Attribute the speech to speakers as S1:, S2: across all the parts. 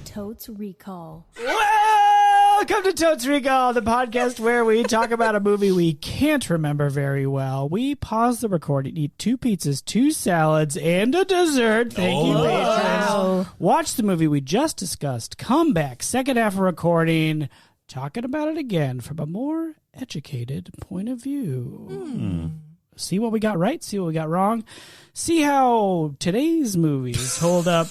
S1: Totes Recall.
S2: Welcome to Totes Recall, the podcast where we talk about a movie we can't remember very well. We pause the recording, eat 2 pizzas, 2 salads, and a dessert. Thank you, patrons. Watch the movie we just discussed, come back, second half of recording, talking about it again from a more educated point of view. See what we got right, see what we got wrong, see how today's movies hold up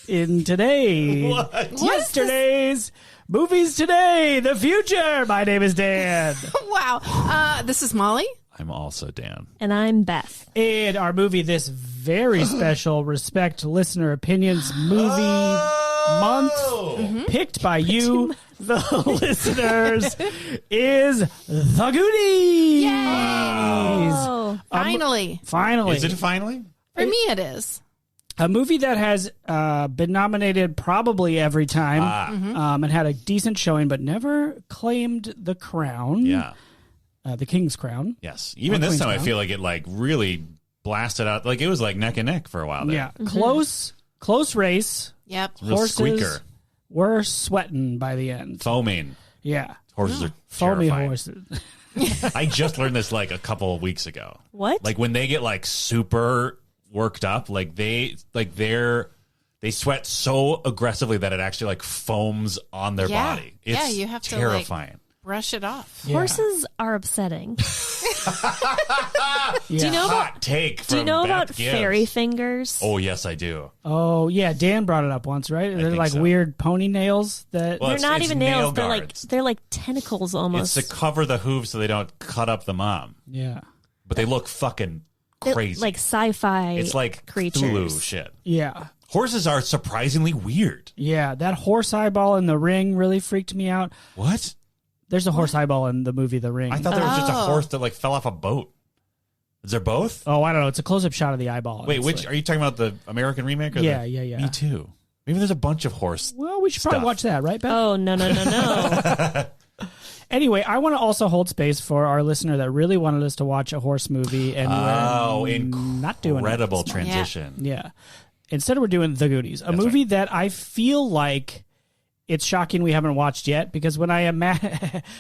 S2: in today. Yesterday's movies today, the future. My name is Dan.
S3: Wow. This is Molly.
S4: I'm also Dan.
S1: And I'm Beth.
S2: And our movie, this very special Respect Listener Opinions movie month, picked by you, the listeners, is The Goonies.
S3: Yay!
S1: Oh,
S3: Finally.
S2: Finally.
S4: Is it finally?
S3: For me, it is.
S2: A movie that has been nominated probably every time and had a decent showing, but never claimed the crown.
S4: Yeah.
S2: The King's Crown.
S4: Yes. Even this time, I feel like it really blasted out. Like it was like neck and neck for a while there.
S2: Yeah. Close race.
S3: Yep.
S4: Real
S2: Horses
S4: squeaker.
S2: were sweating by the end.
S4: Foaming.
S2: Yeah.
S4: Horses are
S2: Foamy
S4: terrifying.
S2: horses.
S4: I just learned this like a couple of weeks ago.
S1: what?
S4: Like when they get like super worked up, like they sweat so aggressively that it actually like foams on their
S3: Yeah.
S4: body. It's
S3: Yeah, you have to,
S4: terrifying.
S3: Brush it off.
S2: Yeah.
S1: Horses are upsetting.
S2: Yeah.
S1: Do you know
S4: Hot
S1: about
S4: take.
S1: Do you
S4: from
S1: know
S4: Beth
S1: about
S4: Gibbs.
S1: fairy fingers?
S4: Oh yes, I do.
S2: Oh, yeah. Dan brought it up once, right? They're
S4: think
S2: like
S4: so.
S2: weird pony nails that.
S4: Well,
S1: They're not
S4: it's
S1: even
S4: nail
S1: nails.
S4: guards.
S1: They're like tentacles almost.
S4: It's to cover the hooves so they don't cut up the mom.
S2: Yeah.
S4: But they look fucking
S1: They're
S4: crazy.
S1: like sci-fi.
S4: It's like
S1: creatures.
S4: Cthulhu shit.
S2: Yeah.
S4: Horses are surprisingly weird.
S2: Yeah. That horse eyeball in The Ring really freaked me out.
S4: What?
S2: There's a horse eyeball in the movie The Ring.
S4: I thought there was just a horse that like fell off a boat. Is there both?
S2: Oh, I don't know. It's a close-up shot of the eyeball.
S4: Wait,
S2: It's
S4: which
S2: like-
S4: are you talking about? The American remake? Or
S2: Yeah,
S4: the,
S2: yeah.
S4: Me too. Maybe there's a bunch of horse.
S2: Well, we should probably
S4: stuff.
S2: watch that, right, Beth?
S1: Oh no!
S2: Anyway, I want to also hold space for our listener that really wanted us to watch a horse movie, and we're not doing it.
S4: Incredible
S2: this month.
S4: transition.
S2: Yeah. Instead, we're doing The Goonies, a movie that I feel like it's shocking we haven't watched yet, because when I imagine,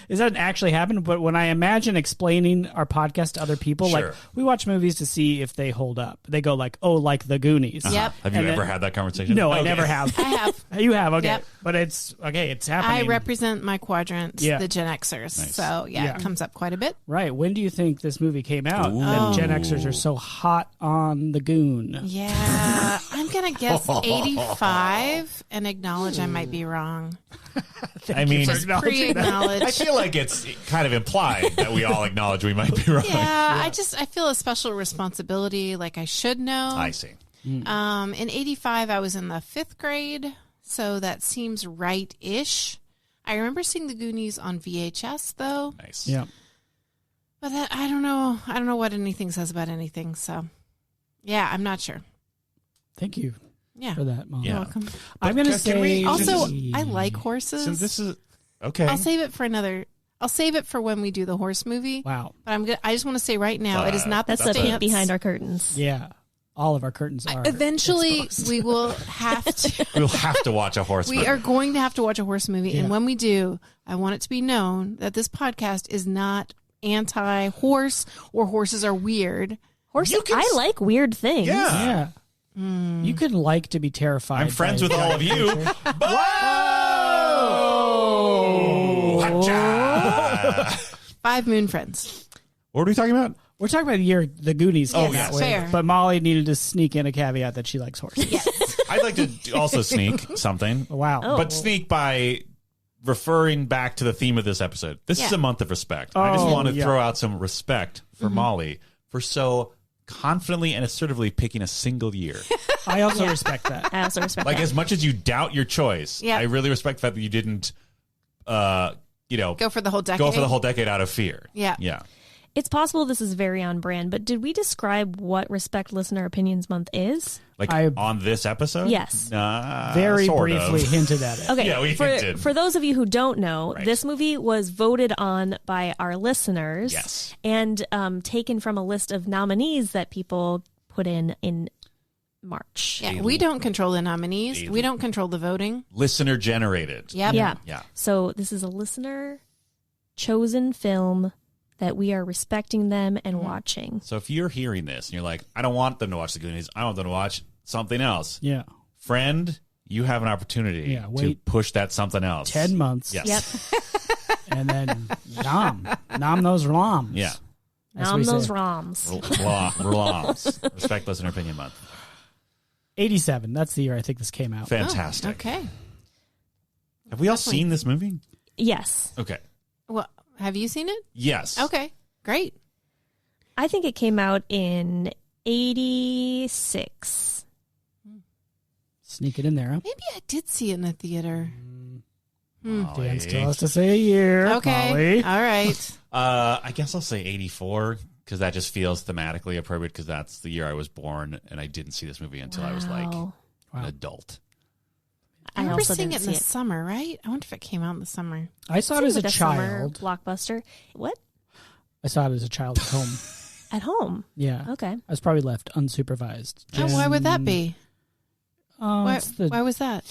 S2: this doesn't actually happen, but when I imagine explaining our podcast to other people,
S4: Sure.
S2: like we watch movies to see if they hold up. They go like, oh, like The Goonies.
S3: Yep.
S4: Have you
S2: And
S4: ever
S2: then-
S4: had that conversation?
S2: No, I
S4: Okay.
S2: never have.
S3: I have.
S2: You have, okay.
S3: Yep.
S2: But it's happening.
S3: I represent my quadrant,
S2: Yeah.
S3: the Gen Xers.
S4: Nice.
S3: So,
S2: Yeah.
S3: it comes up quite a bit.
S2: Right. When do you think this movie came out?
S4: Ooh.
S2: That Gen Xers are so hot on the Goon.
S3: Yeah. I'm going to guess 85 and acknowledge I might be wrong.
S4: I mean,
S2: for acknowledging that.
S4: I
S3: Pre-acknowledge.
S4: feel like it's kind of implied that we all acknowledge we might be wrong.
S3: Yeah, I feel a special responsibility, like I should know.
S4: I see.
S3: In 85, I was in the 5th grade, so that seems right-ish. I remember seeing the Goonies on VHS, though.
S4: Nice.
S2: Yeah.
S3: But I don't know. I don't know what anything says about anything, so yeah, I'm not sure.
S2: Thank you
S3: Yeah.
S2: for that, Mom.
S4: Yeah.
S3: You're welcome.
S2: I'm going to
S4: Can
S2: say...
S4: we-
S3: Also, I like horses.
S4: Since this is okay.
S3: I'll save it for when we do the horse movie.
S2: Wow.
S3: But I just want to say right now, it is not
S1: That's
S3: the
S1: the peek
S3: stance.
S1: behind our curtains.
S2: Yeah. All of our curtains are...
S3: Eventually,
S2: exposed.
S3: we will have to.
S4: We'll have to watch a horse
S3: We
S4: movie.
S3: are going to have to watch a horse movie,
S2: Yeah.
S3: and when we do, I want it to be known that this podcast is not anti-horse or horses are weird.
S1: Horses. I like weird things.
S4: Yeah.
S2: Yeah. You can like to be terrified.
S4: I'm friends
S2: by
S4: with all of you.
S2: Whoa!
S4: Hacha!
S3: 5 Moon Friends.
S4: What are we talking about?
S2: We're talking about the year the Goonies came
S3: Yes,
S2: out with,
S3: fair.
S2: but Molly needed to sneak in a caveat that she likes horses.
S3: Yes.
S4: I'd like to also sneak something,
S2: Wow.
S1: Oh.
S4: but sneak by referring back to the theme of this episode. This is
S3: Yeah.
S4: a month of respect. I just
S2: Oh,
S4: want to
S2: yeah.
S4: throw out some respect for Molly for so confidently and assertively picking a single year.
S2: I also respect that.
S1: I also respect
S4: Like
S1: that.
S4: as much as you doubt your choice,
S3: Yeah.
S4: I really respect the fact that you didn't,
S3: Go for the whole decade.
S4: go for the whole decade out of fear.
S3: Yeah.
S4: Yeah.
S1: It's possible this is very on brand, but did we describe what Respect Listener Opinions Month is?
S4: Like on this episode?
S1: Yes.
S2: Very
S4: sort
S2: briefly
S4: of.
S2: hinted at it.
S1: Okay.
S4: Yeah, we hinted.
S1: For those of you who don't know,
S4: Right.
S1: this movie was voted on by our listeners.
S4: Yes.
S1: And taken from a list of nominees that people put in March.
S3: Yeah, we don't control the nominees. We don't control the voting.
S4: Listener generated.
S3: Yep.
S1: Yeah.
S4: Yeah.
S1: So this is a listener chosen film that we are respecting them and watching.
S4: So if you're hearing this and you're like, I don't want them to watch the Goonies, I want them to watch something else.
S2: Yeah.
S4: Friend, you have an opportunity
S2: Yeah,
S4: to
S2: wait
S4: push that something else.
S2: 10 months.
S4: Yes.
S1: Yep.
S2: And then nom those roms.
S4: Yeah.
S2: As
S1: Nom
S2: we
S1: those
S2: say.
S1: ROMs.
S4: Roloms. Respect Listener Opinion Month.
S2: 87. That's the year I think this came out.
S4: Fantastic.
S3: Oh, okay.
S4: Have we all seen this movie?
S1: Yes.
S4: Okay.
S3: Well, have you seen it?
S4: Yes.
S3: Okay. Great.
S1: I think it came out in 86.
S2: Sneak it in there, huh?
S3: Maybe I did see it in the theater.
S4: Molly.
S2: Dan still has to say a year.
S3: Okay.
S2: Molly.
S3: All right.
S4: I guess I'll say 84 because that just feels thematically appropriate because that's the year I was born and I didn't see this movie until I was like
S1: Wow.
S4: an adult.
S3: I remember
S1: also
S3: seeing
S1: didn't
S3: it in the
S1: see it.
S3: summer, right? I wonder if it came out in the summer.
S2: I saw it as a
S1: summer
S2: child.
S1: blockbuster. What?
S2: I saw it as a child at home.
S1: At home.
S2: Yeah.
S1: Okay.
S2: I was probably left unsupervised.
S3: Oh, why would that be? Why,
S2: It's the,
S3: why was that?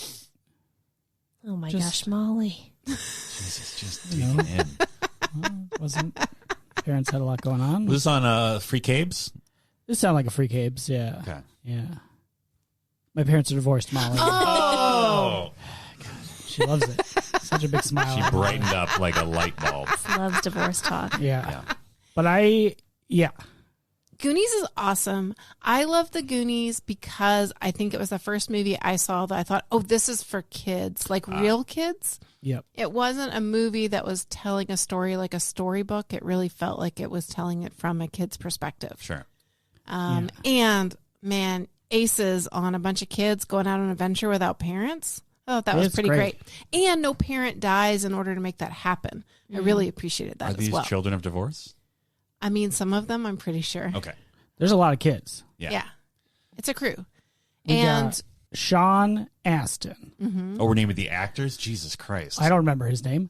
S1: Oh my
S2: Just-
S1: gosh, Molly.
S4: Jesus, just
S2: You know.
S4: digging in.
S2: wasn't parents had a lot going on.
S4: Was this on Free Cabes?
S2: This sounded like a Free Cabes, yeah.
S4: Okay.
S2: Yeah. My parents are divorced, Molly.
S4: Oh,
S2: She loves it. Such a big smile.
S4: she brightened up like a light bulb.
S1: Loves divorce talk.
S2: Yeah.
S4: Yeah.
S2: But
S3: Goonies is awesome. I love the Goonies because I think it was the first movie I saw that I thought, oh, this is for kids, like real kids.
S2: Yep.
S3: It wasn't a movie that was telling a story like a storybook. It really felt like it was telling it from a kid's perspective.
S4: Sure.
S3: And man, aces on a bunch of kids going out on an adventure without parents. Oh, that was
S2: It's
S3: pretty
S2: great.
S3: great. And no parent dies in order to make that happen. I really appreciated that
S4: Are
S3: as
S4: these
S3: well.
S4: children of divorce?
S3: I mean, some of them, I'm pretty sure.
S4: Okay.
S2: There's a lot of kids.
S3: Yeah. It's a crew.
S2: We
S3: and
S2: got Sean Astin.
S4: Oh, we're naming the actors? Jesus Christ.
S2: I don't remember his name.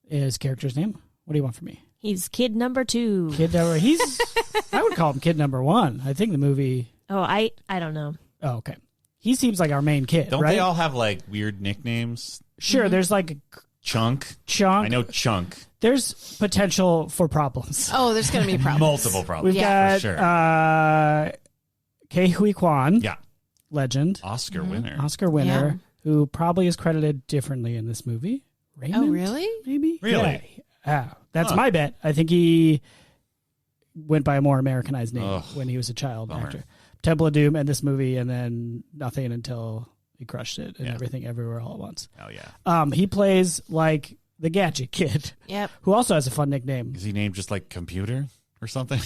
S2: His character's name. What do you want from me?
S1: He's kid number 2.
S2: Kid number. I would call him kid number 1. I think the movie.
S1: Oh, I don't know.
S2: Oh, okay. He seems like our main kid,
S4: Don't
S2: right?
S4: they all have like weird nicknames?
S2: Sure. There's like
S4: Chunk.
S2: Chunk.
S4: I know Chunk.
S2: There's potential for problems.
S3: oh, there's going to be problems.
S4: Multiple problems.
S2: We've
S3: Yeah.
S2: got
S4: For sure.
S2: Ke Huy Quan,
S4: Yeah.
S2: legend,
S4: Oscar winner.
S2: Oscar winner, who probably is credited differently in this movie. Raymond?
S3: Oh, really?
S2: Maybe?
S4: Really?
S2: Yeah. That's
S4: Huh.
S2: my bet. I think he went by a more Americanized name
S4: Ugh.
S2: when he was a child
S4: Bummer.
S2: actor. Temple of Doom and this movie, and then nothing until he crushed it and
S4: Yeah.
S2: everything everywhere all at once.
S4: Oh, yeah.
S2: He plays like the Gadget Kid,
S3: Yep.
S2: who also has a fun nickname.
S4: Is he named just like Computer or something?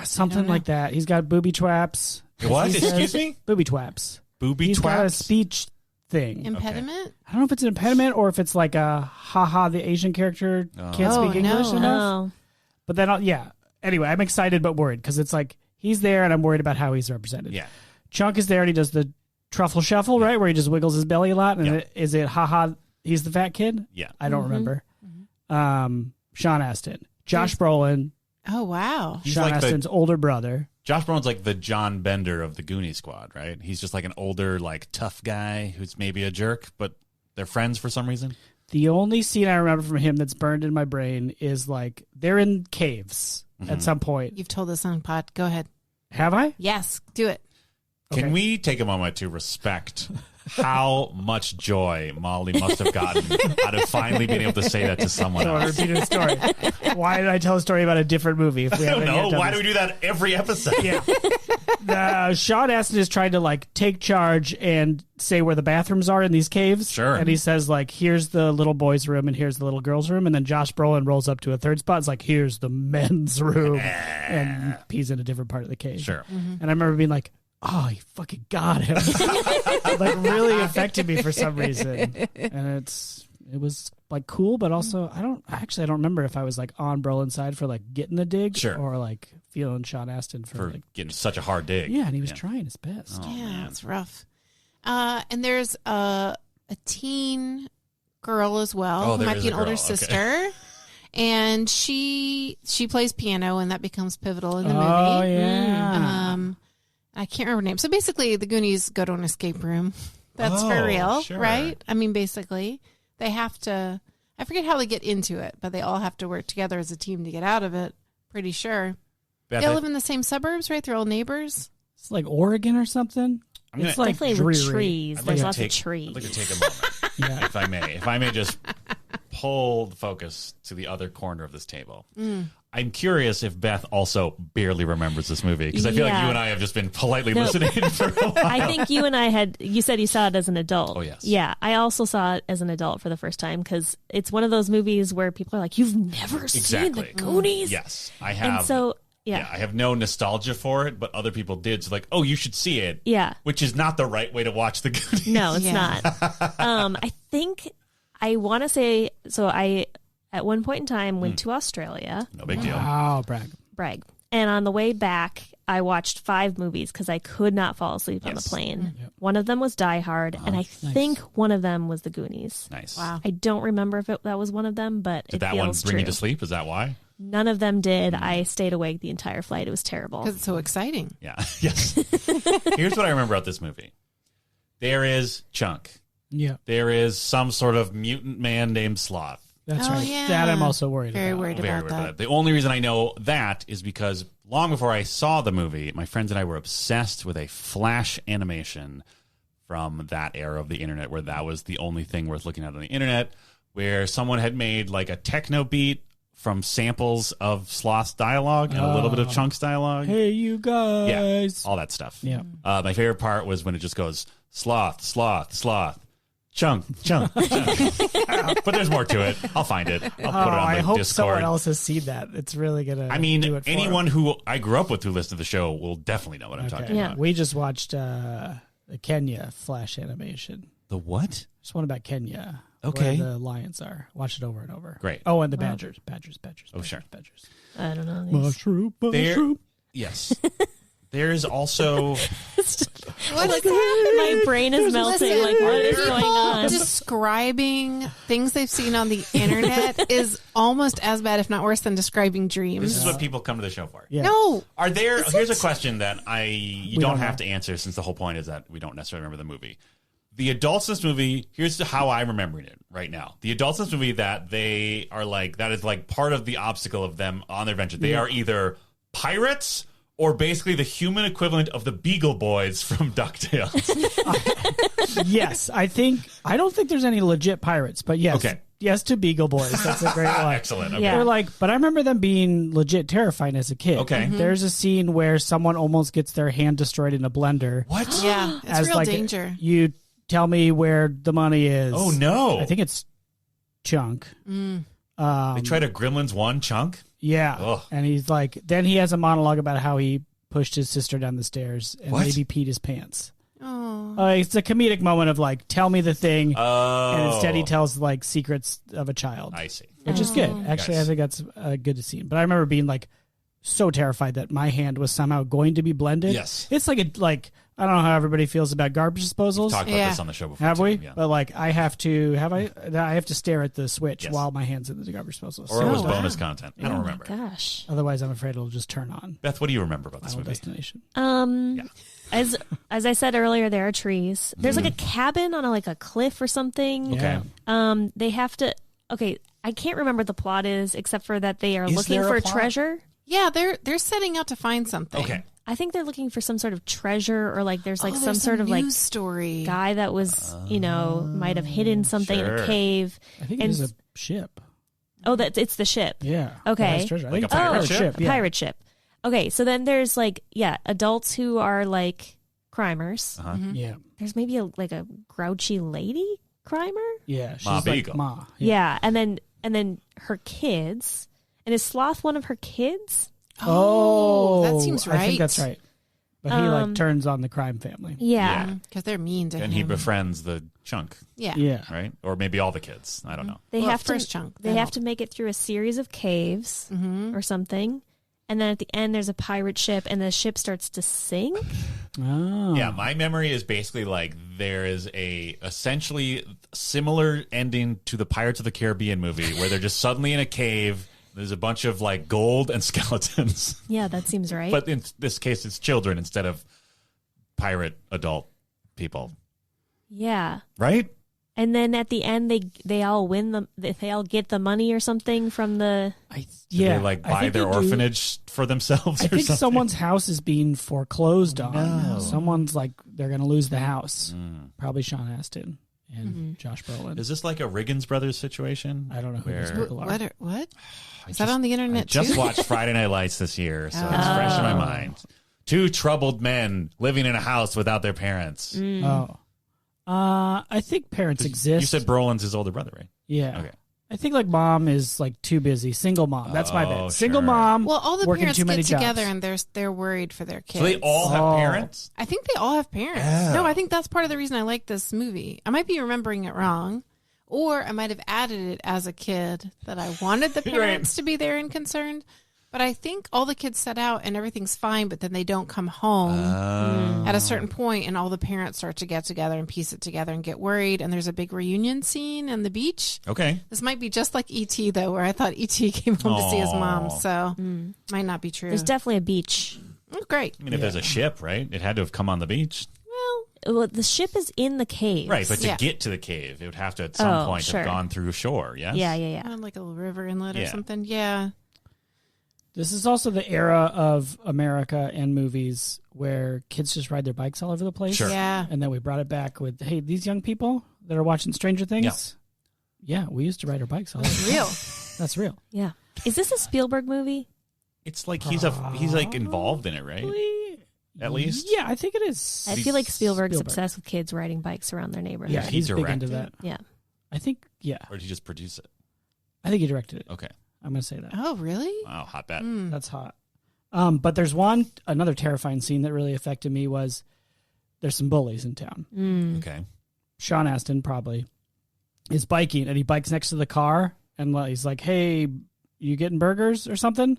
S2: Something
S3: know.
S2: like that. He's got booby twaps.
S4: What?
S2: He says-
S4: Excuse me?
S2: Booby twaps.
S4: Booby
S2: He's got a
S4: twaps?
S2: speech thing.
S3: Impediment?
S2: I don't know if it's an impediment or if it's like a haha, the Asian character can't
S3: Oh,
S2: speak English
S3: no.
S2: enough.
S1: No.
S2: But then, yeah. Anyway, I'm excited but worried because it's like he's there and I'm worried about how he's represented.
S4: Yeah.
S2: Chunk is there and he does the truffle shuffle, right? Where he just wiggles his belly a lot. And
S4: Yeah.
S2: is it haha, he's the fat kid?
S4: Yeah.
S2: I don't remember. Sean Astin. Josh Brolin.
S3: Oh, wow.
S4: He's
S2: Sean
S4: like the-
S2: Astin's older brother.
S4: Josh Brolin's like the John Bender of the Goonies squad, right? He's just like an older, like tough guy who's maybe a jerk, but they're friends for some reason.
S2: The only scene I remember from him that's burned in my brain is like they're in caves at some point.
S3: You've told us on pod. Go ahead.
S2: Have I?
S3: Yes, do it.
S2: Okay.
S4: Can we take a moment to respect how much joy Molly must have gotten out of finally being able to say that to someone
S2: So I
S4: else?
S2: repeated the story. Why did I tell a story about a different movie? If we
S4: I don't
S2: haven't yet
S4: know.
S2: done
S4: Why do
S2: this?
S4: we do that every episode?
S2: Yeah. Sean Astin is trying to like take charge and say where the bathrooms are in these caves.
S4: Sure.
S2: And he says like, here's the little boys' room and here's the little girls' room. And then Josh Brolin rolls up to a third spot. It's like, here's the men's room. And he's in a different part of the cave.
S4: Sure.
S2: And I remember being like, oh, he fucking got him. Like really affected me for some reason. And it was like cool, but also I don't remember if I was like on Brolin's side for like getting the dig
S4: Sure.
S2: or like feeling Sean Astin for like
S4: getting such a hard dig.
S2: Yeah, and he was trying his best.
S4: Oh,
S3: yeah,
S4: man.
S3: it's rough. And there's a teen girl as well
S4: Oh,
S3: who
S4: there
S3: might
S4: is
S3: be
S4: a
S3: an older
S4: girl. Okay.
S3: sister. And she plays piano, and that becomes pivotal in the movie.
S2: Oh yeah.
S3: I can't remember her name. So basically, the Goonies go to an escape room. That's for
S4: Oh,
S3: real,
S4: sure.
S3: right? I mean, basically, they have to. I forget how they get into it, but they all have to work together as a team to get out of it. Pretty sure.
S4: Beth,
S3: They live in the same suburbs, right? They're all neighbors.
S2: It's like Oregon or something.
S4: I'm gonna-
S2: It's like
S1: Definitely with
S2: dreary.
S1: trees.
S4: I'd
S1: There's
S4: to
S1: lots
S4: take-
S1: of trees.
S4: I'd like to take a moment,
S2: Yeah.
S4: if I may just pull the focus to the other corner of this table. I'm curious if Beth also barely remembers this movie, because I feel like
S1: Yeah.
S4: you and I have just been politely
S1: No.
S4: listening for a while.
S1: I think you and I you said you saw it as an adult.
S4: Oh, yes.
S1: Yeah, I also saw it as an adult for the first time because it's one of those movies where people are like, you've never seen the Goonies?
S4: Yes, I have.
S1: And so,
S4: I have no nostalgia for it, but other people did. So like, oh, you should see it.
S1: Yeah.
S4: Which is not the right way to watch the Goonies.
S1: No, it's
S3: Yeah.
S1: not. I think I want to say, so I, at one point in time, went to Australia,
S4: No big deal.
S2: Oh,
S1: brag. And on the way back, I watched 5 movies because I could not fall asleep on the plane.
S2: Yep.
S1: One of them was Die Hard, and I think one of them was The Goonies.
S4: Nice.
S3: Wow.
S1: I don't remember if that was one of them, but
S4: Did
S1: it
S4: that one
S1: feels
S4: bring
S1: true.
S4: you to sleep? Is that why?
S1: None of them did. I stayed awake the entire flight. It was terrible.
S3: Because it's so exciting.
S4: Yeah. Yes. Here's what I remember about this movie. There is Chunk.
S2: Yeah,
S4: There is some sort of mutant man named Sloth.
S2: that's
S3: Oh,
S2: right.
S3: yeah.
S2: That I'm also worried
S3: Very
S2: about.
S3: worried
S4: Very
S3: about
S4: weird about
S3: that.
S4: The only reason I know that is because long before I saw the movie, my friends and I were obsessed with a Flash animation from that era of the internet, where that was the only thing worth looking at on the internet, where someone had made like a techno beat from samples of Sloth's dialogue and a little bit of Chunk's dialogue.
S2: Hey, you
S4: Yeah,
S2: guys.
S4: all that stuff.
S2: Yeah.
S4: My favorite part was when it just goes sloth, sloth, sloth, chunk, chunk, chunk. But there's more to it. I'll find it. I'll put it on
S2: I
S4: the
S2: hope
S4: Discord.
S2: someone else has seen that. It's really gonna.
S4: I mean,
S2: do it for
S4: anyone
S2: them.
S4: who I grew up with who listened to the show will definitely know what I'm talking
S1: Yeah.
S4: about.
S2: We just watched the Kenya Flash animation.
S4: The what?
S2: Just one about Kenya.
S4: Okay.
S2: Where the lions are. Watch it over and over.
S4: Great.
S2: Oh, and the badgers. Badgers.
S4: Oh, sure.
S2: Badgers.
S1: I don't know.
S2: Mushroom.
S4: There-
S2: Mushroom.
S4: Yes. There's also
S3: What is
S1: My brain is melting.
S3: Listen,
S1: Like, what is
S3: people
S1: going on?
S3: describing things they've seen on the internet is almost as bad, if not worse, than describing
S4: this
S3: dreams.
S4: is what people come to the show for.
S2: Yeah.
S3: No.
S4: Are there?
S3: Is
S4: Here's
S3: it?
S4: a question that you
S2: We
S4: don't
S2: don't
S4: have
S2: know.
S4: to answer, since the whole point is that we don't necessarily remember the movie. The adults in this movie, here's how I'm remembering it right now. The adults in this movie that they are like, that is like part of the obstacle of them on their adventure. They are either pirates or basically the human equivalent of the Beagle Boys from DuckTales.
S2: Yes, I don't think there's any legit pirates, but yes.
S4: Okay.
S2: Yes to Beagle Boys. That's a great one.
S4: Excellent. Okay.
S1: Yeah.
S2: They're like, but I remember them being legit terrifying as a kid.
S4: Okay. Mhm.
S2: There's a scene where someone almost gets their hand destroyed in a blender.
S4: What?
S3: Yeah, it's
S2: as
S3: real
S2: like
S3: danger.
S2: You tell me where the money is.
S4: Oh, no.
S2: I think it's Chunk.
S4: They tried a Gremlins 1 Chunk?
S2: Yeah.
S4: Ugh.
S2: And he's like, then he has a monologue about how he pushed his sister down the stairs and
S4: What?
S2: maybe peed his pants.
S3: Oh.
S2: It's a comedic moment of like, tell me the thing.
S4: Oh.
S2: And instead he tells like secrets of a child,
S4: I see.
S2: which is good. Actually,
S4: Yes.
S2: I think that's good to see. But I remember being like so terrified that my hand was somehow going to be blended.
S4: Yes.
S2: It's like I don't know how everybody feels about garbage disposals.
S4: Talked about
S3: Yeah.
S4: this on the show before.
S2: Have
S4: too.
S2: we?
S4: Yeah.
S2: But like I have to stare at the switch
S4: Yes.
S2: while my hand's in the garbage disposal.
S4: Or it was
S1: Oh, wow.
S4: bonus content. I don't remember.
S1: Gosh.
S2: Otherwise, I'm afraid it'll just turn on.
S4: Beth, what do you remember about this
S2: Final
S4: movie?
S2: Destination.
S4: Yeah.
S1: As I said earlier, there are trees. There's like a cabin on a cliff or something.
S4: Okay.
S1: They have to. Okay, I can't remember what the plot is, except for that they are
S4: Is
S1: looking
S4: there a
S1: for
S4: plot?
S1: treasure.
S3: Yeah, they're setting out to find something.
S4: Okay.
S1: I think they're looking for some sort of treasure, or like there's like some
S3: there's
S1: sort
S3: a
S1: of like
S3: news story.
S1: guy that was might have hidden something in
S4: Sure.
S1: a cave.
S2: I think
S1: And
S2: it is a ship.
S1: Oh, it's the ship.
S2: Yeah.
S1: Okay.
S2: That has treasure. I
S4: Like
S2: think
S4: a
S2: it's
S4: pirate ship?
S2: Yeah.
S1: Pirate ship. Okay, so then there's adults who are like crimers.
S4: Uh-huh.
S2: Yeah.
S1: There's maybe a grouchy lady crimer.
S2: Yeah. She's
S4: Ma
S2: like
S4: Beagle.
S2: Ma.
S1: Yeah, and then her kids. And is Sloth one of her kids?
S2: Oh,
S3: that seems
S2: I think
S3: right.
S2: that's right. But he turns on the crime family.
S1: Yeah.
S4: Yeah.
S3: Because they're mean to him.
S4: And he befriends the chunk,
S3: Yeah.
S2: Yeah.
S4: right? Or maybe all the kids. I don't know.
S1: They
S3: Well,
S1: have to
S3: first chunk.
S1: They have to make it through a series of caves or something, and then at the end there's a pirate ship, and the ship starts to sink.
S2: Oh.
S4: Yeah, my memory is basically like there is a essentially similar ending to the Pirates of the Caribbean movie where they're just suddenly in a cave. There's a bunch of like gold and skeletons.
S1: Yeah, that seems right.
S4: But in this case, it's children instead of pirate adult people.
S1: Yeah.
S4: Right?
S1: And then at the end, they all win they all get the money or something from the.
S4: Do they like buy their orphanage for themselves?
S2: I think
S4: something?
S2: someone's house is being foreclosed on.
S4: No.
S2: Someone's like they're going to lose the house. Probably Sean Astin and Josh Brolin.
S4: Is this like a Riggins Brothers situation?
S2: I don't know who
S4: Where-
S2: these people are.
S3: What? Is that on the internet
S4: I just
S3: too?
S4: watched Friday Night Lights this year, so it's fresh in my mind. Two troubled men living in a house without their parents.
S2: Oh. I think parents exist.
S4: You said Brolin's his older brother, right?
S2: Yeah.
S4: Okay.
S2: I think like mom is like too busy. Single mom. That's my
S4: Oh,
S2: bad. Single
S4: sure.
S2: mom.
S3: Well, all the
S2: working
S3: parents
S2: too many
S3: get together
S2: jobs.
S3: and they're worried for their kids.
S4: So they all have
S2: Oh.
S4: parents?
S3: I think they all have parents.
S4: Oh.
S3: No, I think that's part of the reason I like this movie. I might be remembering it wrong, or I might have added it as a kid that I wanted the
S4: Right.
S3: parents to be there and concerned. But I think all the kids set out and everything's fine, but then they don't come home at a certain point, and all the parents start to get together and piece it together and get worried. And there's a big reunion scene on the beach.
S4: Okay.
S3: This might be just like E.T., though, where I thought E.T. came home to see his mom.
S4: Aw.
S3: So might not be true.
S1: There's definitely a beach.
S3: Oh, great.
S4: I mean, if there's a ship, right? It had to have come on the beach.
S1: Well, the ship is in the cave.
S4: Right, but to
S3: Yeah.
S4: get to the cave, it would have to at some
S1: Oh,
S4: point
S1: sure.
S4: have gone through shore, yes?
S1: Yeah.
S3: Kind of like a river inlet or
S4: Yeah.
S3: something. Yeah.
S2: This is also the era of America and movies where kids just ride their bikes all over the place.
S4: Sure.
S3: Yeah.
S2: And then we brought it back with, hey, these young people that are watching Stranger Things. Yeah, we used to ride our bikes all over.
S3: Real.
S2: That's real.
S1: Yeah. Is this a Spielberg movie?
S4: It's like he's like involved in it, right? At least?
S2: Yeah, I think it is.
S1: I feel like Spielberg's obsessed with kids riding bikes around their neighborhood.
S2: Yeah,
S4: Did he
S2: he's big
S4: direct
S2: into
S4: it?
S2: that.
S1: Yeah.
S2: I think, yeah.
S4: Or did he just produce it?
S2: I think he directed it.
S4: Okay.
S2: I'm going to say that.
S3: Oh, really?
S4: Wow, hot bet.
S2: That's hot. But there's another terrifying scene that really affected me was there's some bullies in town.
S4: Okay.
S2: Sean Astin probably is biking, and he bikes next to the car, and he's like, hey, you getting burgers or something?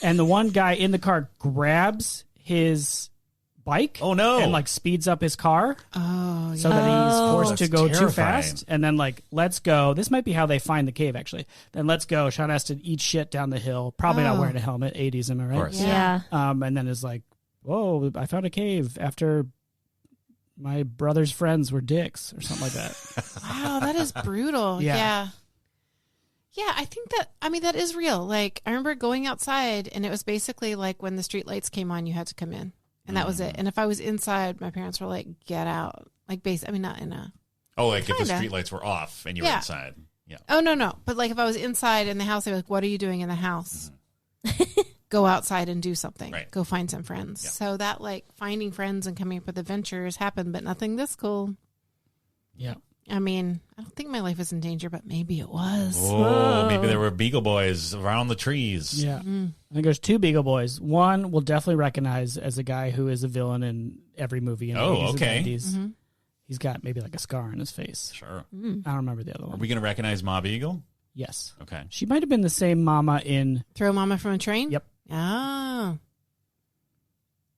S2: And the one guy in the car grabs his bike
S4: Oh, no.
S2: and like speeds up his car
S3: Oh,
S2: so that he's forced to
S4: That's
S2: go too
S4: terrifying.
S2: fast, and then like, let's go. This might be how they find the cave, actually. Then let's go. Sean Astin eats shit down the hill, probably not wearing a helmet. 80s, am I right?
S4: Of course.
S1: Yeah.
S2: And then is like, whoa, I found a cave after my brother's friends were dicks or something like that.
S3: Wow, that is brutal.
S2: Yeah.
S3: Yeah. Yeah, I think that is real. Like, I remember going outside, and it was basically like when the street lights came on, you had to come in. And that was it. And if I was inside, my parents were like, get out. Like, not in a...
S4: Oh, like if the
S3: Kinda.
S4: streetlights were off and you were
S3: Yeah.
S4: inside. Yeah.
S3: Oh, no. But like if I was inside in the house, they were like, what are you doing in the house? Go outside and do something.
S4: Right.
S3: Go find some friends.
S4: Yeah.
S3: So that like finding friends and coming up with adventures happened, but nothing this cool.
S2: Yeah.
S3: I mean, I don't think my life was in danger, but maybe it was.
S4: Oh, maybe there were Beagle Boys around the trees.
S2: Yeah. I think there's two Beagle Boys. One we'll definitely recognize as a guy who is a villain in every movie in the 80s
S4: okay.
S2: and 90s. He's got maybe like a scar on his face.
S4: Sure.
S2: I don't remember the other
S4: Are
S2: one.
S4: we going to recognize Mob Eagle?
S2: Yes.
S4: Okay.
S2: She might have been the same mama in...
S3: Throw Mama from a Train?
S2: Yep.
S3: Oh.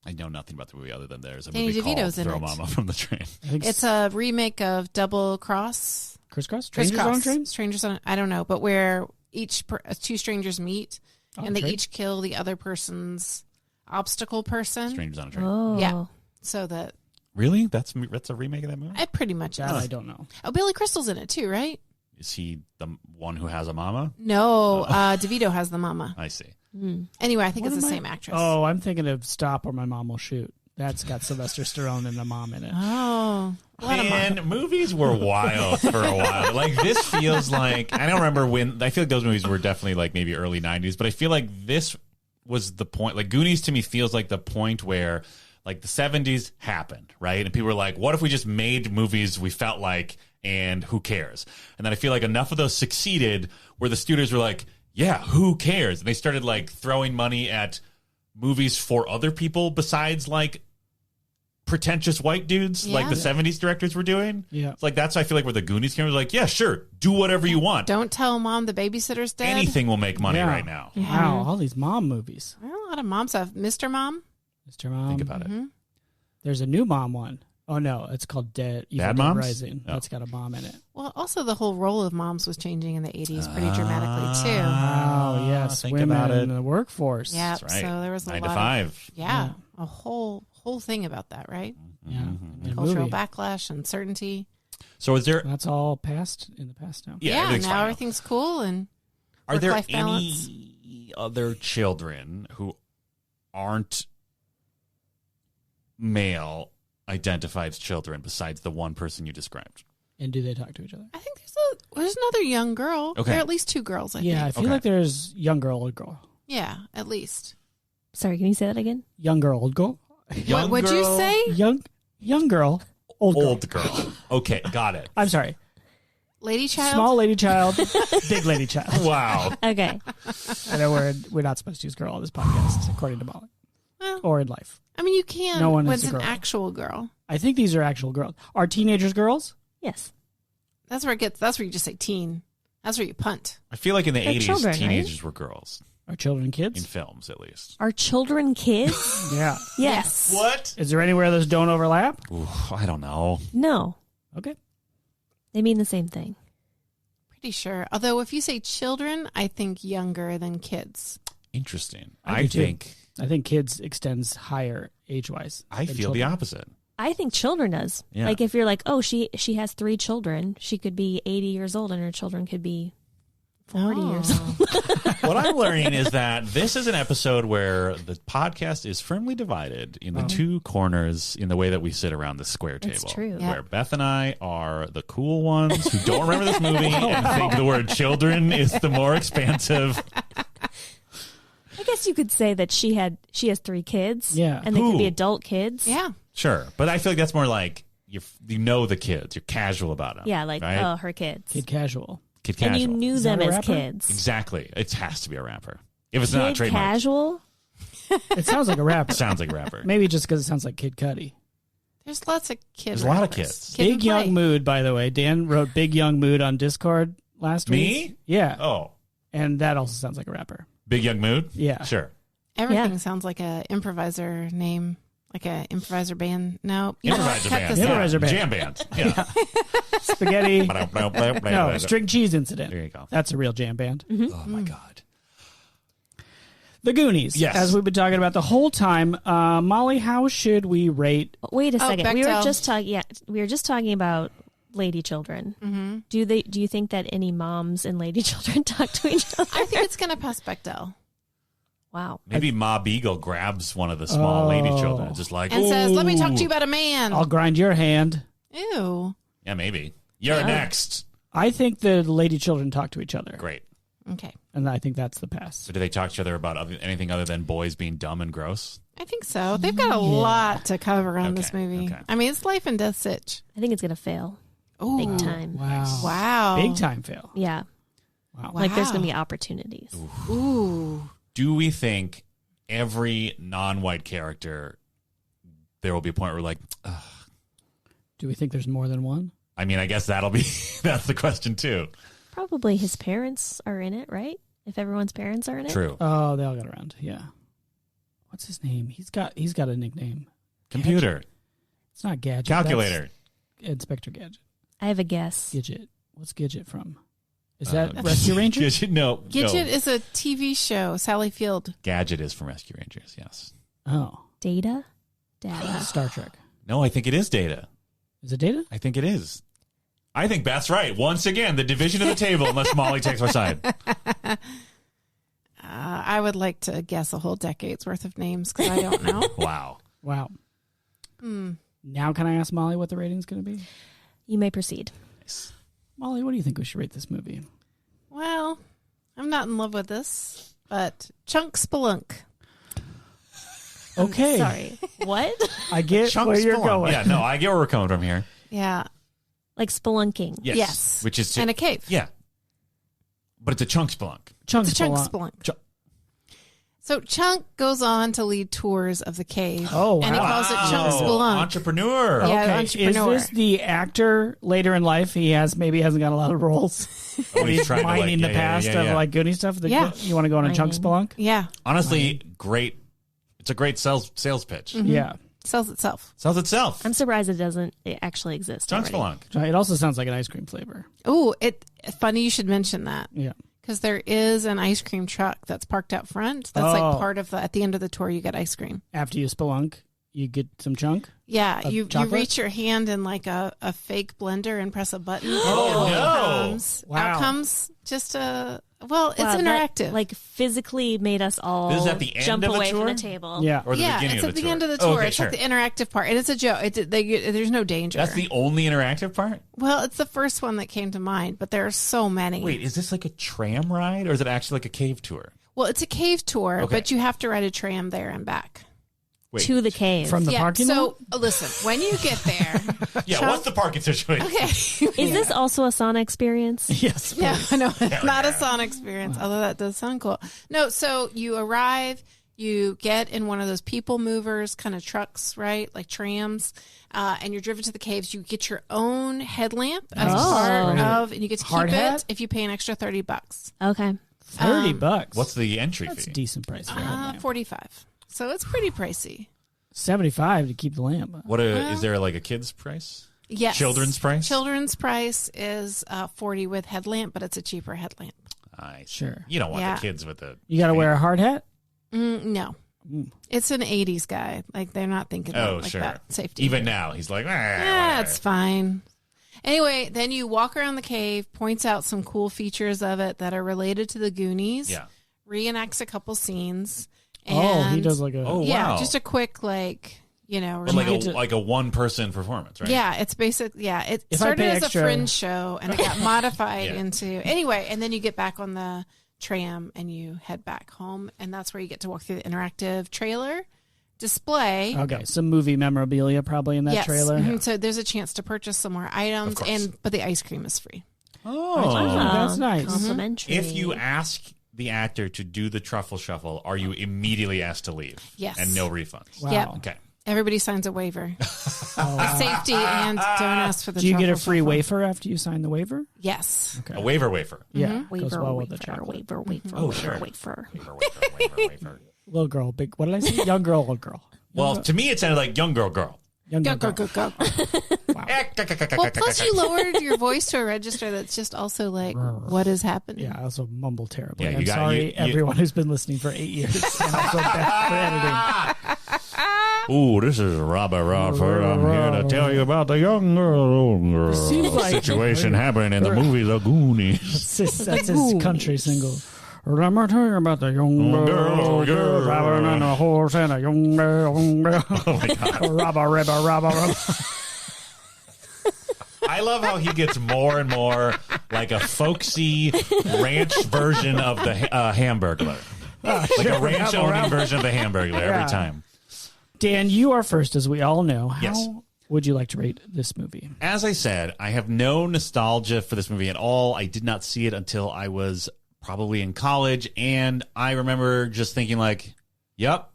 S4: I know nothing about the movie other than there's a
S3: Danny
S4: movie called
S3: DeVito's in
S4: Throw
S3: it.
S4: Mama from the Train.
S2: I think
S3: It's a remake of Double Cross.
S2: Crisscross? Strangers on a Train?
S3: Strangers on, I don't know, but where two strangers meet
S2: On
S3: and
S2: a
S3: they
S2: train?
S3: each kill the other person's obstacle person.
S4: Strangers on a Train.
S1: Oh.
S3: Yeah. So that
S4: Really? That's a remake of that movie?
S3: it pretty much
S2: That
S3: is.
S2: I don't know.
S3: Oh, Billy Crystal's in it too, right?
S4: Is he the one who has a mama?
S3: No, DeVito has the mama.
S4: I see.
S3: Anyway, I think
S2: What
S3: it's the
S2: am I-
S3: same actress.
S2: Oh, I'm thinking of Stop or My Mom Will Shoot. That's got Sylvester Stallone and a mom in it.
S3: Oh. What a mom.
S4: Man, movies were wild for a while. Like, this feels like... I don't remember when... I feel like those movies were definitely, like, maybe early 90s, but I feel like this was the point... Like, Goonies to me feels like the point where, like, the 70s happened, right? And people were like, what if we just made movies we felt like, and who cares? And then I feel like enough of those succeeded where the studios were like, yeah, who cares? And they started, like, throwing money at movies for other people besides, like, pretentious white dudes like the 70s directors were doing.
S2: Yeah.
S4: It's like that's I feel like where the Goonies came was like, yeah, sure, do whatever you want.
S3: Don't tell mom the babysitter's dead.
S4: Anything will make money right now.
S2: Wow, all these mom movies.
S3: Well, a lot of mom stuff. Mr. Mom.
S2: Mr. Mom.
S4: Think about it.
S2: There's a new mom one. Oh no, it's called Evil
S4: Bad
S2: Dead
S4: Moms?
S2: Rising.
S4: Oh.
S2: That's got a mom in it.
S3: Well, also the whole role of moms was changing in the 80s pretty dramatically too.
S2: Oh yes,
S4: think
S2: women
S4: about it.
S2: in the workforce.
S3: Yeah,
S4: That's right.
S3: so there was a
S4: 9
S3: lot
S4: to 5.
S3: of a whole thing about that, right?
S2: Yeah, the
S3: Cultural
S2: movie.
S3: backlash, uncertainty.
S4: So is there
S2: That's all in the past now.
S4: Yeah, everything's
S3: now
S4: fine.
S3: everything's cool and
S4: Are there
S3: work-life balance.
S4: any other children who aren't male identified children besides the one person you described?
S2: And do they talk to each other?
S3: I think there's another young girl.
S4: Okay.
S3: There are at least 2 girls, I
S2: Yeah, I
S3: think.
S2: feel
S4: Okay.
S2: like there's young girl, old girl.
S3: Yeah, at least.
S1: Sorry, can you say that again?
S2: Young girl, old girl.
S3: What would you say?
S2: Young girl, old girl.
S4: Old girl. Okay, got it.
S2: I'm sorry.
S3: Lady child?
S2: Small lady child, big lady child.
S4: Wow.
S1: Okay.
S2: I know we're not supposed to use girl on this podcast, according to Molly.
S3: Well,
S2: Or in life.
S3: I mean, you can
S2: No one
S3: when
S2: is
S3: it's
S2: a
S3: an
S2: girl.
S3: actual girl.
S2: I think these are actual girls. Are teenagers girls?
S1: Yes.
S3: That's where you just say teen. That's where you punt.
S4: I feel like in the
S1: They're
S4: 80s,
S1: children, right?
S4: teenagers were girls.
S2: Are children
S4: In
S2: kids?
S4: films, at least.
S1: Are children kids?
S2: Yeah.
S1: Yes.
S4: What?
S2: Is there anywhere those don't overlap?
S4: Ooh, I don't know.
S1: No.
S2: Okay.
S1: They mean the same thing.
S3: Pretty sure. Although if you say children, I think younger than kids.
S4: Interesting.
S2: I
S4: I
S2: do too.
S4: think
S2: I think kids extends higher age-wise.
S4: I
S2: than
S4: feel the
S2: children.
S4: opposite.
S1: I think children does.
S4: Yeah.
S1: Like if you're like, oh, she has 3 children, she could be 80 years old and her children could be 40 years old.
S4: What I'm learning is that this is an episode where the podcast is firmly divided in the 2 corners in the way that we sit around the square table.
S1: It's true.
S3: Yeah.
S4: Where Beth and I are the cool ones who don't remember this movie and think the word children is the more expansive.
S1: I guess you could say that she has 3 kids.
S2: Yeah.
S1: And they
S4: Who?
S1: could be adult kids.
S3: Yeah.
S4: Sure. But I feel like that's more like you know the kids. You're casual about them.
S1: Yeah, like,
S4: right?
S1: oh, her kids.
S2: Kid casual.
S4: Kid casual.
S1: And you knew
S2: Is that
S1: them
S2: a
S1: as
S2: rapper?
S1: kids.
S4: Exactly. It has to be a rapper. If it's
S1: Kid
S4: not trademarked.
S1: casual?
S2: It sounds like a rapper.
S4: Sounds like a rapper.
S2: Maybe just because it sounds like Kid Cudi.
S3: There's lots of kids.
S4: There's a lot of kids.
S3: Kid and
S2: Big Young
S3: Play.
S2: Mood, by the way. Dan wrote Big Young Mood on Discord last
S4: Me?
S2: week. Yeah.
S4: Oh.
S2: And that also sounds like a rapper.
S4: Big Young Mood?
S2: Yeah.
S4: Sure.
S3: Everything
S1: Yeah.
S3: sounds like a improviser name, like a improviser band. No, you know what?
S4: Improviser
S3: Cut
S4: band.
S3: this
S4: Yeah.
S3: out.
S2: Improviser band.
S4: Jam band. Yeah.
S2: Spaghetti. no,
S4: no,
S2: String Cheese Incident.
S4: There you go.
S2: That's a real jam band.
S4: Oh my God.
S2: The Goonies.
S4: Yes.
S2: As we've been talking about the whole time. Molly, how should we rate?
S1: Wait a second. We were
S3: Bechdel.
S1: just talking. Yeah, we were just talking about lady children. Mm-hmm. Do you think that any moms and lady children talk to each other?
S3: I think it's gonna pass Bechdel
S1: Wow.
S4: Maybe Ma Beagle grabs one of the small lady children, just like,
S3: and says, "Let me talk to you
S4: "Ooh."
S3: about a man."
S2: I'll grind your hand.
S3: Ew.
S4: Yeah, maybe. You're next.
S2: I think the lady children talk to each other.
S4: Great.
S3: Okay,
S2: And I think that's the pass.
S4: So do they talk to each other about anything other than boys being dumb and gross?
S3: I think so. They've got a lot to cover on this
S4: Okay,
S3: movie.
S4: okay.
S3: I mean, it's life and death sitch.
S1: I think it's gonna fail
S3: Ooh.
S1: big time.
S2: Wow.
S3: Wow.
S2: Big time fail.
S1: Yeah.
S2: Wow.
S1: Like there's gonna
S3: Wow.
S1: be opportunities.
S3: Ooh.
S4: Do we think every non-white character, there will be a point where like, ugh.
S2: Do we think there's more than one?
S4: I mean, I guess that'll be, that's the question too.
S1: Probably his parents are in it, right? If everyone's parents are in it.
S4: True.
S2: Oh, they all got around. Yeah. What's his name? He's got a nickname.
S4: Computer.
S2: It's not Gadget.
S4: Calculator.
S2: That's Inspector Gadget.
S1: I have a guess.
S2: Gidget. What's Gidget from? Is that
S4: Uh,
S2: Rescue Rangers?
S4: Gidget, no.
S3: Gidget
S4: no.
S3: is a TV show. Sally Field.
S4: Gadget is from Rescue Rangers, yes.
S2: Oh,
S1: Data? Data.
S2: Star Trek.
S4: No, I think it is Data.
S2: Is it Data?
S4: I think it is. I think Beth's right. Once again, the division of the table, unless Molly takes our side.
S3: I would like to guess a whole decade's worth of names because I don't know.
S4: Wow.
S2: Wow. Now can I ask Molly what the rating's going to be?
S1: You may proceed.
S2: Molly, what do you think we should rate this movie?
S3: Well, I'm not in love with this, but Chunk Spelunk.
S2: Okay.
S1: Sorry. What?
S2: I get
S4: Chunk
S2: where you're
S4: Spelunk.
S2: going.
S4: Yeah, no, I get where we're coming from here.
S3: Yeah.
S1: Like spelunking.
S4: Yes.
S3: Yes.
S4: Which is
S3: And a cave.
S4: Yeah. But it's a chunk spelunk.
S2: Chunk
S3: It's a chunk
S2: Spelunk.
S3: spelunk.
S4: Chunk.
S3: So Chunk goes on to lead tours of the cave.
S2: Oh, wow.
S3: And he calls it Chunk Spelunk.
S4: Entrepreneur.
S3: Yeah,
S2: Okay,
S3: entrepreneur.
S2: is this the actor later in life? He maybe hasn't got a lot of roles.
S4: Oh, he's trying to, like,
S2: mining the past of like Goonies stuff.
S3: Yeah.
S2: You want to go on a Chunk Spelunk?
S3: Yeah.
S4: Honestly, great. It's a great sales pitch.
S3: Mm-hmm.
S2: Yeah.
S3: Sells itself.
S4: Sells itself.
S1: I'm surprised it actually exists.
S4: Chunk
S1: already.
S4: Spelunk.
S2: It also sounds like an ice cream flavor.
S3: Oh, funny you should mention that.
S2: Yeah.
S3: Because there is an ice cream truck that's parked out front. That's like part of at the end of the tour, you get ice cream.
S2: After you spelunk, you get some chunk?
S3: Yeah, you
S2: chocolate?
S3: reach your hand in like a fake blender and press a button.
S4: Oh,
S3: and
S4: no.
S2: Wow.
S3: out comes just it's
S1: Wow,
S3: interactive.
S1: That, like physically made us all
S4: This is at the end
S1: jump
S4: of the
S1: away
S4: tour?
S1: from the table.
S2: Yeah.
S4: Or the
S3: yeah,
S4: beginning
S3: it's
S4: of
S3: at
S4: the
S3: the
S4: tour.
S3: end of the tour.
S4: Okay,
S3: It's
S4: sure.
S3: like the interactive part, and it's a joke. There's no danger.
S4: That's the only interactive part?
S3: Well, it's the first one that came to mind, but there are so many.
S4: Wait, is this like a tram ride or is it actually like a cave tour?
S3: Well, it's a cave tour,
S4: Okay.
S3: but you have to ride a tram there and back.
S4: Wait.
S1: To the cave.
S2: From the parking lot?
S3: So listen, when you get there,
S4: Yeah, what's the parking situation?
S3: okay.
S1: Is this also a sauna experience?
S2: Yes.
S3: Yeah, no, it's not a Sonic experience, although that does sound cool. No, so you arrive, you get in one of those people movers kind of trucks, right? Like trams, and you're driven to the caves. You get your own headlamp as part of, and you get to
S2: Hard
S3: keep
S2: hat?
S3: it if you pay an extra $30.
S1: Okay.
S2: $30.
S4: What's the entry
S2: That's a
S4: fee?
S2: decent price for a lamp.
S3: 45. So it's pretty pricey.
S2: 75 to keep the lamp.
S4: Is there like a kid's price?
S3: Yes.
S4: Children's price?
S3: Children's price is 40 with headlamp, but it's a cheaper headlamp.
S2: Sure.
S4: You don't want
S3: Yeah.
S4: the kids with the.
S2: You got to wear a hard hat?
S3: No. It's an 80s guy. Like, they're not thinking about like
S4: sure.
S3: that safety.
S4: Even now, he's like,
S3: Yeah, it's fine. Anyway, then you walk around the cave, points out some cool features of it that are related to the Goonies.
S4: Yeah.
S3: Reenacts a couple scenes.
S2: Oh,
S3: And
S2: he does like a...
S4: Oh,
S3: yeah,
S4: wow.
S3: just a quick, like,
S4: But like a one-person performance, right?
S3: Yeah, it's basically, it
S2: If I
S3: started
S2: pay
S3: as
S2: extra-
S3: a fringe show and it got modified
S4: Yeah.
S3: into, anyway, and then you get back on the tram and you head back home, and that's where you get to walk through the interactive trailer display.
S2: Okay, some movie memorabilia probably in that
S3: Yes.
S2: trailer.
S3: Mhm. So there's a chance to purchase some more items,
S4: course.
S3: but the ice cream is free.
S2: Oh, that's nice.
S1: Complimentary.
S4: If you ask the actor to do the truffle shuffle, are you immediately asked to leave?
S3: Yes.
S4: And no refunds?
S2: Wow.
S3: Yep.
S4: Okay.
S3: Everybody signs a waiver. Safety and don't ask for the
S2: Do you get a
S3: truffle
S2: free
S3: shuffle.
S2: wafer after you sign the waiver?
S3: Yes.
S2: Okay.
S4: A wafer.
S2: Yeah,
S1: Wafer,
S2: goes well with
S1: wafer,
S2: the chocolate.
S1: wafer,
S4: Oh,
S1: wafer,
S4: sure.
S1: wafer.
S4: Wafer.
S2: Little girl, big. What did I say? Young girl, old girl.
S4: Well, to me, it sounded like young girl.
S2: Young
S3: Go,
S2: girl.
S3: go, go, go. Well, plus you lowered your voice to a register that's just also like, what is happening?
S2: Yeah, I also mumble terribly.
S4: Yeah, you
S2: I'm
S4: got-
S2: sorry,
S4: you-
S2: everyone who's been listening for 8 years. And also Beth for editing.
S4: Ooh, this is Robert Rodford. I'm here to tell you about the young girl, old girl
S2: Seems like-
S4: situation happening in the movie The Goonies.
S2: That's his country single. Let me tell you about the young girl driving on a horse and a young girl.
S4: Oh my God.
S2: Rabba.
S4: I love how he gets more and more like a folksy ranch version of the Hamburglar. Like a ranch-owning version of the Hamburglar
S2: Yeah.
S4: every time.
S2: Dan, you are first, as we all know. How
S4: Yes.
S2: would you like to rate this movie?
S4: As I said, I have no nostalgia for this movie at all. I did not see it until I was probably in college, and I remember just thinking like, yep,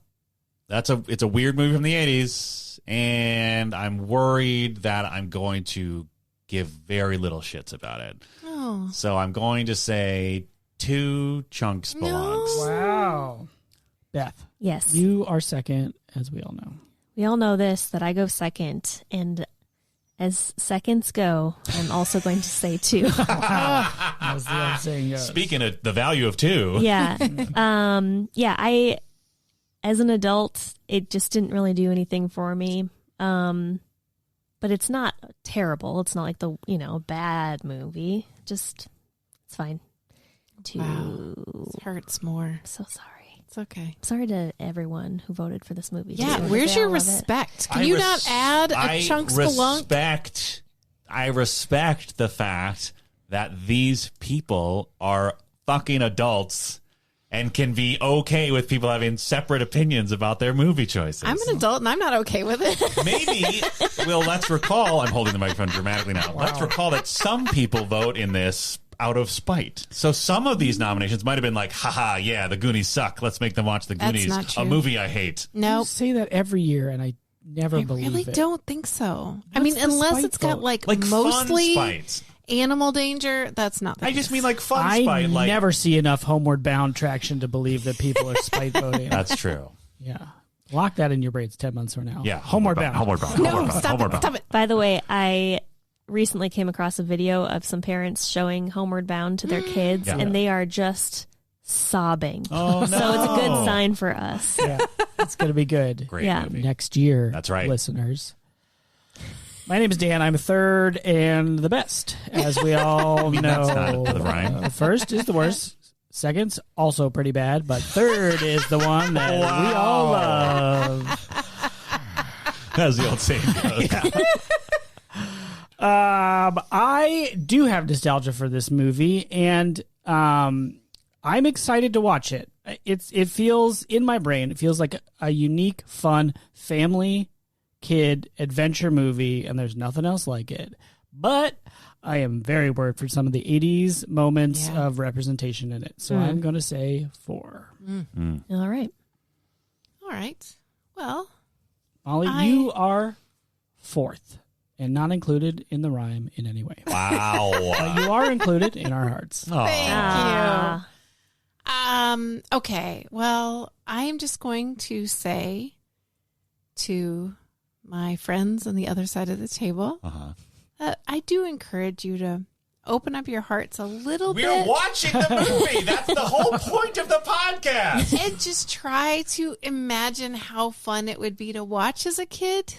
S4: it's a weird movie from the 80s, and I'm worried that I'm going to give very little shits about it.
S3: Oh.
S4: So I'm going to say 2 Chunk Spelunks.
S2: Wow. Beth,
S1: Yes.
S2: you are second, as we all know.
S1: We all know this, that I go second. And as seconds go, I'm also going to say 2.
S2: As the old saying goes.
S4: Speaking of the value of 2,
S1: Yeah. I, as an adult, it just didn't really do anything for me. But it's not terrible. It's not like the, bad movie. Just, it's fine. 2.
S3: Wow. It hurts more.
S1: I'm so sorry.
S3: It's okay.
S1: Sorry to everyone who voted for this movie.
S3: Yeah,
S1: Just wanted to
S3: where's
S1: say
S3: your
S1: I love it.
S3: respect? Can you not add a Chunk Spelunk?
S4: I respect the fact that these people are fucking adults and can be okay with people having separate opinions about their movie choices.
S3: I'm an adult and I'm not okay with it.
S4: Maybe, let's recall, I'm holding the microphone dramatically now. Let's recall that some people vote in this out of spite. So some of these nominations might have been like, haha, yeah, the Goonies suck. Let's make them watch the Goonies,
S3: not true.
S4: a movie I hate.
S3: No,
S2: You say that every year, and I never
S3: I
S2: believe
S3: really
S2: it.
S3: don't think so. I
S2: What's
S3: mean,
S2: the
S3: unless it's got
S2: spiteful?
S3: like
S4: Like
S3: mostly
S4: fun spite.
S3: animal danger, that's not the
S4: I just
S3: case.
S4: mean like fun
S2: I
S4: spite. Like,
S2: never see enough Homeward Bound traction to believe that people are spite voting.
S4: That's true.
S2: Yeah. Lock that in your brains 10 months from now.
S4: Yeah.
S2: Homeward Bound.
S4: Homeward Bound.
S3: No,
S4: Homeward Bound.
S3: stop
S4: Homeward
S3: it,
S4: Bound.
S3: stop it.
S1: By the way, I recently came across a video of some parents showing Homeward Bound to their kids,
S4: Yeah.
S1: and they are just sobbing.
S4: Oh, no.
S1: So it's a good sign for us.
S2: Yeah. It's going to be good.
S4: Great
S1: Yeah.
S4: movie.
S2: Next year.
S4: That's right.
S2: Listeners. My name is Dan. I'm third and the best, as we all know.
S4: that's not the rhyme.
S2: First is the worst. Second's also pretty bad, but third is the one that we all love.
S4: As the old saying goes.
S2: I do have nostalgia for this movie, and I'm excited to watch it. It feels in my brain. It feels like a unique, fun family kid adventure movie, and there's nothing else like it. But I am very worried for some of the 80s moments of representation in it. So I'm going to say 4.
S1: All right.
S3: All right. Well,
S2: Molly, you are 4th and not included in the rhyme in any way.
S4: Wow.
S2: But you are included in our hearts.
S3: thank
S1: Ah.
S3: you. Okay. Well, I am just going to say to my friends on the other side of the table
S4: Uh-huh.
S3: that I do encourage you to open up your hearts a little
S4: We're
S3: bit
S4: watching the movie. That's the whole point of the podcast.
S3: and just try to imagine how fun it would be to watch as a kid,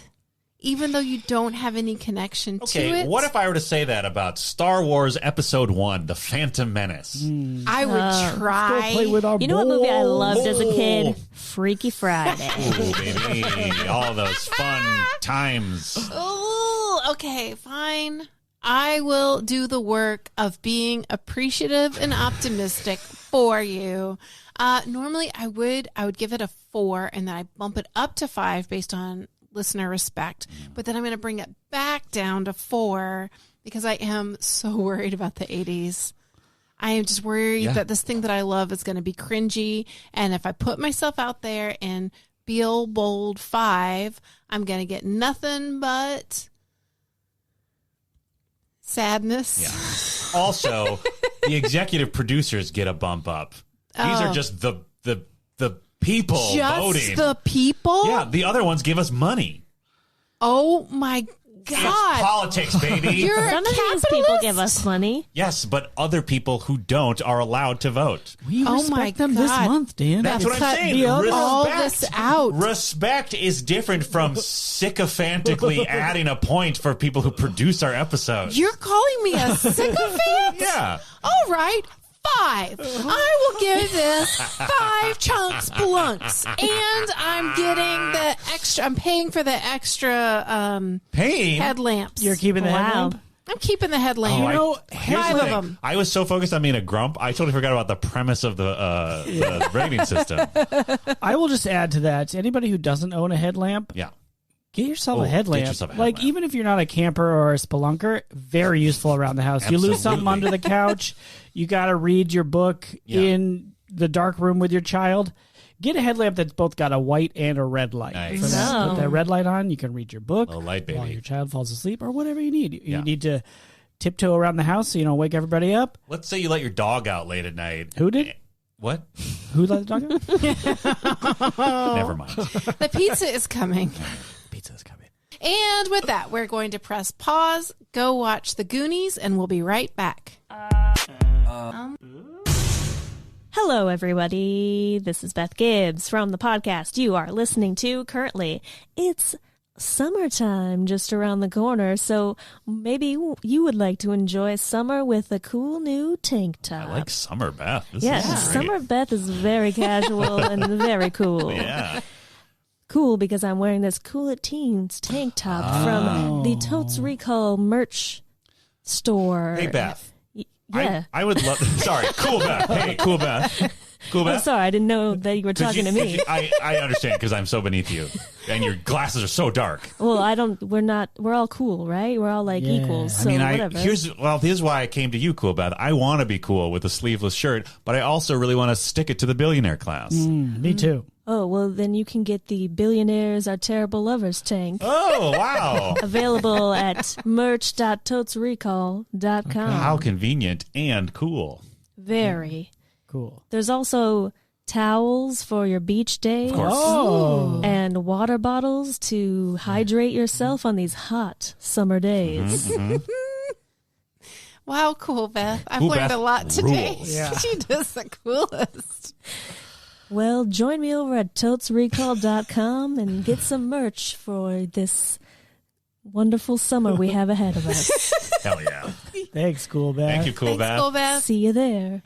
S3: even though you don't have any connection to
S4: Okay,
S3: it.
S4: what if I were to say that about Star Wars Episode 1, The Phantom Menace?
S3: I would try.
S2: Go play with our
S1: You know what movie I
S2: balls.
S1: loved as a
S4: Oh.
S1: kid? Freaky Friday.
S4: Ooh, baby. All those fun times.
S3: Oh, okay, fine. I will do the work of being appreciative and optimistic for you. Normally, I would give it a 4, and then I bump it up to 5 based on listener respect. But then I'm going to bring it back down to 4 because I am so worried about the 80s. I am just worried that this thing that I love is going to be cringy, and if I put myself out there and be old bold 5, I'm going to get nothing but sadness.
S4: Yeah. Also, the executive producers get a bump up. These are just the people
S3: Just
S4: voting.
S3: the people?
S4: Yeah, the other ones give us money.
S3: Oh my
S4: It's
S3: God.
S4: politics, baby.
S3: You're a
S1: Some of these
S3: capitalist?
S1: people give us money.
S4: Yes, but other people who don't are allowed to vote.
S2: We
S3: Oh
S2: respect
S3: my
S2: them this
S3: God.
S2: month, Dan.
S4: That's what I'm
S3: Cut
S4: saying.
S3: all
S4: Respect.
S3: this out.
S4: Respect is different from sycophantically adding a point for people who produce our episodes.
S3: You're calling me a sycophant?
S4: Yeah.
S3: All right. 5. I will give this 5 chunks blunts. And I'm getting the extra, I'm paying for the extra
S4: Paying.
S3: headlamps.
S2: You're keeping the
S1: Wow.
S2: headlamp?
S3: I'm keeping the headlamp.
S4: Oh,
S2: You know,
S4: here's
S3: 5
S4: the
S3: of
S4: thing.
S3: them.
S4: I was so focused on being a grump, I totally forgot about the premise of the rating system.
S2: I will just add to that. Anybody who doesn't own a headlamp,
S4: Yeah.
S2: get yourself
S4: Oh,
S2: a headlamp.
S4: get yourself a
S2: Like,
S4: headlamp.
S2: even if you're not a camper or a spelunker, very useful around the house. You lose something
S4: Absolutely.
S2: under the couch, you got to read your book
S4: Yeah.
S2: in the dark room with your child. Get a headlamp that's both got a white and a red light.
S4: Nice.
S2: For that.
S1: Oh.
S2: Put that red light on, you can read your book
S4: Little light,
S2: while
S4: baby.
S2: your child falls asleep or whatever you need. You
S4: Yeah.
S2: need to tiptoe around the house so you don't wake everybody up.
S4: Let's say you let your dog out late at night.
S2: Who did?
S4: What?
S2: Who let the dog out?
S4: Never mind.
S3: The pizza is coming.
S2: Pizza's coming.
S3: And with that, we're going to press pause, go watch the Goonies, and we'll be right back.
S1: Hello, everybody. This is Beth Gibbs from the podcast you are listening to currently. It's summertime just around the corner, so maybe you would like to enjoy summer with a cool new tank top.
S4: I like Summer Beth. This
S1: Yes,
S4: is great.
S1: Summer Beth is very casual and very cool.
S4: Yeah.
S1: Cool because I'm wearing this Cool It Teens tank top from the Totes Recall merch store.
S4: Hey, Beth.
S1: Yeah.
S4: I would love. Sorry, cool Beth. Hey, cool Beth. Cool,
S1: I'm
S4: Beth?
S1: sorry, I didn't know that you were talking to me.
S4: I understand because I'm so beneath you, and your glasses are so dark.
S1: Well, we're all cool, right? We're all like
S2: Yeah.
S1: equals. So whatever.
S4: Here's why I came to you, Cool Beth. I want to be cool with a sleeveless shirt, but I also really want to stick it to the billionaire class.
S2: Me too.
S1: Oh, well, then you can get the Billionaires Are Terrible Lovers tank.
S4: Oh, wow.
S1: Available at merch.totesrecall.com.
S4: How convenient and cool.
S1: Very.
S2: Cool.
S1: There's also towels for your beach days.
S4: Of course.
S2: Oh.
S1: And water bottles to hydrate yourself on these hot summer days.
S3: Wow, cool, Beth. I've
S4: Cool
S3: learned
S4: Beth
S3: a lot today.
S4: rules.
S2: Yeah.
S3: She does the coolest.
S1: Well, join me over at totesrecall.com and get some merch for this wonderful summer we have ahead of us.
S4: Hell yeah.
S2: Thanks, Cool Beth.
S4: Thank you, Cool
S3: Thanks,
S4: Beth.
S3: cool, Beth.
S1: See you there.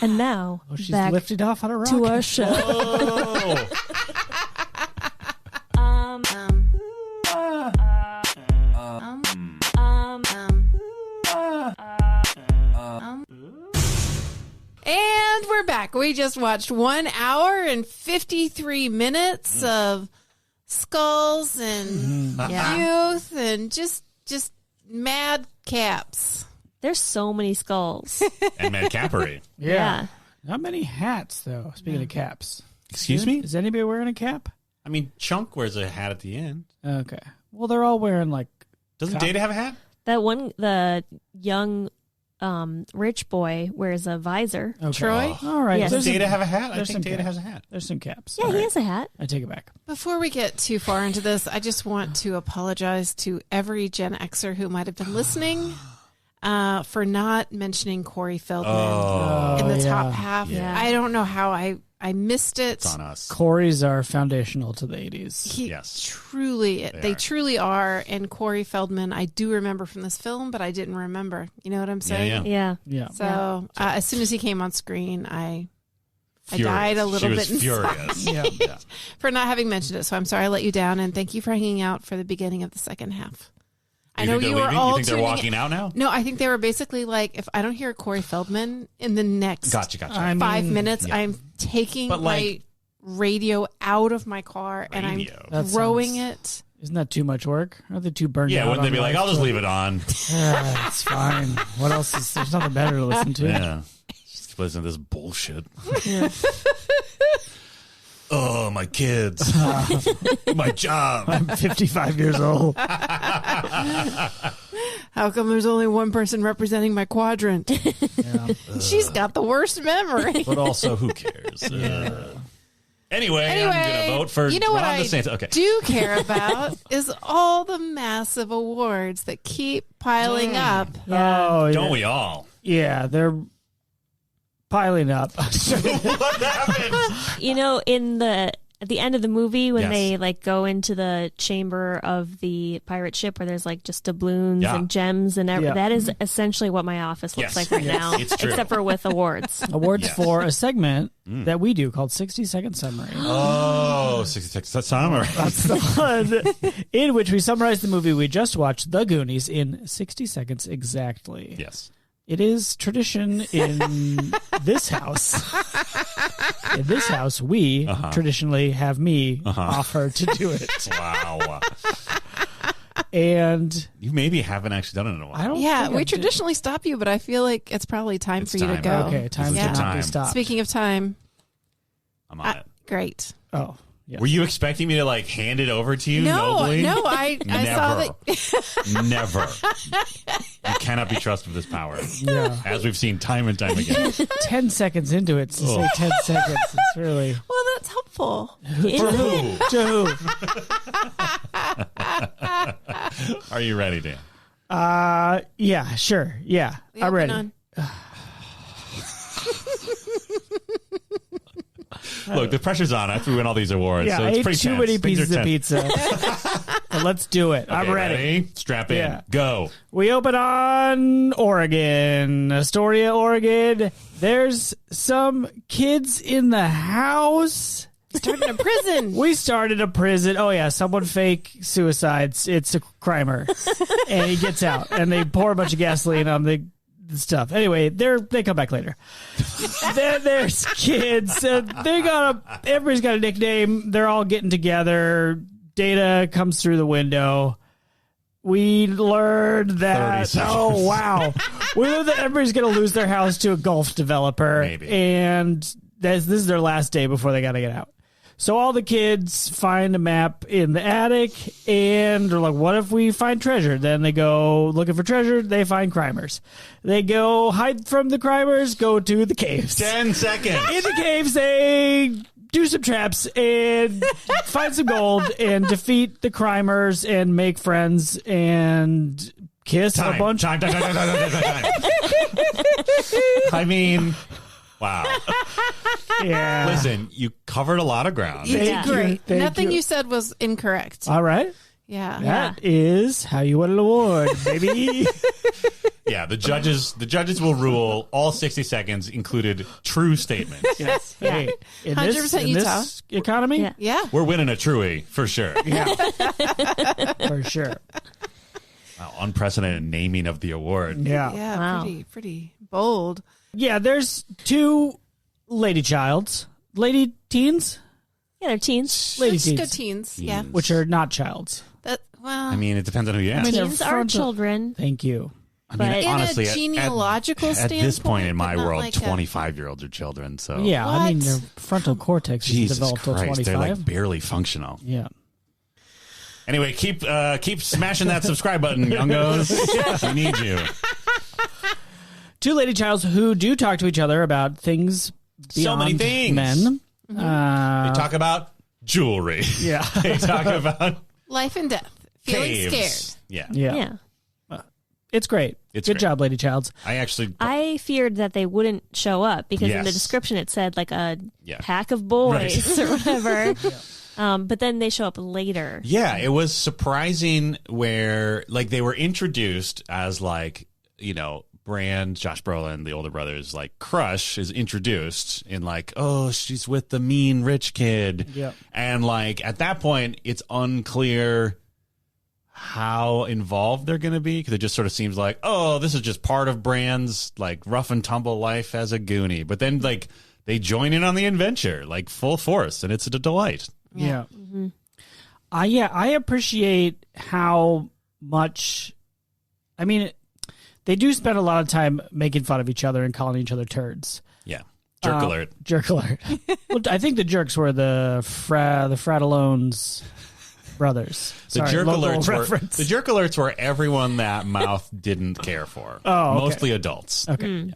S1: And now,
S2: Oh, she's
S1: back
S2: lifted off on a rocket.
S1: to our show.
S4: Oh.
S3: And we're back. We just watched 1 hour and 53 minutes of skulls and youth and just mad caps.
S1: There's so many skulls.
S4: And Madcapery.
S2: Yeah. Not many hats, though, speaking of caps.
S4: Excuse me?
S2: Is anybody wearing a cap?
S4: I mean, Chunk wears a hat at the end.
S2: Okay. Well, they're all wearing, like...
S4: Doesn't
S2: Cop-
S4: Data have a hat?
S1: That one, the young rich boy wears a visor.
S2: Okay.
S3: Troy?
S2: All right.
S1: Yes.
S4: Does
S2: There's
S4: Data
S2: some-
S4: have a hat? I
S2: there's
S4: think
S2: some
S4: Data
S2: caps.
S4: has a hat.
S2: There's some caps.
S1: Yeah,
S2: All
S1: he
S2: right.
S1: has a hat.
S2: I take it back.
S3: Before we get too far into this, I just want to apologize to every Gen Xer who might have been listening for not mentioning Corey Feldman in the top half.
S1: Yeah.
S3: I don't know how I missed it.
S4: It's on us.
S2: Corys are foundational to the 80s.
S3: They
S4: are.
S3: truly are. And Corey Feldman, I do remember from this film, but I didn't remember. You know what I'm saying?
S4: Yeah.
S1: Yeah.
S2: Yeah.
S3: So as soon as he came on screen, I
S4: Furious.
S3: died a little
S4: She
S3: bit
S4: was
S3: inside
S4: furious.
S2: Yeah.
S3: for not having mentioned it. So I'm sorry I let you down, and thank you for hanging out for the beginning of the second half. I know you were all
S4: You think they're
S3: tuning
S4: walking out now?
S3: No, I think they were basically like, if I don't hear Corey Feldman in the next
S4: Gotcha.
S2: I mean,
S3: 5 minutes, I'm taking
S4: But,
S3: my radio out of my car and
S4: Radio.
S3: I'm
S2: That
S3: throwing
S2: sounds-
S3: it.
S2: Isn't that too much work? Are they too burned out?
S4: Yeah, wouldn't they
S2: on
S4: be like,
S2: life
S4: I'll just
S2: to-
S4: leave it on?
S2: It's fine. What else is... There's nothing better to listen to.
S4: Yeah. Just listen to this bullshit. Oh, my kids. My job.
S2: I'm 55 years old.
S3: How come there's only one person representing my quadrant?
S2: Yeah.
S3: She's got the worst memory.
S4: But also, who cares? Anyway, I'm going to vote for
S3: you know what
S4: Ron
S3: I
S4: DeSantis. Okay.
S3: do care about is all the massive awards that keep piling up.
S1: Yeah.
S2: Oh, yeah.
S4: Don't we all?
S2: Yeah, they're piling up.
S4: What happened?
S1: You know, at the end of the movie when
S4: Yes.
S1: they like go into the chamber of the pirate ship where there's like just doubloons
S4: Yeah.
S1: and gems and everything.
S2: Yeah.
S1: That is essentially what my office looks
S4: Yes.
S1: like right now,
S4: It's true.
S1: except for with awards.
S2: Awards
S4: Yes.
S2: for a segment that we do called 60-Second Summary.
S4: Oh, 66. That's summer.
S2: That's the one in which we summarize the movie we just watched, The Goonies, in 60 seconds exactly.
S4: Yes.
S2: It is tradition in this house. In this house, we traditionally have me offer to do it.
S4: Wow.
S2: And
S4: You maybe haven't actually done it in a while.
S2: I don't
S3: Yeah,
S2: think
S3: we
S2: I did.
S3: traditionally stop you, but I feel like it's probably time
S4: It's
S3: for you to
S4: time.
S3: go.
S2: Okay, time
S4: This
S2: to
S4: is the
S2: not be
S4: time.
S2: stopped.
S3: Speaking of time,
S4: I'm on it.
S3: great.
S2: Oh, yes.
S4: Were you expecting me to like hand it over to you?
S3: No,
S4: nobly?
S3: I saw that.
S4: Never. You cannot be trusted with this power.
S2: Yeah.
S4: As we've seen time and time again.
S2: 10 seconds into it to say 10 seconds. It's really...
S3: Well, that's helpful.
S4: For who?
S2: To who?
S4: Are you ready, Dan?
S2: Yeah, sure. Yeah,
S3: We
S2: I'm
S3: open
S2: ready.
S3: on-
S4: Look, the pressure's on after we win all these awards.
S2: Yeah,
S4: so
S2: I
S4: it's
S2: ate
S4: pretty
S2: too
S4: tense.
S2: many
S4: Things
S2: pieces
S4: are
S2: of
S4: tense.
S2: pizza. But let's do it. I'm
S4: Okay,
S2: ready.
S4: Strap in.
S2: Yeah.
S4: Go.
S2: We open on Oregon, Astoria, Oregon. There's some kids in the house.
S3: Starting a prison.
S2: We started a prison. Oh, yeah. Someone fake suicides. It's a crimer. And he gets out. And they pour a bunch of gasoline on the stuff. Anyway, they come back later. Then there's kids. Everybody's got a nickname. They're all getting together. Data comes through the window. We learned that. Oh wow! We learned that everybody's going to lose their house to a golf developer,
S4: Maybe.
S2: and this is their last day before they got to get out. So all the kids find a map in the attic, and they're like, what if we find treasure? Then they go looking for treasure. They find crimers. They go hide from the crimers, go to the caves.
S4: 10 seconds.
S2: In the caves, they do some traps and find some gold and defeat the crimers and make friends and kiss a bunch.
S4: Time. I mean... Wow.
S2: Yeah.
S4: Listen, you covered a lot of ground.
S3: You
S2: Thank
S3: did
S2: you.
S3: great.
S2: Thank
S3: Nothing
S2: you.
S3: you said was incorrect.
S2: All right.
S3: Yeah.
S2: That is how you win an award, baby.
S4: Yeah, the judges will rule all 60 seconds included true statements.
S2: Yes. Hey, in
S3: 100%
S2: in
S3: Utah.
S2: this economy,
S1: Yeah.
S3: Yeah.
S4: We're winning a truie for sure.
S2: yeah, for sure.
S4: Wow, unprecedented naming of the award.
S2: Yeah.
S3: Yeah.
S1: Wow.
S3: Pretty bold.
S2: Yeah, there's two lady teens,
S1: Yeah, they're teens.
S2: lady
S3: Let's go
S2: teens,
S3: teens. Yeah.
S2: which are not childs.
S4: I mean, it depends on who you ask.
S2: mean, they're
S1: Teens are
S2: frontal-
S1: children.
S2: Thank you.
S4: I mean,
S1: but-
S4: honestly,
S3: In a genealogical
S4: at this point in
S3: standpoint,
S4: my
S3: but not
S4: world,
S3: like a-
S4: 25-year-olds are children. So
S2: Yeah, I mean,
S3: What?
S2: their frontal cortex is
S4: Jesus
S2: developed till
S4: Christ,
S2: 25.
S4: they're like barely functional.
S2: Yeah.
S4: Anyway, keep smashing that subscribe button, youngos. We need you.
S2: Two lady childs who do talk to each other about things beyond
S4: So many things.
S2: men.
S4: They talk about jewelry.
S2: Yeah.
S4: They talk about
S3: Life and death. Feeling
S4: caves.
S3: scared.
S4: Yeah.
S2: Yeah.
S1: Yeah.
S2: It's great.
S4: It's
S2: Good
S4: great.
S2: job, lady childs.
S1: I feared that they wouldn't show up because in the
S4: Yes.
S1: description it said like a
S4: Yeah.
S1: pack of boys
S4: Right.
S1: or whatever. But then they show up later.
S4: Yeah, it was surprising where like they were introduced as like, you know, Brand, Josh Brolin, the older brother's like crush is introduced in like, oh, she's with the mean rich kid.
S2: Yep.
S4: And like at that point it's unclear how involved they're going to be because it just sort of seems like, oh, this is just part of Brand's like rough and tumble life as a Goonie. But then like they join in on the adventure like full force and it's a delight.
S2: Yeah. I appreciate how much. I mean, they do spend a lot of time making fun of each other and calling each other turds.
S4: Yeah. Jerk alert.
S2: Jerk alert. Well, I think the jerks were the Fratalones brothers.
S4: The
S2: Sorry,
S4: jerk
S2: local
S4: alerts
S2: reference.
S4: were the jerk alerts were everyone that Mouth didn't care for.
S2: Oh, okay.
S4: Mostly adults.
S2: Okay.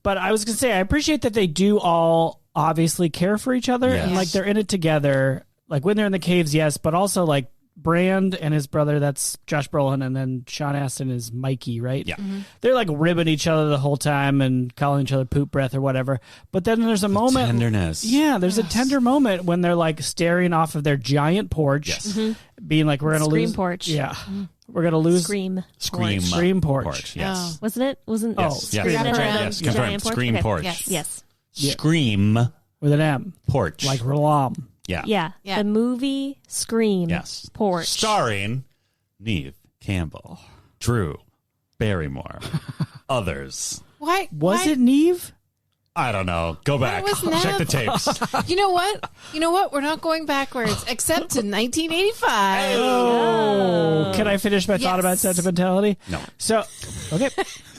S2: But I was going to say, I appreciate that they do all obviously care for each other and
S4: Yes.
S2: like they're in it together. Like when they're in the caves, yes, but also like Brand and his brother, that's Josh Brolin, and then Sean Astin is Mikey, right?
S4: Yeah.
S2: They're like ribbing each other the whole time and calling each other poop breath or whatever. But then there's a moment.
S4: Tenderness.
S2: Yeah, there's a tender moment when they're like staring off of their giant porch,
S4: Yes.
S2: being like, we're going to
S1: Scream
S2: lose.
S1: porch.
S2: Yeah. We're going to lose.
S1: Scream.
S2: Scream porch.
S4: Yes.
S1: Wasn't it? Wasn't
S4: Yes.
S2: Oh,
S4: Yes.
S1: Scream
S3: Yes.
S1: around
S4: Yes.
S1: the
S4: Confirmed.
S1: giant porch?
S4: Scream
S1: Okay.
S4: porch.
S3: Yes.
S1: Yes.
S2: Yeah.
S4: Scream
S2: With an M.
S4: porch.
S2: Like Rolam.
S4: yeah.
S1: Yeah.
S3: Yeah.
S1: The movie Scream.
S4: Yes.
S1: Porch.
S4: Starring Neve Campbell, Drew Barrymore, others.
S3: Why?
S2: Was
S3: why-
S2: it Neve?
S4: I don't know. Go back.
S3: was
S4: Check the
S3: Nev?
S4: tapes.
S3: You know what? We're not going backwards, except to 1985.
S2: Oh. Can I finish my thought about
S3: Yes.
S2: sentimentality?
S4: No.
S2: So, okay.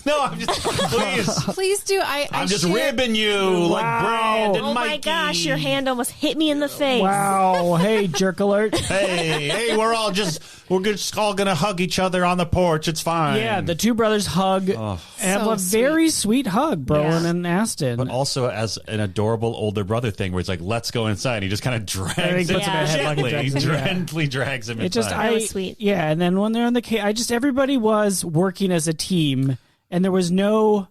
S4: No, I'm just please.
S3: Please do.
S4: I'm just
S3: share-
S4: ribbing you like
S2: Wow.
S4: Brand and
S1: Oh my
S4: Mikey.
S1: gosh, your hand almost hit me in the face.
S2: Wow. Hey, jerk alert.
S4: Hey, we're just all gonna hug each other on the porch. It's fine.
S2: Yeah, the two brothers hug and have
S3: So
S2: a very sweet hug, Brolin
S1: Yeah.
S2: and Astin.
S4: But also as an adorable older brother thing where it's like, let's go inside. He just kind of drags
S2: And he
S4: him
S2: puts
S1: him in a
S2: headlock and
S4: gently,
S2: drags him, yeah.
S4: gently drags him
S2: It just,
S4: inside.
S1: That was sweet.
S2: Yeah, and then when they're in the cave, everybody was working as a team, and there was no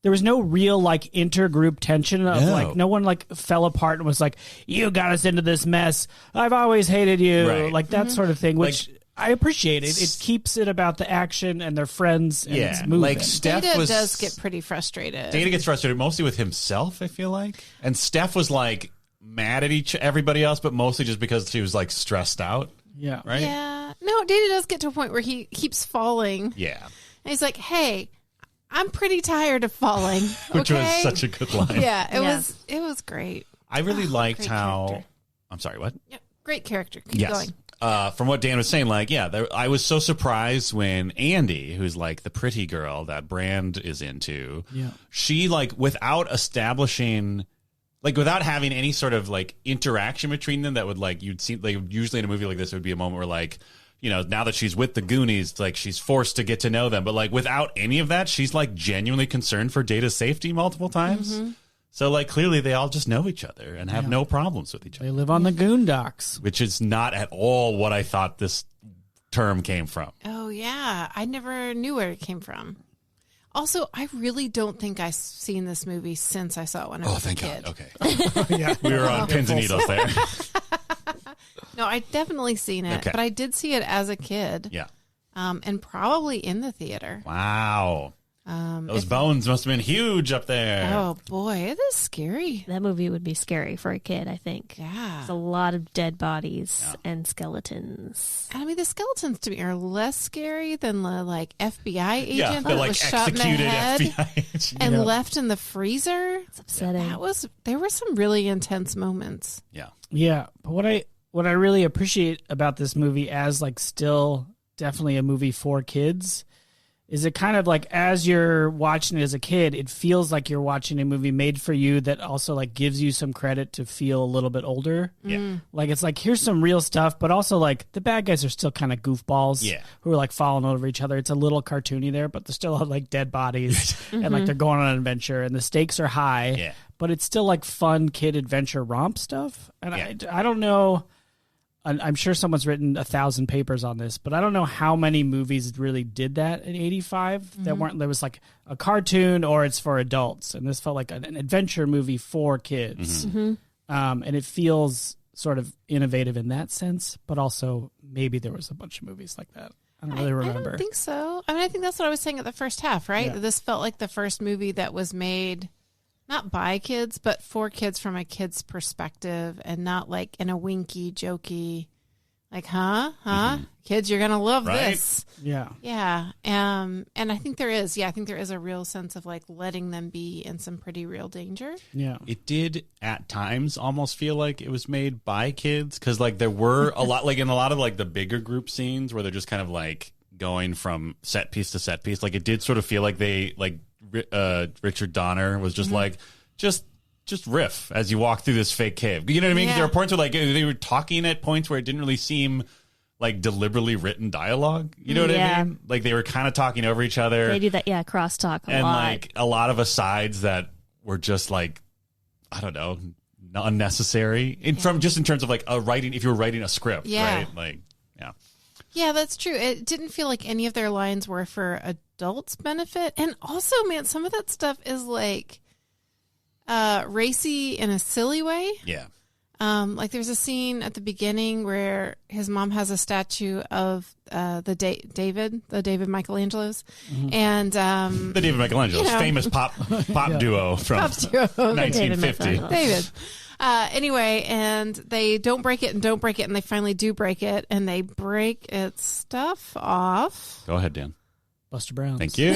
S2: real like intergroup tension of
S4: No.
S2: like no one like fell apart and was like, you got us into this mess. I've always hated you,
S4: Right.
S2: like that sort of thing, which I appreciate. It keeps it about the action and their friends and it's moving.
S4: like Steph
S3: Data
S4: was
S3: does get pretty frustrated.
S4: Data gets frustrated mostly with himself, I feel like. And Steph was like mad at everybody else, but mostly just because she was like stressed out,
S2: yeah,
S4: right?
S3: Yeah. No, Data does get to a point where he keeps falling.
S4: Yeah.
S3: And he's like, hey, I'm pretty tired of falling.
S4: Which was
S3: okay?
S4: such a good line.
S3: Yeah,
S1: Yeah.
S3: it was great.
S4: I really liked
S3: great
S4: how.
S3: character.
S4: I'm sorry, what?
S3: Yeah, great character. Keep going.
S4: From what Dan was saying, like, yeah, I was so surprised when Andy, who's like the pretty girl that Brand is into, she like without establishing, like without having any sort of like interaction between them that would like you'd see like usually in a movie like this it would be a moment where like, you know, now that she's with the Goonies, like she's forced to get to know them, but like without any of that, she's like genuinely concerned for Data's safety multiple times. Mm-hmm. So, like, clearly they all just know each other and have no problems with each other.
S2: They live on the Goondocks.
S4: Which is not at all what I thought this term came from.
S3: Oh, yeah. I never knew where it came from. Also, I really don't think I've seen this movie since I saw it when I was a kid.
S4: God. Okay. Yeah. We were on pins and needles there.
S3: No, I'd definitely seen it, but I did see it as a kid.
S4: Yeah.
S3: And probably in the theater.
S4: Wow. Those bones must have been huge up there.
S3: Oh, boy. It is scary.
S1: That movie would be scary for a kid, I think.
S3: Yeah.
S1: There's a lot of dead bodies and skeletons.
S3: I mean, the skeletons to me are less scary than the like FBI agent
S4: the
S3: that
S4: like
S3: was shot in the
S4: executed
S3: head
S4: FBI agent.
S3: and left in the freezer.
S1: It's upsetting.
S3: There were some really intense moments.
S4: Yeah.
S2: Yeah, but what I really appreciate about this movie as like still definitely a movie for kids is it kind of like as you're watching it as a kid, it feels like you're watching a movie made for you that also like gives you some credit to feel a little bit older.
S4: Yeah.
S2: Like it's like here's some real stuff, but also like the bad guys are still kind of goofballs who are like falling over each other. It's a little cartoony there, but they're still like dead bodies and like they're going on an adventure and the stakes are high.
S4: Yeah.
S2: But it's still like fun kid adventure romp stuff. And I don't know. I'm sure someone's written 1,000 papers on this, but I don't know how many movies really did that in '85 that weren't. There was like a cartoon or it's for adults, and this felt like an adventure movie for kids. And it feels sort of innovative in that sense, but also maybe there was a bunch of movies like that. I don't really remember.
S3: I don't think so. I mean, I think that's what I was saying at the first half, right?
S2: Yeah.
S3: This felt like the first movie that was made not by kids, but for kids from a kid's perspective and not like in a winky, jokey, like, kids, you're going to love this.
S2: Yeah.
S3: Yeah. And I think there is, a real sense of like letting them be in some pretty real danger.
S2: Yeah.
S4: It did at times almost feel like it was made by kids because like there were a lot, like in a lot of like the bigger group scenes where they're just kind of like going from set piece to set piece. Like it did sort of feel like they like, Richard Donner was just like, just riff as you walk through this fake cave. You know what I mean? Because there were points where like they were talking at points where it didn't really seem like deliberately written dialogue. You know what I mean? Like they were kind of talking over each other.
S1: They do that, crosstalk a
S4: and
S1: lot.
S4: like a lot of asides that were just like, I don't know, unnecessary. In terms of like a writing, if you were writing a script, right? Like,
S3: Yeah, that's true. It didn't feel like any of their lines were for adults' benefit. And also, man, some of that stuff is like racy in a silly way.
S4: Yeah.
S3: Like there's a scene at the beginning where his mom has a statue of the David Michelangelo's, and
S4: the David Michelangelo's famous pop duo from 1950.
S3: David. Anyway, and they don't break it, and they finally do break it, and they break its stuff off.
S4: Go ahead, Dan.
S2: Buster Brown.
S4: Thank you.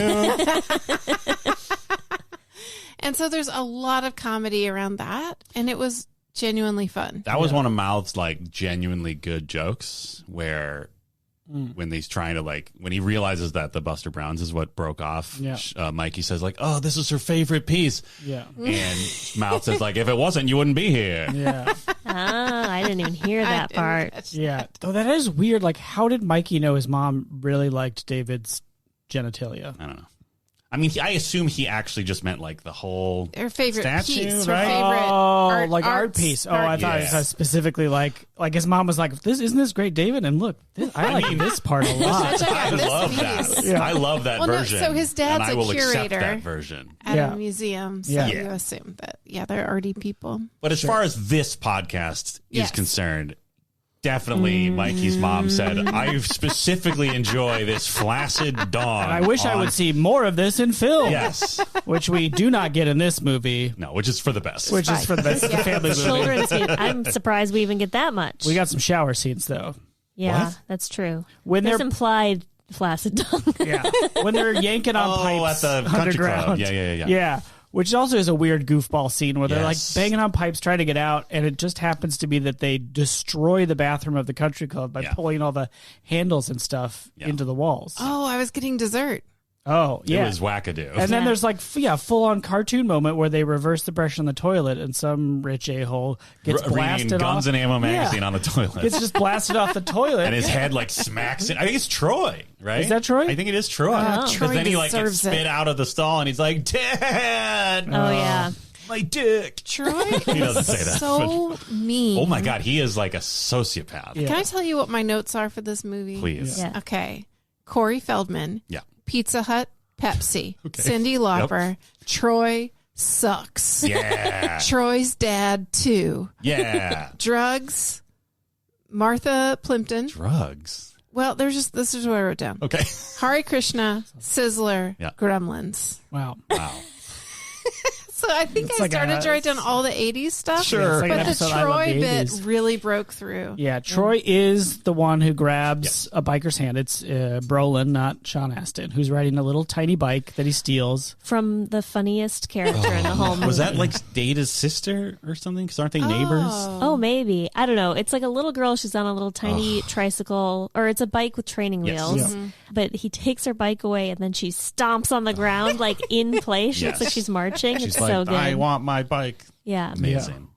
S3: And so there's a lot of comedy around that, and it was genuinely fun.
S4: That was one of Mouth's like genuinely good jokes where when he's trying to like when he realizes that the Buster Browns is what broke off, Mikey says like, "Oh, this is her favorite piece."
S2: Yeah.
S4: And Mouth says like, "If it wasn't, you wouldn't be here."
S2: Yeah.
S1: I didn't even hear that part.
S2: Yeah. Oh, that is weird. Like, how did Mikey know his mom really liked David's genitalia?
S4: I don't know. I mean, I assume he actually just meant like the whole
S3: her favorite
S4: statue,
S3: piece,
S4: right?
S3: Her favorite
S2: art piece. Oh, I thought it was specifically like his mom was like, isn't this great, David? And look, I like this part a lot.
S4: I love that.
S3: Yeah.
S4: I love that version.
S3: So his dad's
S4: and I will
S3: a curator
S4: accept that version
S3: at a museum. So you assume that they're arty people.
S4: But as far as this podcast is concerned, definitely Mikey's mom said, I specifically enjoy this flaccid dog.
S2: And I wish I would see more of this in film.
S4: Yes.
S2: Which we do not get in this movie.
S4: No, which is for the best.
S2: Which is for the best. It's a family movie.
S1: Children's scene. I'm surprised we even get that much.
S2: We got some shower scenes, though.
S1: Yeah,
S4: What?
S1: that's true.
S2: When
S1: There's
S2: they're
S1: implied flaccid tongue.
S2: Yeah, when they're yanking on pipes
S4: at the country
S2: underground.
S4: club. Yeah.
S2: Yeah, which also is a weird goofball scene where they're like
S4: Yes.
S2: banging on pipes trying to get out, and it just happens to be that they destroy the bathroom of the country club by pulling all the handles and stuff into the walls.
S3: Oh, I was getting dessert.
S2: Oh, yeah.
S4: It was wackadoo.
S2: And then there's like, full-on cartoon moment where they reverse the pressure on the toilet and some rich a-hole gets blasted
S4: reading
S2: off.
S4: Guns and Ammo magazine on the toilet.
S2: Gets just blasted off the toilet.
S4: And his head like smacks it. I think it's Troy, right?
S2: Is that Troy?
S4: I think it is Troy. Because
S3: Troy
S4: then he like gets
S3: deserves
S4: spit
S3: it.
S4: out of the stall and he's like, Dad!
S1: Oh, yeah.
S4: My dick.
S3: Troy
S4: He doesn't say that.
S3: so mean.
S4: Oh my God, he is like a sociopath.
S2: Yeah.
S3: Can I tell you what my notes are for this movie?
S4: Please.
S1: Yeah.
S3: Okay. Corey Feldman.
S4: Yeah.
S3: Pizza Hut. Pepsi.
S4: Okay.
S3: Cyndi Lauper. Troy sucks.
S4: Yeah.
S3: Troy's dad too.
S4: Yeah.
S3: Drugs. Martha Plimpton.
S4: Drugs.
S3: Well, this is what I wrote down.
S4: Okay.
S3: Hari Krishna, Sizzler,
S4: Yeah.
S3: Gremlins.
S2: Wow.
S4: Wow.
S3: So I think
S2: It's
S3: I
S2: like
S3: started to write down all the 80s stuff.
S2: Sure. It's like an
S3: But the
S2: episode I Love
S3: Troy
S2: the
S3: bit
S2: 80s.
S3: really broke through.
S2: Yeah, Troy is the one who grabs a biker's hand. It's Brolin, not Sean Astin, who's riding a little tiny bike that he steals.
S1: From the funniest character in the whole movie.
S4: Was that like Data's sister or something? Because aren't they neighbors?
S1: Oh, maybe. I don't know. It's like a little girl. She's on a little tiny tricycle, or it's a bike with training
S4: Yes.
S1: wheels.
S2: Yeah.
S1: But he takes her bike away, and then she stomps on the ground, like in place. She looks like she's marching.
S4: She's
S1: It's
S4: like,
S1: so good.
S4: I want my bike.
S1: Yeah.
S4: Amazing.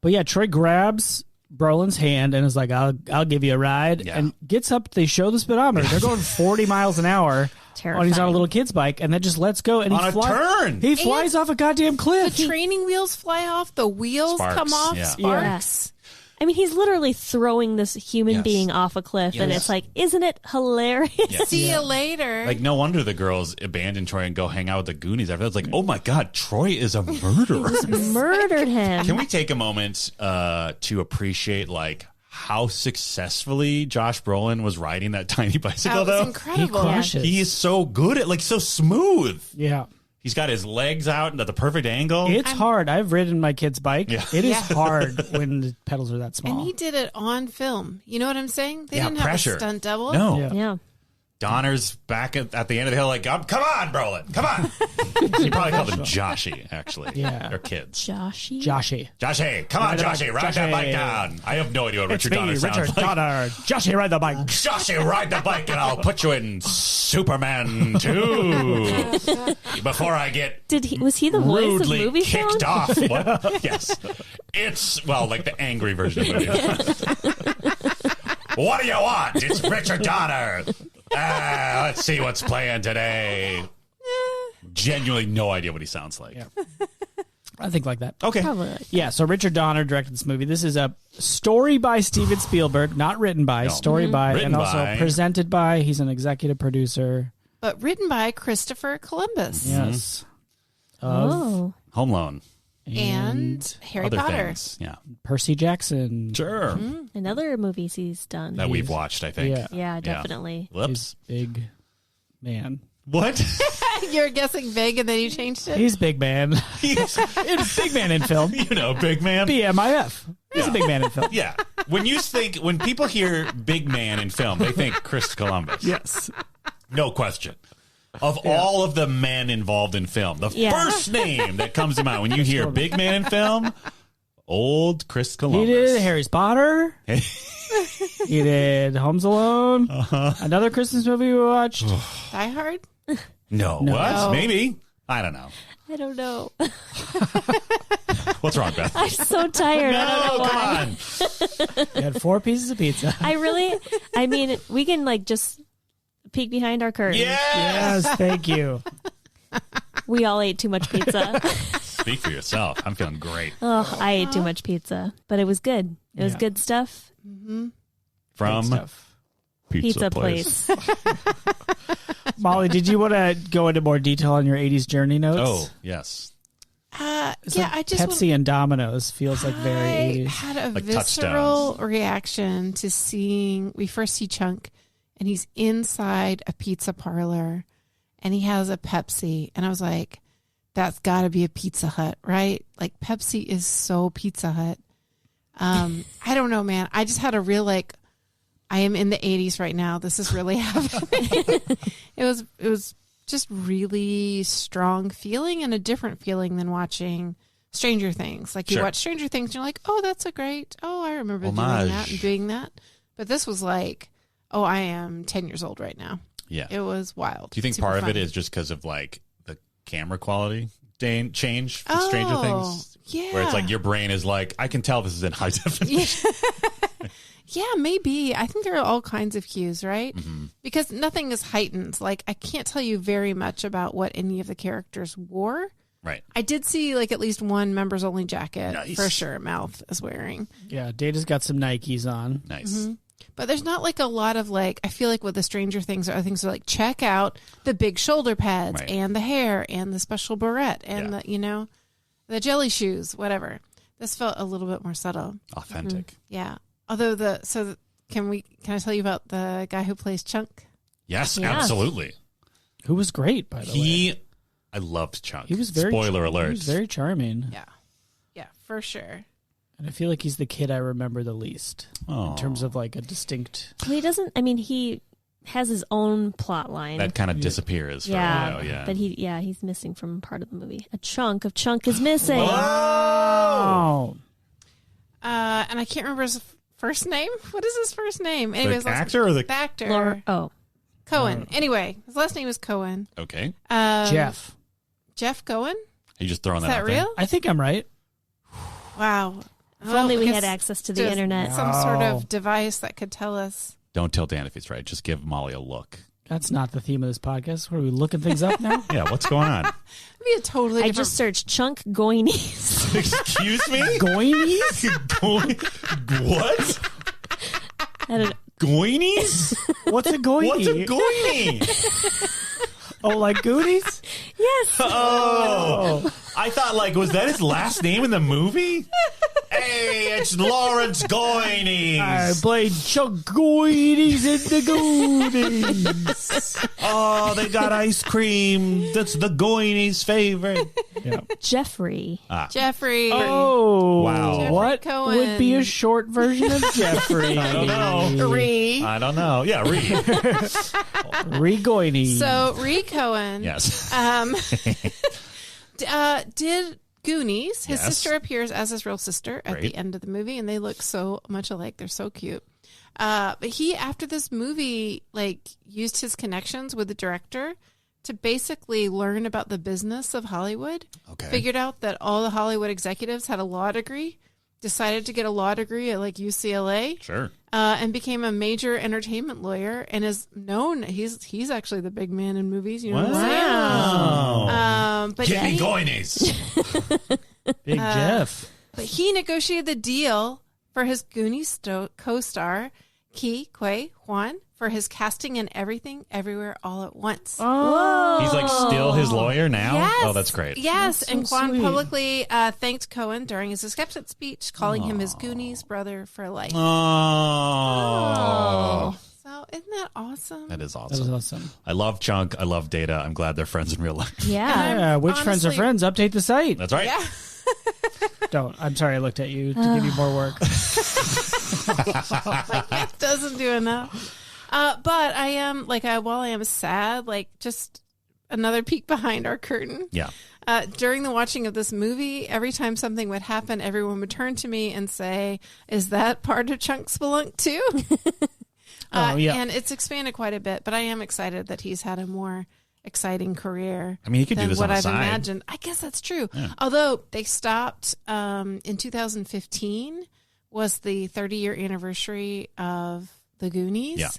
S2: But yeah, Troy grabs Brolin's hand and is like, I'll give you a ride.
S4: Yeah.
S2: And gets up, they show the speedometer. They're going 40 miles an hour.
S1: Terrifying.
S2: He's on a little kid's bike, and then just lets go. And
S4: On
S2: he
S4: a turn.
S2: He flies off a goddamn cliff.
S3: The training wheels fly off. The wheels
S4: Sparks,
S3: come off.
S4: yeah.
S3: Sparks.
S1: I mean, he's literally throwing this human
S4: Yes.
S1: being off a cliff, and
S4: Yes.
S1: it's like, isn't it hilarious?
S4: Yes.
S3: See you later.
S4: Like, no wonder the girls abandon Troy and go hang out with the Goonies after that. It's like, oh my God, Troy is a murderer.
S1: Murdered him.
S4: Can we take a moment to appreciate, like, how successfully Josh Brolin was riding that tiny bicycle,
S3: that was
S4: though?
S3: incredible.
S2: He crushes.
S4: He is so good at, like, so smooth.
S2: Yeah.
S4: He's got his legs out and at the perfect angle.
S2: It's hard. I've ridden my kid's bike.
S4: Yeah.
S2: It is hard when the pedals are that small.
S3: And he did it on film. You know what I'm saying? They
S4: Yeah,
S3: didn't
S4: pressure.
S3: have a stunt double.
S4: No.
S2: Yeah.
S1: Yeah.
S4: Donner's back at the end of the hill, like, come on, Brolin, come on. He probably called him Joshy, actually.
S2: Yeah.
S4: They're kids.
S1: Joshy.
S2: Joshy.
S4: Joshy, come on, Joshy, ride that
S2: Joshy.
S4: bike down. I have no idea what
S2: It's
S4: Richard
S2: me,
S4: Donner sounds
S2: Richard
S4: like.
S2: Donner. Joshy, ride the bike.
S4: Joshy, ride the bike and I'll put you in Superman 2 before I get
S1: Was he the voice of
S4: rudely
S1: movie
S4: kicked
S1: song?
S4: off. What? Yes. It's, well, like the angry version of it. What do you want? It's Richard Donner. Let's see what's playing today. Genuinely no idea what he sounds like.
S2: Yeah. I think like that.
S4: Okay.
S1: Probably. Like
S2: Yeah, so Richard Donner directed this movie. This is a story by Steven Spielberg, not written by,
S4: No.
S2: story by,
S4: Written
S2: and also
S4: by.
S2: presented by. He's an executive producer.
S3: But written by Christopher Columbus
S2: Yes.
S1: Oh.
S4: Home Loan.
S3: and Harry
S4: Other
S3: Potter.
S4: things. Yeah.
S2: Percy Jackson.
S4: Sure.
S1: And other movies he's done.
S4: That we've watched, I think.
S2: Yeah.
S1: Yeah, definitely.
S4: Whoops.
S2: He's big man.
S4: What?
S3: You're guessing big and then you changed it?
S2: He's big man.
S4: He's,
S2: It's big man in film.
S4: you know, big man.
S2: BMIF. He's a big man in film.
S4: Yeah. When people hear big man in film, they think Chris Columbus.
S2: Yes.
S4: No question. Of all of the men involved in film, the
S1: Yeah.
S4: first name that comes to mind when you hear big man in film, old Chris
S2: He
S4: Columbus.
S2: did Harry Potter. He did Home Alone. Another Christmas movie we watched.
S3: Die Hard?
S4: No.
S2: No.
S4: What?
S3: No.
S4: Maybe. I don't know.
S1: I don't know.
S4: What's wrong, Beth?
S1: I'm so tired. I don't know
S4: No,
S1: why.
S4: come on.
S2: He had 4 pieces of pizza.
S1: I mean, we can like just peek behind our curtain.
S4: Yes.
S2: Yes, thank you.
S1: We all ate too much pizza.
S4: Speak for yourself. I'm feeling great.
S1: Oh, I ate too much pizza, but it was good. It was
S2: Yeah.
S1: good stuff.
S2: Good
S4: From
S2: stuff.
S1: Pizza place.
S2: Molly, did you want to go into more detail on your 80s journey notes?
S4: Oh, yes.
S2: It's
S3: Yeah,
S2: like
S3: I just
S2: Pepsi and Domino's feels like very
S3: I
S2: 80s.
S3: had a
S4: Like
S3: visceral
S4: touchdowns.
S3: reaction to seeing. We first see Chunk, and he's inside a pizza parlor, and he has a Pepsi, and I was like, "That's got to be a Pizza Hut, right?" Like Pepsi is so Pizza Hut. I don't know, man. I just had a real like, I am in the 80s right now. This is really happening. It was just really strong feeling and a different feeling than watching Stranger Things. Like you watch Stranger Things and you're like, oh, that's I remember doing that and doing that. But this was like, oh, I am 10 years old right now.
S4: Yeah.
S3: It was wild.
S4: Do you think
S3: Super
S4: part
S3: fun.
S4: of it is just because of like the camera quality change for Stranger Things?
S3: Yeah.
S4: Where it's like your brain is like, I can tell this is in high definition.
S3: Yeah, maybe. I think there are all kinds of cues, right?
S4: Mm-hmm.
S3: Because nothing is heightened. Like, I can't tell you very much about what any of the characters wore.
S4: Right.
S3: I did see, like, at least one members only jacket
S4: Nice.
S3: for sure Mouth is wearing.
S2: Yeah, Data's got some Nikes on.
S4: Nice.
S3: But there's not, like, a lot of, like, I feel like with the Stranger Things, other things are like, check out the big shoulder pads and the hair and the special barrette and the, you know, the jelly shoes, whatever. This felt a little bit more subtle.
S4: Authentic.
S3: Yeah. Although can I tell you about the guy who plays Chunk?
S4: Yes,
S1: Yeah.
S4: absolutely.
S2: Who was great, by the way.
S4: I loved Chunk.
S2: He was very
S4: Spoiler alert.
S2: He was very charming.
S3: Yeah. Yeah, for sure.
S2: And I feel like he's the kid I remember the least
S4: Oh.
S2: in terms of like a distinct.
S1: Well, he doesn't. I mean, he has his own plot line.
S4: That kind of disappears for a while, yeah.
S1: But he's missing from part of the movie. A chunk of Chunk is missing.
S2: Oh,
S3: And I can't remember his first name. What is his first name? Anyways,
S4: The actor or the...
S3: actor?
S1: Laura,
S3: Cohen. Anyway, his last name is Cohen.
S4: Okay.
S2: Jeff.
S3: Jeff Cohen?
S4: Are you just throwing
S3: Is
S4: that
S3: that
S4: out there?
S3: real?
S2: I think I'm right.
S3: Wow.
S1: If only we
S3: I
S1: had
S3: guess
S1: access to the
S3: just
S1: internet.
S3: Some sort
S2: Wow.
S3: of device that could tell us.
S4: Don't tell Dan if he's right. Just give Molly a look.
S2: That's not the theme of this podcast. What are we looking things up now?
S4: Yeah, what's going on?
S3: It'd be a totally
S1: I
S3: different...
S1: just searched Chunk Gooines.
S4: Excuse me?
S2: Goinies?
S4: What?
S1: I don't-
S4: Goonies?
S2: What's a goinie?
S4: What's a goonie?
S2: Oh, like Goonies?
S1: yes.
S4: Oh, I thought, like, was that his last name in the movie? Hey, it's Lawrence Goinies.
S2: I played Chunk Gooines in the Goonies.
S4: Oh, they got ice cream. That's the Goinies' favorite.
S2: Yeah.
S1: Jeffrey.
S3: Jeffrey.
S2: Oh,
S4: Wow.
S3: Jeffrey
S2: What
S3: Cohen.
S2: would be a short version of Jeffrey?
S4: I don't know.
S3: Ree.
S4: I don't know. Yeah, Reed.
S2: Re-Goinies.
S3: So, Ree Cohen.
S4: Yes.
S3: Did Goonies. His
S4: Yes.
S3: sister appears as his real sister at
S4: Great.
S3: the end of the movie, and they look so much alike. They're so cute. But he, after this movie, like used his connections with the director to basically learn about the business of Hollywood.
S4: Okay.
S3: Figured out that all the Hollywood executives had a law degree. Decided to get a law degree at like UCLA.
S4: Sure.
S3: And became a major entertainment lawyer and is known. He's actually the big man in movies. You know what I'm saying?
S4: Wow.
S3: But
S4: Give me
S3: he-
S4: Goinies.
S2: Big Jeff.
S3: But he negotiated the deal for his Goonies co-star, Quan, for his casting in Everything, Everywhere, All at Once.
S2: Oh.
S4: He's like still his lawyer now?
S3: Yes.
S4: Oh, that's great.
S3: Yes,
S2: That's
S3: and
S2: so
S3: Quan
S2: sweet.
S3: publicly thanked Cohen during his acceptance speech, calling him his Goonies brother for life.
S4: Oh.
S3: So isn't that awesome?
S4: That is
S2: That
S4: awesome.
S2: was awesome.
S4: I love Chunk. I love Data. I'm glad they're friends in real life.
S1: Yeah.
S2: Yeah, which friends are
S3: honestly-
S2: friends? Update the site.
S4: That's right.
S3: Yeah.
S2: Don't. I'm sorry I looked at you to give you more work.
S3: That doesn't do enough. But I am while I am sad, like just another peek behind our curtain.
S4: Yeah.
S3: During the watching of this movie, every time something would happen, everyone would turn to me and say, "Is that part of Chunk Spelunk too?"
S2: Oh, yeah.
S3: And it's expanded quite a bit, but I am excited that he's had a more exciting career.
S4: I mean, he could do
S3: than
S4: this
S3: what
S4: on the
S3: I've
S4: side.
S3: imagined. I guess that's true. Although they stopped in 2015 was the 30-year anniversary of the Goonies.
S4: Yeah.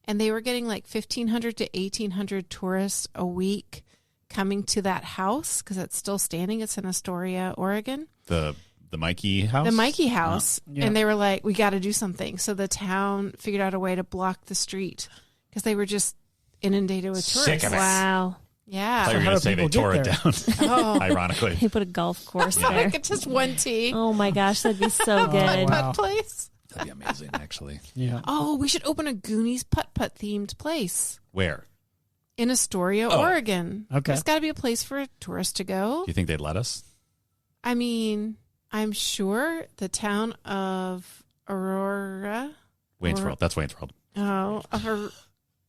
S3: And they were getting like 1,500 to 1,800 tourists a week coming to that house because it's still standing. It's in Astoria, Oregon.
S4: The Mikey house?
S3: The Mikey house.
S2: Yeah.
S3: And they were like, we got to do something. So the town figured out a way to block the street because they were just inundated with
S4: Sick
S3: tourists.
S4: of it.
S1: Wow.
S4: I thought you
S3: Yeah.
S4: were
S2: how
S4: going to
S2: do
S4: say they
S2: people
S4: tore
S2: get
S4: it down,
S3: Oh,
S4: ironically.
S1: They put a golf course there.
S3: like just one tee.
S1: Oh my gosh, that'd be so good.
S2: wow.
S3: Putt place.
S4: That'd be amazing, actually.
S2: Yeah.
S3: Oh, we should open a Goonies putt-putt themed place
S4: Where?
S3: in Astoria,
S4: Oh.
S3: Oregon.
S2: Okay.
S3: There's got to be a place for a tourist to go.
S4: Do you think they'd let us?
S3: I mean, I'm sure the town of Aurora
S4: Wayne's World. That's Wayne's World.
S3: Oh,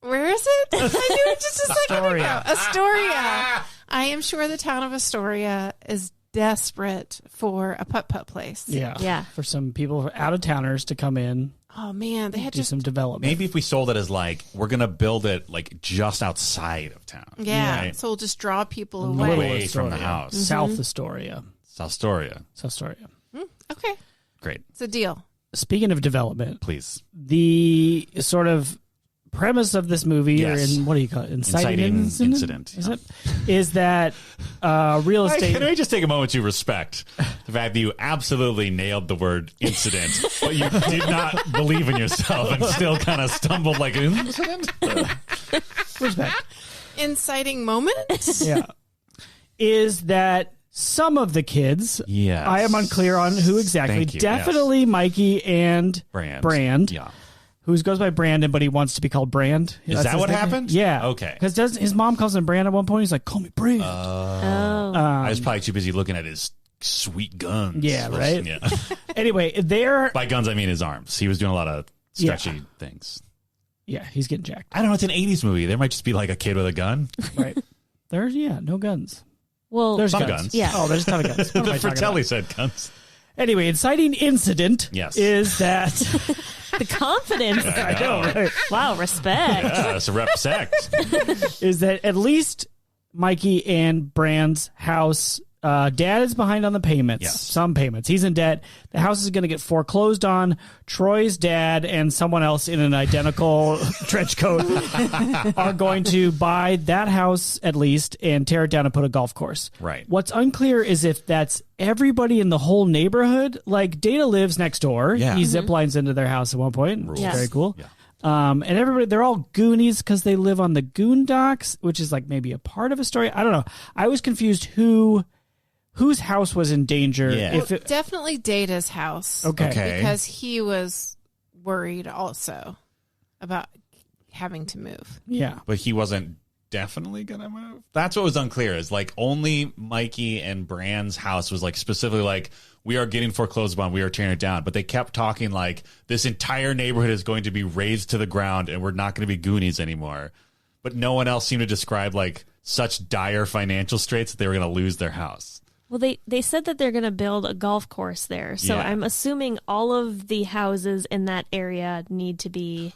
S3: where is it? I knew it just a second ago. Astoria. I am sure the town of Astoria is desperate for a putt-putt place.
S2: Yeah. For some people, out-of-towners to come in.
S3: Oh, man. They had
S2: do some development.
S4: Maybe if we sold it as like, we're going to build it like just outside of town.
S3: Yeah.
S4: Right?
S3: So we'll just draw people
S4: Away from the house.
S2: South Astoria.
S4: South Astoria.
S3: Okay.
S4: Great.
S3: It's a deal.
S2: Speaking of development,
S4: Please.
S2: the sort of premise of this movie, or what do you call it? Inciting
S4: incident.
S2: Is it? Is that real estate?
S4: Can we just take a moment to respect the fact that you absolutely nailed the word incident, but you did not believe in yourself and still kind of stumbled like incident?
S2: Respect.
S3: Inciting moment?
S2: Yeah. Is that some of the kids,
S4: Yes.
S2: I am unclear on who exactly,
S4: Thank you,
S2: definitely Mikey and Brand.
S4: Yeah.
S2: Who goes by Brandon, but he wants to be called Brand.
S4: Is that what happened?
S2: Yeah.
S4: Okay.
S2: Because his mom calls him Brand at one point. He's like, call me Brand.
S4: I was probably too busy looking at his sweet guns.
S2: Yeah, right?
S4: Yeah.
S2: Anyway,
S4: By guns, I mean his arms. He was doing a lot of stretchy things.
S2: Yeah, he's getting jacked.
S4: I don't know. It's an 80s movie. There might just be like a kid with a gun.
S2: Right. There's, no guns.
S1: Well,
S2: There's
S4: Some
S2: guns.
S4: guns.
S1: Yeah.
S2: Oh, there's a ton of guns. What am I talking
S4: Fratelli
S2: about?
S4: said guns.
S2: Anyway, inciting incident is that...
S1: the confidence.
S2: I know, right?
S1: Wow, respect.
S4: Yeah, it's a rep sect.
S2: Is that at least Mikey and Brand's house, dad is behind on the payments.
S4: Yes.
S2: Some payments. He's in debt. The house is going to get foreclosed on. Troy's dad and someone else in an identical trench coat are going to buy that house at least and tear it down and put a golf course.
S4: Right.
S2: What's unclear is if that's everybody in the whole neighborhood. Like Data lives next door.
S4: Yeah.
S2: He zip lines into their house at one point. Which is
S1: Yes.
S2: very cool.
S4: Yeah.
S2: And everybody, they're all Goonies because they live on the Goondocks, which is like maybe a part of a story. I don't know. I was confused whose house was in danger.
S4: Yeah.
S2: If it,
S3: Definitely Data's house.
S2: okay.
S3: Because he was worried also about having to move.
S2: Yeah.
S4: But he wasn't definitely going to move. That's what was unclear is like only Mikey and Brand's house was like specifically like, we are getting foreclosed on, we are tearing it down. But they kept talking like this entire neighborhood is going to be razed to the ground and we're not going to be Goonies anymore. But no one else seemed to describe like such dire financial straits that they were going to lose their house.
S1: Well, they said that they're going to build a golf course there. So
S4: Yeah.
S1: I'm assuming all of the houses in that area need to be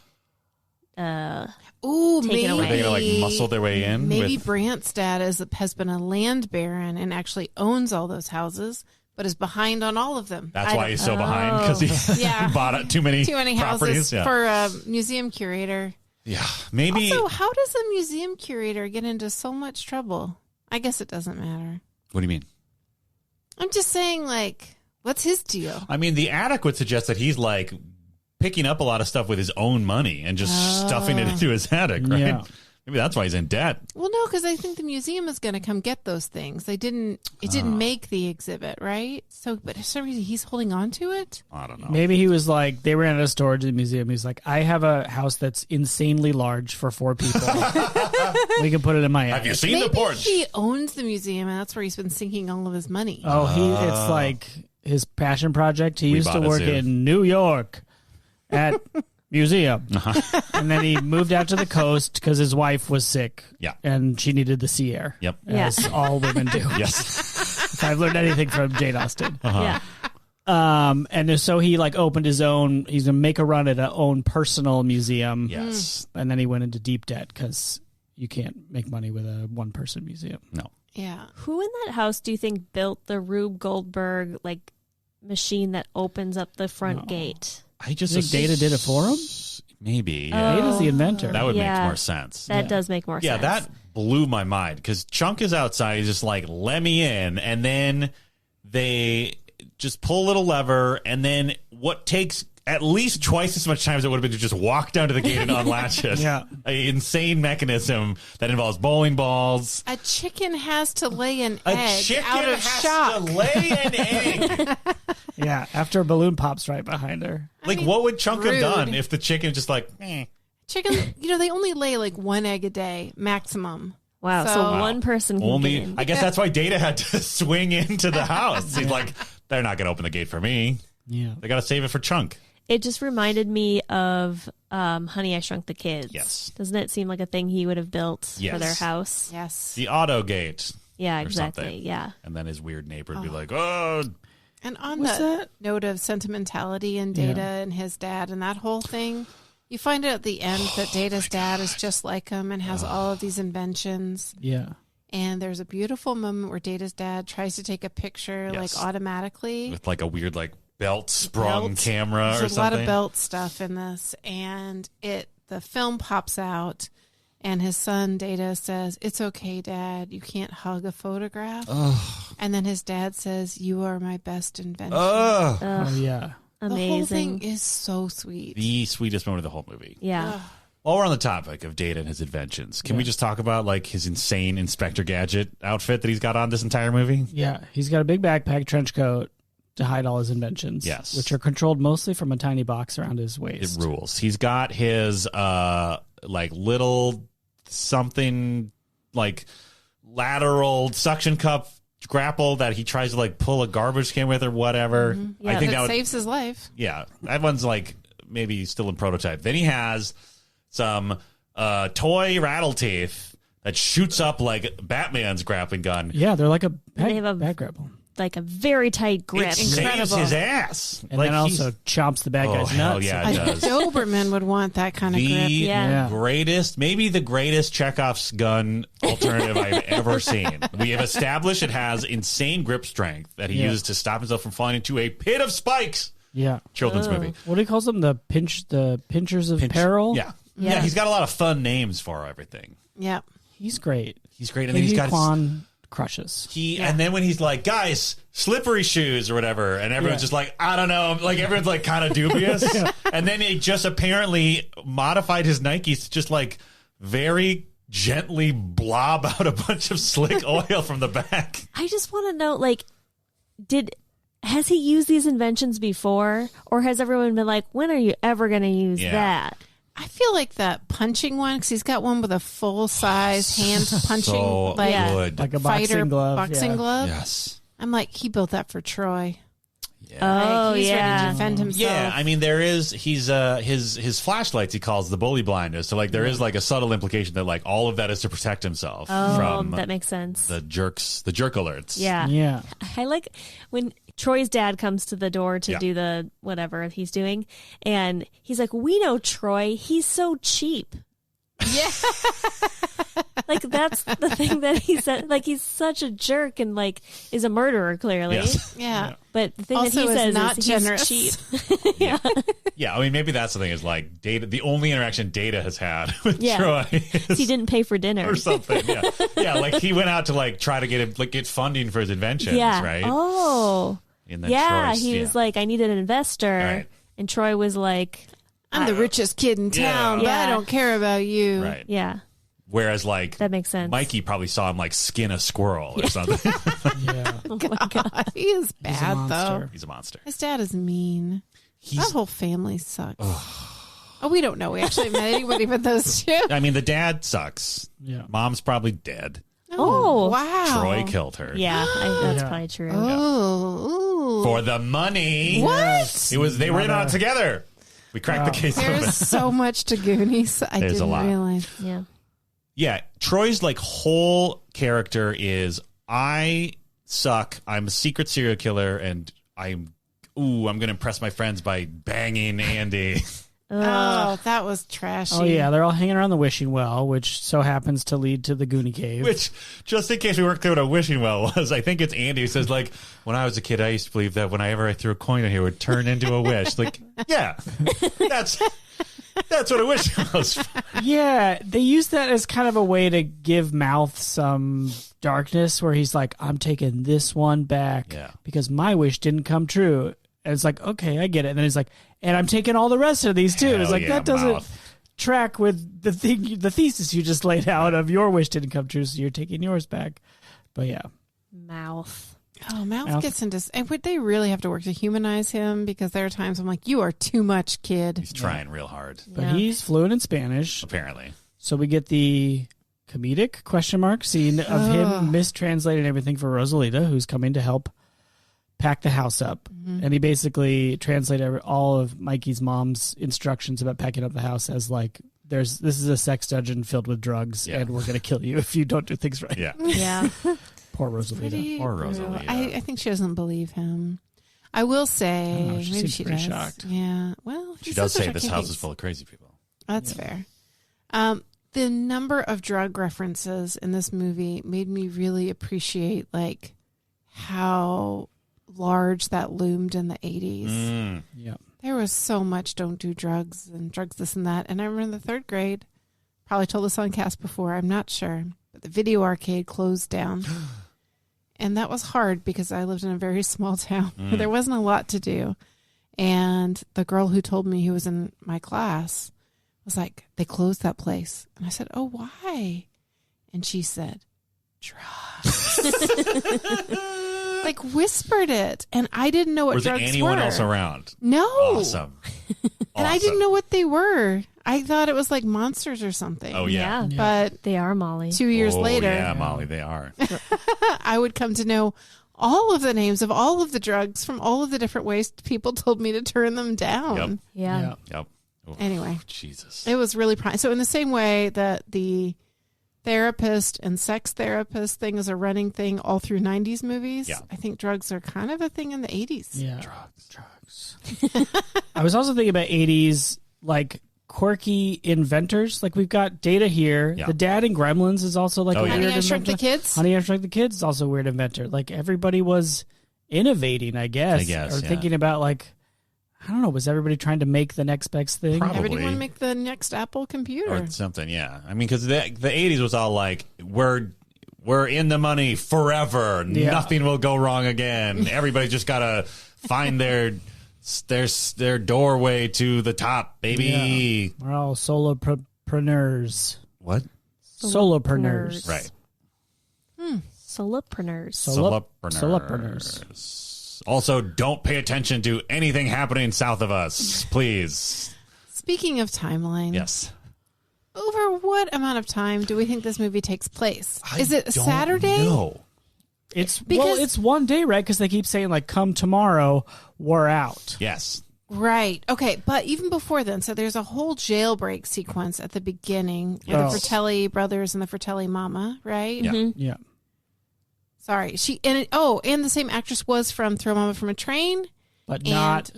S3: Ooh,
S1: Taken
S3: maybe
S1: away.
S4: Are they going to like muscle their way in?
S3: Maybe
S4: with-
S3: Brandt's dad has been a land baron and actually owns all those houses, but is behind on all of them.
S4: That's why he's so behind because he
S3: Yeah.
S4: bought too many
S3: houses
S4: properties. Yeah.
S3: for a museum curator.
S4: Yeah, maybe.
S3: Also, how does a museum curator get into so much trouble? I guess it doesn't matter.
S4: What do you mean?
S3: I'm just saying, like, what's his deal?
S4: I mean, the attic would suggest that he's like picking up a lot of stuff with his own money and just stuffing it into his attic, right?
S2: Yeah.
S4: Maybe that's why he's in debt.
S3: Well, no, because I think the museum is going to come get those things. It didn't make the exhibit, right? So, but for some reason, he's holding on to it.
S4: I don't know.
S2: Maybe he was like, they ran out of storage at the museum. He's like, I have a house that's insanely large for 4 people. We can put it in my
S4: Have you
S2: attic.
S4: seen
S3: Maybe
S4: the porch?
S3: he owns the museum, and that's where he's been sinking all of his money.
S2: Oh, it's like his passion project. He
S4: We
S2: used to
S4: bought a
S2: work
S4: zoo.
S2: in New York at museum. And then he moved out to the coast because his wife was sick.
S4: Yeah.
S2: And she needed the sea air.
S4: Yep.
S2: As all women do.
S4: Yes.
S2: If I've learned anything from Jane Austen.
S1: yeah.
S2: And so he like opened his own, he's going to make a run at a own personal museum.
S4: Yes.
S2: And then he went into deep debt because you can't make money with a one-person museum.
S4: No.
S3: Yeah.
S1: Who in that house do you think built the Rube Goldberg like machine that opens up the front gate?
S4: I just
S2: You think Data did it for him?
S4: Maybe. Yeah.
S2: Data's the inventor.
S4: That would make
S1: Yeah.
S4: more sense.
S1: That does make more
S4: Yeah,
S1: sense.
S4: that blew my mind because Chunk is outside. He's just like, let me in. And then they just pull a little lever. And then what takes at least twice as much time as it would have been to just walk down to the gate and unlatch it.
S2: Yeah.
S4: An insane mechanism that involves bowling balls.
S3: A chicken has to lay an
S4: A
S3: egg
S4: chicken
S3: out of
S4: has
S3: shock.
S4: to lay an egg.
S2: Yeah, after a balloon pops right behind her.
S4: Like,
S3: mean,
S4: what would Chunk
S3: rude.
S4: have done if the chicken just like,
S3: Chickens, they only lay like 1 egg a day maximum.
S1: Wow. So
S3: So-
S1: one person can
S4: only?
S1: get in.
S4: I guess that's why Data had to swing into the house. He's like, they're not going to open the gate for me.
S2: Yeah.
S4: They got to save it for Chunk.
S1: It just reminded me of Honey, I Shrunk the Kids.
S4: Yes.
S1: Doesn't it seem like a thing he would have built
S4: Yes.
S1: for their house?
S3: Yes.
S4: The auto gate.
S1: Yeah,
S4: or
S1: exactly.
S4: something.
S1: Yeah.
S4: And then his weird neighbor would be like, oh.
S3: And on
S2: What's
S3: the
S2: that?
S3: note of sentimentality and Data and his dad and that whole thing, you find out at the end that Data's dad is just like him and has all of these inventions.
S2: Yeah.
S3: And there's a beautiful moment where Data's dad tries to take a picture
S4: Yes.
S3: like automatically.
S4: With like a weird like belt sprung
S3: Belt.
S4: camera or
S3: There's a
S4: something.
S3: lot of belt stuff in this, and the film pops out, and his son Data says, "It's okay, Dad. You can't hug a photograph." And then his dad says, "You are my best invention."
S4: Ugh.
S2: Oh, yeah.
S3: The whole
S1: Amazing.
S3: thing is so sweet.
S4: The sweetest moment of the whole movie.
S1: Yeah.
S4: While we're on the topic of Data and his inventions, can we just talk about like his insane Inspector Gadget outfit that he's got on this entire movie?
S2: Yeah. He's got a big backpack, trench coat to hide all his inventions.
S4: Yes.
S2: Which are controlled mostly from a tiny box around his
S4: It
S2: waist.
S4: rules. He's got his like little something like lateral suction cup grapple that he tries to like pull a garbage can with or whatever.
S1: Yeah,
S4: I think
S3: That
S4: that would,
S3: saves his life.
S4: yeah, that one's like maybe still in prototype. Then he has some toy rattle teeth that shoots up like Batman's grappling gun.
S2: Yeah, they're like a
S1: They have a-
S2: back grapple.
S1: Like a very tight grip.
S4: It saves
S3: Incredible.
S4: his ass.
S2: And
S4: like
S2: then
S4: he's-
S2: also chomps the bad
S4: oh,
S2: guy's
S4: hell
S2: nuts.
S4: yeah, it
S3: A
S4: does.
S3: Doberman would want that kind of
S4: The
S3: grip.
S1: Yeah.
S4: greatest, maybe the greatest Chekhov's gun alternative I've ever seen. We have established it has insane grip strength that he
S2: Yeah.
S4: uses to stop himself from falling into a pit of spikes.
S2: Yeah.
S4: Children's movie.
S2: What do he calls them? The pinchers of peril?
S4: Yeah.
S1: Yeah.
S4: yeah. He's got a lot of fun names for everything.
S3: Yeah.
S2: He's great.
S4: He's great. And then he's got his,
S2: Quan crushes.
S4: and then when he's like, guys, slippery shoes or whatever, and everyone's just like, I don't know, like everyone's like kind of dubious. And then he just apparently modified his Nikes to just like very gently blob out a bunch of slick oil from the back.
S1: I just want to know, like, has he used these inventions before, or has everyone been like, when are you ever going to use
S4: Yeah.
S1: that?
S3: I feel like that punching one, because he's got one with a full-size hand punching,
S4: So
S3: like
S1: Yeah.
S4: good.
S2: Like a
S3: fighter
S2: boxing glove.
S3: boxing
S2: yeah.
S3: glove.
S4: Yes.
S3: I'm like, he built that for Troy.
S4: Yeah.
S1: Oh,
S3: Like, he's ready to
S1: yeah.
S3: defend himself.
S4: Yeah, I mean he's his flashlights he calls the bully blinders. So like there is like a subtle implication that like all of that is to protect himself
S1: Oh,
S4: from
S1: that makes sense.
S4: the jerk alerts.
S1: Yeah.
S2: Yeah.
S1: I like when Troy's dad comes to the door to
S4: Yeah.
S1: do the whatever he's doing, and he's like, "We know Troy. He's so cheap."
S3: Yeah.
S1: Like that's the thing that he said. Like he's such a jerk and like is a murderer clearly.
S4: Yes.
S3: Yeah.
S1: But the thing
S3: Also
S1: that he
S3: is
S1: says
S3: not
S1: is
S3: generous.
S1: he's cheap.
S4: Yeah, I mean maybe that's the thing is like Data. The only interaction Data has had with
S1: Yeah.
S4: Troy is,
S1: He didn't pay for dinner.
S4: or something. Yeah, yeah, like he went out to like try to get funding for his inventions,
S1: Yeah.
S4: right?
S1: Oh.
S4: And then
S1: Yeah.
S4: Troy's-
S1: He was like, "I need an investor,"
S4: Right.
S1: and Troy was like,
S3: I'm the richest kid in town, but I
S1: Yeah.
S3: don't care about you.
S4: right.
S1: "Yeah,
S4: Whereas like
S1: that makes sense."
S4: Mikey probably saw him like skin a squirrel or something.
S2: Yeah.
S1: Oh my God.
S3: He is
S2: He's a
S3: bad, though.
S2: monster.
S4: He's a monster.
S3: His dad is mean.
S4: He's
S3: That whole family sucks. Oh, we don't know. We actually met anybody but those two.
S4: I mean, the dad sucks.
S2: Yeah.
S4: Mom's probably dead.
S1: Oh.
S3: wow.
S4: Troy killed her.
S1: Yeah, that's
S2: Yeah.
S1: probably true.
S3: Oh.
S4: For the money.
S3: What?
S4: It was, they were in on it together. We cracked the case open.
S3: There's so much to Goonies. I
S4: There's a
S3: didn't
S4: lot.
S3: realize.
S1: Yeah.
S4: Yeah. Troy's like whole character is I suck. I'm a secret serial killer and I'm going to impress my friends by banging Andy.
S3: Oh, that was trashy.
S2: Oh, yeah. They're all hanging around the wishing well, which so happens to lead to the Goonie Cave.
S4: Which, just in case we weren't clear what a wishing well was, I think it's Andy who says, like, when I was a kid, I used to believe that whenever I threw a coin in here, it would turn into a wish. Like, yeah, that's what a wishing well is.
S2: Yeah, they use that as kind of a way to give Mouth some darkness where he's like, I'm taking this one back
S4: Yeah.
S2: because my wish didn't come true. And it's like, okay, I get it. And then he's like, and I'm taking all the rest of these too.
S4: Hell
S2: It's like,
S4: yeah,
S2: that doesn't
S4: Mouth.
S2: track with the thesis you just laid out of your wish didn't come true, so you're taking yours back. But yeah.
S1: Mouth.
S3: Oh, Mouth
S2: Mouth.
S3: gets into. And would they really have to work to humanize him? Because there are times I'm like, you are too much, kid.
S4: He's trying real hard,
S2: But
S1: Yeah.
S2: he's fluent in Spanish.
S4: apparently.
S2: So we get the comedic question mark scene of him mistranslating everything for Rosalita, who's coming to help pack the house up. And he basically translated all of Mikey's mom's instructions about packing up the house as like, this is a sex dungeon filled with drugs, and we're going to kill you if you don't do things right.
S4: Yeah.
S1: Yeah.
S2: Poor Rosalita.
S4: Poor Rosalita.
S3: I think she doesn't believe him. I will say,
S2: I don't know, she
S3: maybe
S2: seems
S3: she
S2: pretty
S3: does.
S2: shocked.
S3: Yeah. Well,
S4: She does say this house is full of crazy people.
S3: That's fair. The number of drug references in this movie made me really appreciate like how large that loomed in the 80s.
S2: Yeah.
S3: There was so much don't do drugs and drugs this and that. And I remember in the third grade, probably told this on cast before, I'm not sure, but the video arcade closed down. And that was hard because I lived in a very small town where there wasn't a lot to do. And the girl who told me, who was in my class, was like, they closed that place. And I said, oh, why? And she said, drugs. Like whispered it. And I didn't know what
S4: Was there
S3: drugs
S4: anyone
S3: were.
S4: else around?
S3: No.
S4: Awesome.
S3: And I didn't know what they were. I thought it was like monsters or something.
S4: Oh, yeah.
S3: But
S1: They are, Molly.
S3: 2 years later,
S4: Yeah, Molly, they are.
S3: I would come to know all of the names of all of the drugs from all of the different ways people told me to turn them down.
S4: Yep.
S1: Yeah.
S4: Yep. Oh,
S3: Anyway.
S4: Jesus.
S3: It was really so in the same way that the therapist and sex therapist thing is a running thing all through 90s movies,
S4: Yeah.
S3: I think drugs are kind of a thing in the 80s.
S2: Yeah. Drugs. I was also thinking about 80s, like, quirky inventors. Like, we've got Data here.
S4: Yeah.
S2: The dad in Gremlins is also like
S4: Oh,
S2: a
S4: yeah.
S2: weird
S3: Honey, I Shrunk the
S2: inventor.
S3: Kids?
S2: Honey, I Shrunk the Kids is also a weird inventor. Like, everybody was innovating, I guess.
S4: I guess,
S2: or
S4: yeah.
S2: thinking about, like, I don't know, was everybody trying to make the next best thing?
S4: Probably.
S3: Everybody want to make the next Apple computer.
S4: Or something, yeah. I mean, because the 80s was all like, we're in the money forever.
S2: Yeah.
S4: Nothing will go wrong again. Everybody just got to find their doorway to the top, baby.
S2: We're all solopreneurs.
S4: What?
S2: Solopreneurs.
S4: Right.
S1: Solopreneurs.
S2: Solopreneurs.
S4: Also, don't pay attention to anything happening south of us, please.
S3: Speaking of timeline,
S4: Yes.
S3: over what amount of time do we think this movie takes place? Is it
S4: don't
S3: Saturday?
S4: know.
S2: It's one day, right? Because they keep saying, like, come tomorrow, we're out.
S4: Yes.
S3: Right. Okay. But even before then, so there's a whole jailbreak sequence at the beginning with the Fratelli brothers and the Fratelli mama, right?
S4: Yeah.
S2: Yeah.
S3: Sorry. And the same actress was from Throw Mama from a Train.
S2: But not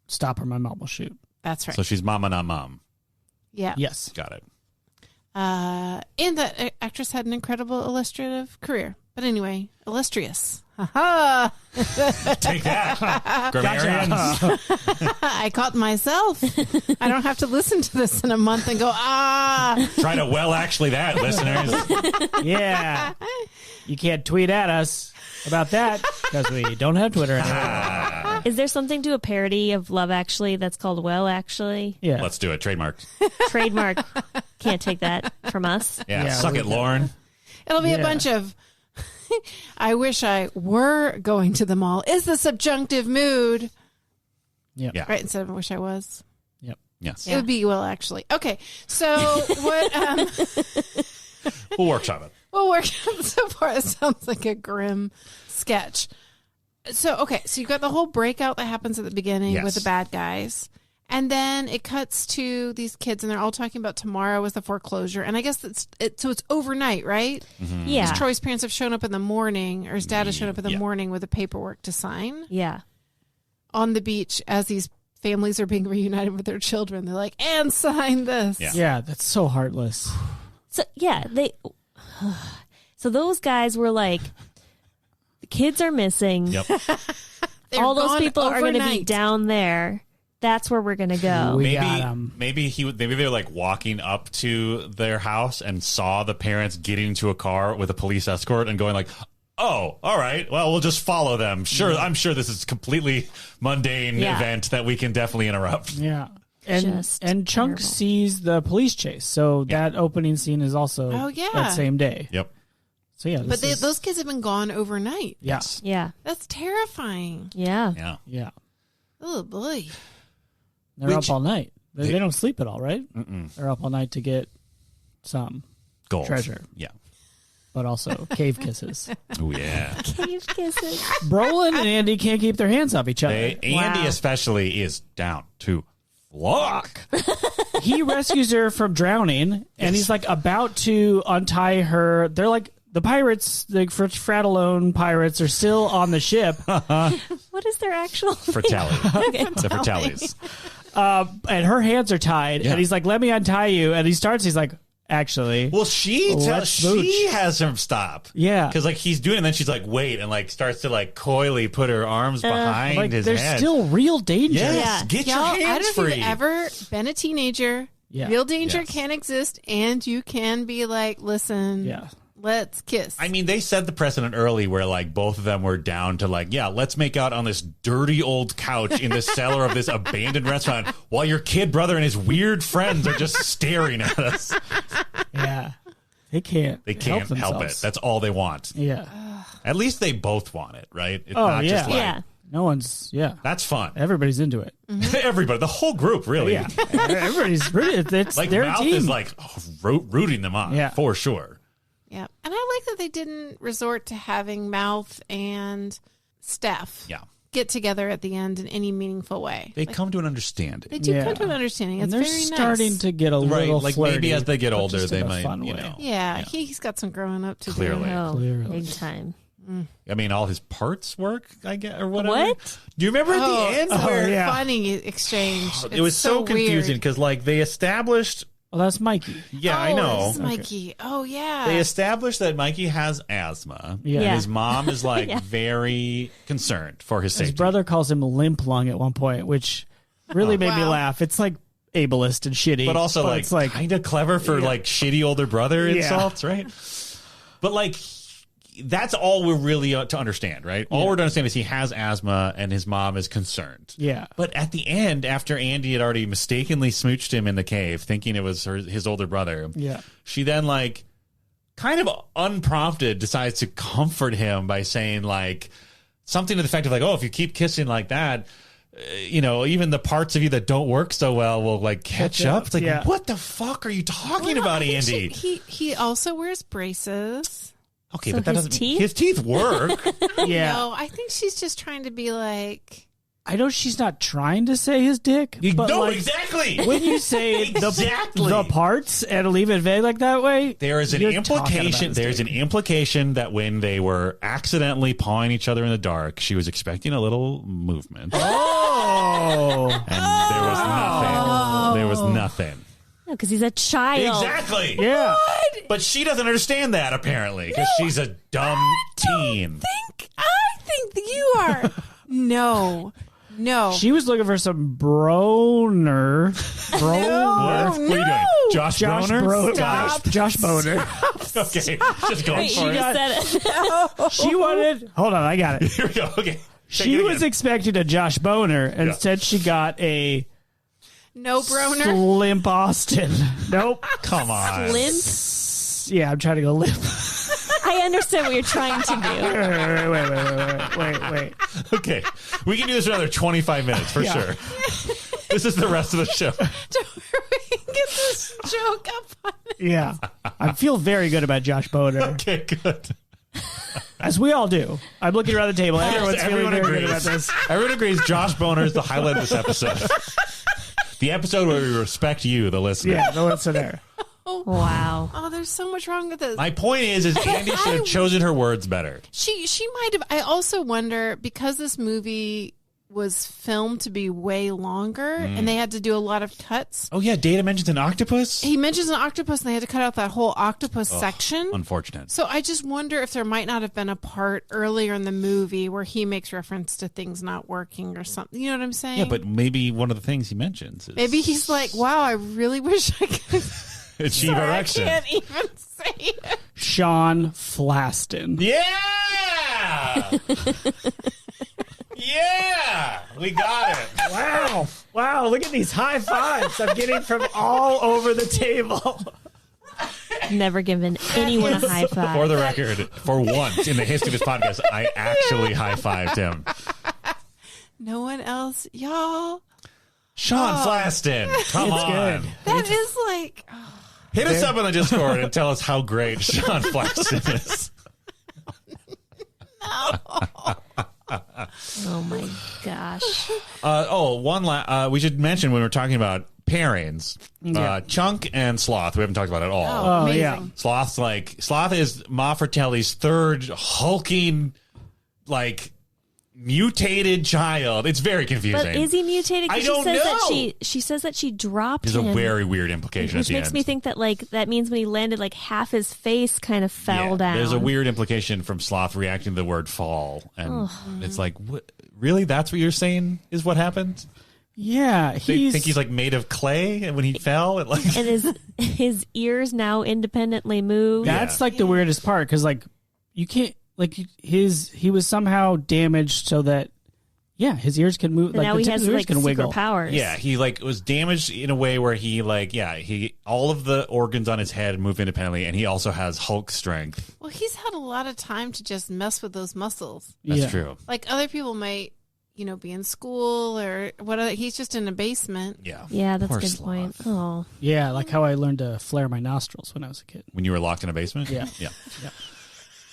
S2: Stop or My Mom Will Shoot.
S3: That's right.
S4: So she's mama, not mom.
S3: Yeah.
S2: Yes.
S4: Got it.
S3: And that actress had an incredible illustrative career. But anyway, illustrious. Ha
S4: Take that, grammarians.
S3: I caught myself. I don't have to listen to this in a month and go,
S4: Try to actually that, listeners.
S2: Yeah. You can't tweet at us about that because we don't have Twitter anymore.
S1: Is there something to a parody of Love Actually that's called Well Actually?
S2: Yeah.
S4: Let's do it. Trademark.
S1: Trademark. Can't take that from us.
S4: Yeah.
S2: Yeah,
S4: Suck
S2: we
S4: it,
S2: can.
S4: Lauren.
S3: It'll be a
S2: Yeah.
S3: bunch of, I wish I were going to the mall. Is the subjunctive mood.
S2: Yeah.
S4: Yeah.
S3: Right, instead of I wish I was.
S2: Yep.
S4: Yes.
S3: It would be well, actually. Okay, so what?
S4: We'll workshop it.
S3: Well, work so far. It sounds like a grim sketch. So you've got the whole breakout that happens at the beginning
S4: Yes.
S3: with the bad guys, and then it cuts to these kids, and they're all talking about tomorrow was the foreclosure, and I guess so it's overnight, right?
S1: Yeah.
S3: Troy's parents have shown up in the morning, or his dad has shown up in the
S4: Yeah.
S3: morning with the paperwork to sign
S1: Yeah.
S3: on the beach as these families are being reunited with their children. They're like, and sign this.
S4: Yeah.
S2: Yeah, that's so heartless.
S1: So yeah, so those guys were like, the kids are missing.
S4: Yep.
S3: They're
S1: All those
S3: gone
S1: people are going to be
S3: overnight.
S1: down there. That's where we're going to go.
S2: We got 'em.
S4: Maybe they were like walking up to their house and saw the parents getting into a car with a police escort and going like, "Oh, all right. Well, we'll just follow them. Sure, I'm sure this is completely mundane
S1: Yeah.
S4: event that we can definitely interrupt."
S2: Yeah.
S1: Just
S2: And Chunk
S1: terrible.
S2: sees the police chase. So that opening scene is also
S3: Oh, yeah.
S2: that same day.
S4: Yep.
S2: So yeah.
S3: But those kids have been gone overnight.
S2: Yes.
S1: Yeah.
S3: That's terrifying.
S1: Yeah.
S4: Yeah.
S2: Yeah.
S3: Oh boy.
S2: They're
S4: Which-
S2: up all night. They don't sleep at all, right? They're up all night to get some
S4: Gold.
S2: treasure.
S4: Yeah.
S2: but also cave kisses.
S4: Oh, yeah.
S1: Cave kisses.
S2: Brolin and Andy can't keep their hands off each other.
S4: Andy especially is down to flock.
S2: He rescues her from drowning, and he's like about to untie her. They're like the pirates, the Fratalone pirates, are still on the ship.
S1: What is their actual
S4: Fratelli.
S1: Okay.
S4: The Fratellis.
S2: And her hands are tied,
S4: Yeah.
S2: and he's like, "Let me untie you." And he's like, "Actually,
S4: Well, she has him stop.
S2: Yeah.
S4: Because like he's doing it, and then she's like, wait, and like starts to like coyly put her arms behind
S2: like
S4: his
S2: there's
S4: head.
S2: still real danger."
S4: Yes.
S1: Yeah.
S4: Get
S3: Y'all,
S4: your
S3: I
S4: hands
S3: don't know if
S4: free.
S3: you've ever been a teenager.
S2: Yeah.
S3: Real danger
S4: Yes.
S3: can exist, and you can be like, listen,
S2: Yeah.
S3: let's kiss.
S4: I mean, they set the precedent early where like both of them were down to like, yeah, let's make out on this dirty old couch in the cellar of this abandoned restaurant while your kid brother and his weird friends are just staring at us.
S2: Yeah. They can't.
S4: They can't help it.
S2: themselves.
S4: That's all they want.
S2: Yeah.
S4: At least they both want it, right? It's
S2: Oh,
S4: not just
S2: yeah.
S4: like,
S1: Yeah.
S2: No one's. Yeah.
S4: that's fun.
S2: Everybody's into it.
S4: Everybody, the whole group, really.
S2: Yeah. Everybody's. It's
S4: Like
S2: their
S4: Mouth
S2: team.
S4: is like rooting them on,
S2: Yeah.
S4: for sure.
S3: Yeah. And I like that they didn't resort to having Mouth and Steph
S4: Yeah.
S3: get together at the end in any meaningful way.
S4: They
S3: Like,
S4: come to an understanding.
S3: they do
S2: Yeah.
S3: come to an understanding. It's
S2: and they're
S3: very
S2: starting
S3: nice.
S2: to get a
S4: Right,
S2: little
S4: like
S2: flirty,
S4: maybe as they get
S2: but
S4: older,
S2: just
S4: they
S2: in a
S4: might,
S2: fun
S4: you
S2: way.
S4: know.
S3: Yeah, he's got some growing up to
S4: Clearly.
S3: do.
S1: Oh,
S2: Clearly.
S1: big time.
S4: I mean, all his parts work, I guess, or whatever.
S1: What?
S4: Do you remember at
S3: Oh,
S4: the end
S3: it's
S4: where
S3: a
S2: yeah.
S3: funny exchange.
S4: it was
S3: It's
S4: so confusing
S3: weird.
S4: because like they established,
S2: Well, that's Mikey.
S4: yeah, I
S3: Oh,
S4: know.
S3: this is Mikey. Oh, yeah.
S4: They established that Mikey has asthma.
S2: Yeah.
S4: And
S1: Yeah.
S4: his mom is like
S1: Yeah.
S4: very concerned for his safety.
S2: His brother calls him limp lung at one point, which really made me
S3: Wow.
S2: laugh. It's like ableist and shitty,
S4: but also
S2: it's
S4: like kind of clever for like shitty older brother
S2: Yeah.
S4: insults, right? But like that's all we're really to understand, right? All we're to understand is he has asthma and his mom is concerned.
S2: Yeah.
S4: But at the end, after Andy had already mistakenly smooched him in the cave, thinking it was his older brother,
S2: Yeah.
S4: she then like kind of unprompted decides to comfort him by saying like something to the effect of like, oh, if you keep kissing like that, you know, even the parts of you that don't work so well will like catch up. It's like,
S2: Yeah.
S4: what the fuck are you talking
S3: Well,
S4: about,
S3: I think
S4: Andy?
S3: he also wears braces.
S4: Okay,
S1: So
S4: but that
S1: his
S4: doesn't
S1: teeth?
S4: his teeth work.
S2: Yeah.
S3: No, I think she's just trying to be like,
S2: I know she's not trying to say his dick, but
S4: no,
S2: like,
S4: exactly.
S2: when you say
S4: Exactly.
S2: the parts and leave it vague like that way,
S4: There is an
S2: you're talking about
S4: implication.
S2: his
S4: There's
S2: dick.
S4: an implication that when they were accidentally pawing each other in the dark, she was expecting a little movement,
S2: Oh.
S4: and there was nothing. There was nothing.
S1: No, because he's a child.
S4: Exactly.
S2: Yeah.
S4: But she doesn't understand that apparently because she's a dumb teen.
S3: I think that you are. No.
S2: She was looking for some Broner.
S4: What? What are you doing, Josh Broner?
S2: Josh Boner.
S4: Okay, just going
S1: Wait,
S4: for
S1: you
S4: it.
S1: just said it.
S2: She wanted. Hold on, I got it.
S4: Here we go. Okay,
S2: She was expecting a Josh Boner, and
S4: Yeah.
S2: instead she got a
S3: No, Broner.
S2: Slimp Austin. Nope.
S4: Come on.
S1: Limp.
S2: Yeah, I'm trying to go limp.
S1: I understand what you're trying to do.
S2: Wait.
S4: Okay, we can do this for another 25 minutes for
S2: Yeah.
S4: sure. This is the rest of the show.
S3: Don't worry, get this joke up on it.
S2: Yeah. I feel very good about Josh Boner,
S4: Okay, good.
S2: as we all do. I'm looking around the table. Everyone's
S4: Everyone
S2: feeling very good
S4: agrees.
S2: about this.
S4: Everyone agrees Josh Boner is the highlight of this episode. The episode where we respect you, the listener.
S2: Yeah, the listener.
S1: Wow.
S3: Oh, there's so much wrong with this.
S4: My point is Andy should have chosen her words better.
S3: She might have. I also wonder, because this movie was filmed to be way longer and they had to do a lot of cuts.
S4: Oh yeah, Data mentions an octopus.
S3: He mentions an octopus and they had to cut out that whole octopus section.
S4: Unfortunate.
S3: So I just wonder if there might not have been a part earlier in the movie where he makes reference to things not working or something. You know what I'm saying?
S4: Yeah, but maybe one of the things he mentions is
S3: maybe he's like, wow, I really wish I could.
S4: achieve erection.
S3: I can't even say it.
S2: Sean Flaston.
S4: Yeah. Yeah, we got it.
S2: Wow, look at these high fives I'm getting from all over the table.
S1: Never given anyone a high five.
S4: For the record, for once in the history of this podcast, I actually high-fived him.
S3: No one else, y'all.
S4: Sean Flaston, come
S2: It's
S4: on.
S2: good.
S3: That is like,
S4: Hit us up on the Discord and tell us how great Sean Flaxton is.
S1: Oh my gosh.
S4: We should mention when we're talking about pairings, Chunk and Sloth. We haven't talked about it at all.
S3: Oh, amazing.
S2: yeah.
S4: Sloth is Ma Fratelli's third hulking, like, mutated child. It's very confusing.
S1: But is he mutated? 'Cause
S4: I don't know.
S1: She says that she dropped
S4: There's
S1: him.
S4: a very weird implication
S1: Which
S4: at the
S1: makes
S4: end.
S1: me think that that means when he landed, half his face kind of fell down.
S4: There's a weird implication from Sloth reacting to the word fall. And it's like, what, really? That's what you're saying is what happened?
S2: Yeah,
S4: They think he's like made of clay and when he fell. It like
S1: And his ears now independently move.
S2: that's like the weirdest part because you can't he was somehow damaged so that his ears can move.
S1: And now he has
S2: ears can
S1: secret
S2: wiggle.
S1: powers.
S4: Yeah, he was damaged in a way where he all of the organs on his head move independently, and he also has Hulk strength.
S3: Well, he's had a lot of time to just mess with those muscles.
S4: That's true.
S3: Like other people might, be in school or whatever. He's just in a basement.
S4: Yeah.
S1: Yeah, that's
S4: Poor
S1: a good
S4: Sloth.
S1: point. Oh.
S2: Yeah, like how I learned to flare my nostrils when I was a kid.
S4: When you were locked in a basement?
S2: Yeah.
S4: Yeah.
S2: Yeah.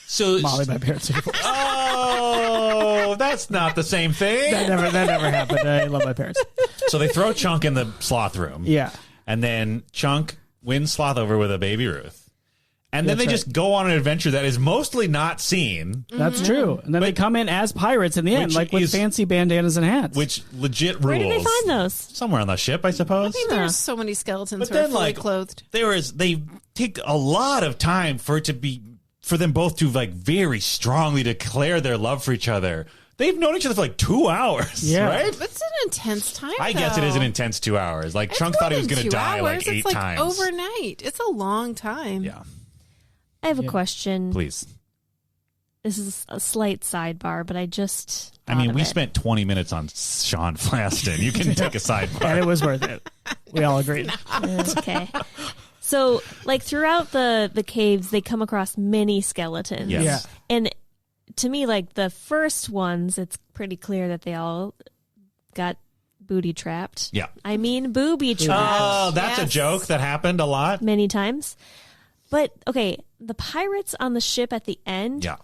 S4: So
S2: Molly, my parents are divorced.
S4: oh, that's not the same thing.
S2: That never happened. I love my parents.
S4: So they throw Chunk in the Sloth room.
S2: Yeah.
S4: And then Chunk wins Sloth over with a baby Ruth. And then
S2: That's
S4: they
S2: right.
S4: just go on an adventure that is mostly not seen,
S2: That's true. And then they come in as pirates in the end,
S4: Which
S2: like with
S4: is-
S2: fancy bandanas and hats.
S4: which legit rules.
S1: Where did they find those?
S4: Somewhere on the ship, I suppose.
S3: I think there's so many skeletons
S4: But
S3: who are
S4: then,
S3: fully
S4: like,
S3: clothed.
S4: They take a lot of time for them both to very strongly declare their love for each other. They've known each other for 2 hours,
S2: Yeah.
S4: right?
S3: It's an intense time.
S4: I guess it is an intense 2 hours. Like
S3: It's
S4: Chunk
S3: more
S4: thought he was
S3: than
S4: going to
S3: 2
S4: die
S3: hours.
S4: eight
S3: it's
S4: times.
S3: overnight. It's a long time.
S4: Yeah,
S1: I have a question.
S4: please.
S1: This is a slight sidebar, but I just
S4: I mean,
S1: thought
S4: we
S1: of it.
S4: spent 20 minutes on Sean Flaston. You can take a
S2: and
S4: sidebar.
S2: it was worth it. We all agreed.
S1: Okay. So, throughout the caves, they come across many skeletons.
S4: Yes.
S2: Yeah.
S1: And to me, the first ones, it's pretty clear that they all got booty trapped.
S4: Yeah.
S1: I mean, booby trapped
S4: Oh, that's a
S3: Yes.
S4: joke that happened a lot.
S1: many times. But, okay, the pirates on the ship at the end
S4: Yeah,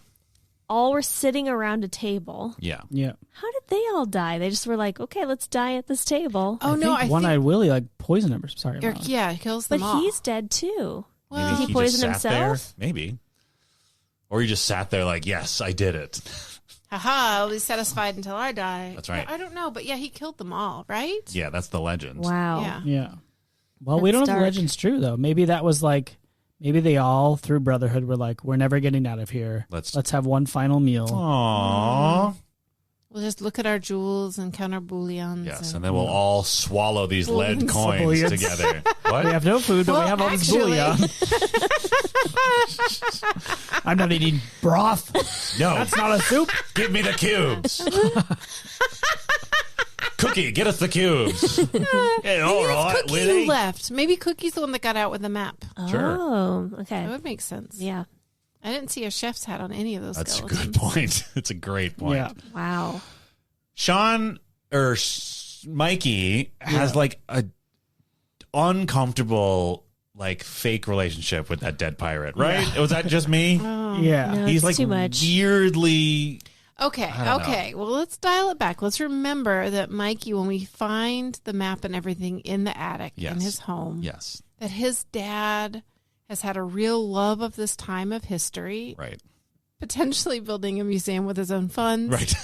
S1: all were sitting around a table.
S4: yeah.
S2: Yeah.
S1: How did they all die? They just were like, okay, let's die at this table.
S3: Oh, no. I think
S2: One-Eyed Willie poisoned him. Sorry.
S3: Or,
S2: Molly.
S3: yeah, kills
S1: But
S3: them all.
S1: he's dead too.
S3: Well,
S1: Did he
S4: just
S1: poison
S4: sat there?
S1: himself?
S4: Maybe. Or he just sat there yes, I did it.
S3: haha, I'll be satisfied until I die.
S4: That's right.
S3: I don't know, but yeah, he killed them all, right?
S4: Yeah, that's the legend.
S1: Wow.
S3: Yeah.
S2: Yeah. Well, we don't know
S1: That's
S2: if the
S1: dark.
S2: legend's true, though. Maybe that was maybe they all, through Brotherhood, were like, we're never getting out of here. Let's have one final meal.
S4: Aww.
S3: We'll just look at our jewels and count our bullions.
S4: Yes, and then we'll all swallow these lead
S3: Bullions.
S4: coins
S2: Bullions.
S4: together. What?
S2: We have no food, but
S3: Well,
S2: we have all this
S3: actually-
S2: bouillon. I'm not eating broth.
S4: No,
S2: That's not a soup.
S4: give me the cubes. Cookie, get us the cubes. Hey, all
S3: Maybe
S4: right,
S3: it's Cookie
S4: Willie.
S3: who left. Maybe Cookie's the one that got out with the map.
S4: Sure.
S1: Oh,
S3: That
S1: okay.
S3: would make sense.
S1: Yeah.
S3: I didn't see a chef's hat on any of those
S4: That's a
S3: skeletons.
S4: good point. It's a great point.
S2: Yeah.
S1: Wow.
S4: Sean or Mikey has a uncomfortable fake relationship with that dead pirate, right? Was that just me?
S2: Yeah.
S1: No,
S4: He's
S1: it's too much.
S4: weirdly.
S3: Okay,
S4: don't
S3: okay. Well, let's dial it back. Let's remember that Mikey, when we find the map and everything in the attic in
S4: Yes.
S3: his home,
S4: Yes,
S3: that his dad has had a real love of this time of history,
S4: right,
S3: potentially building a museum with his own funds,
S4: right.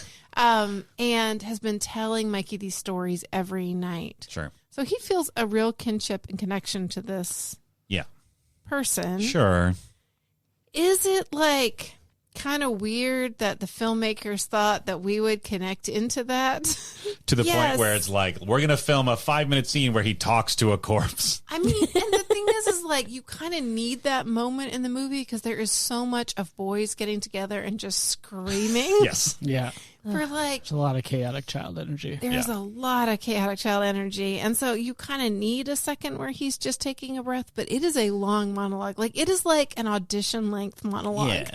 S3: and has been telling Mikey these stories every night.
S4: Sure.
S3: So he feels a real kinship and connection to this
S4: Yeah.
S3: person.
S4: Sure.
S3: Is it kind of weird that the filmmakers thought that we would connect into that?
S4: To the
S3: Yes.
S4: point where it's we're going to film a 5-minute scene where he talks to a corpse.
S3: I mean, and the thing is you kind of need that moment in the movie because there is so much of boys getting together and just screaming.
S4: Yes.
S2: Yeah.
S3: For
S2: There's a lot of chaotic child energy.
S3: there's
S4: Yeah.
S3: a lot of chaotic child energy. And so you kind of need a second where he's just taking a breath, but it is a long monologue. It is like an audition length monologue.
S4: Yeah.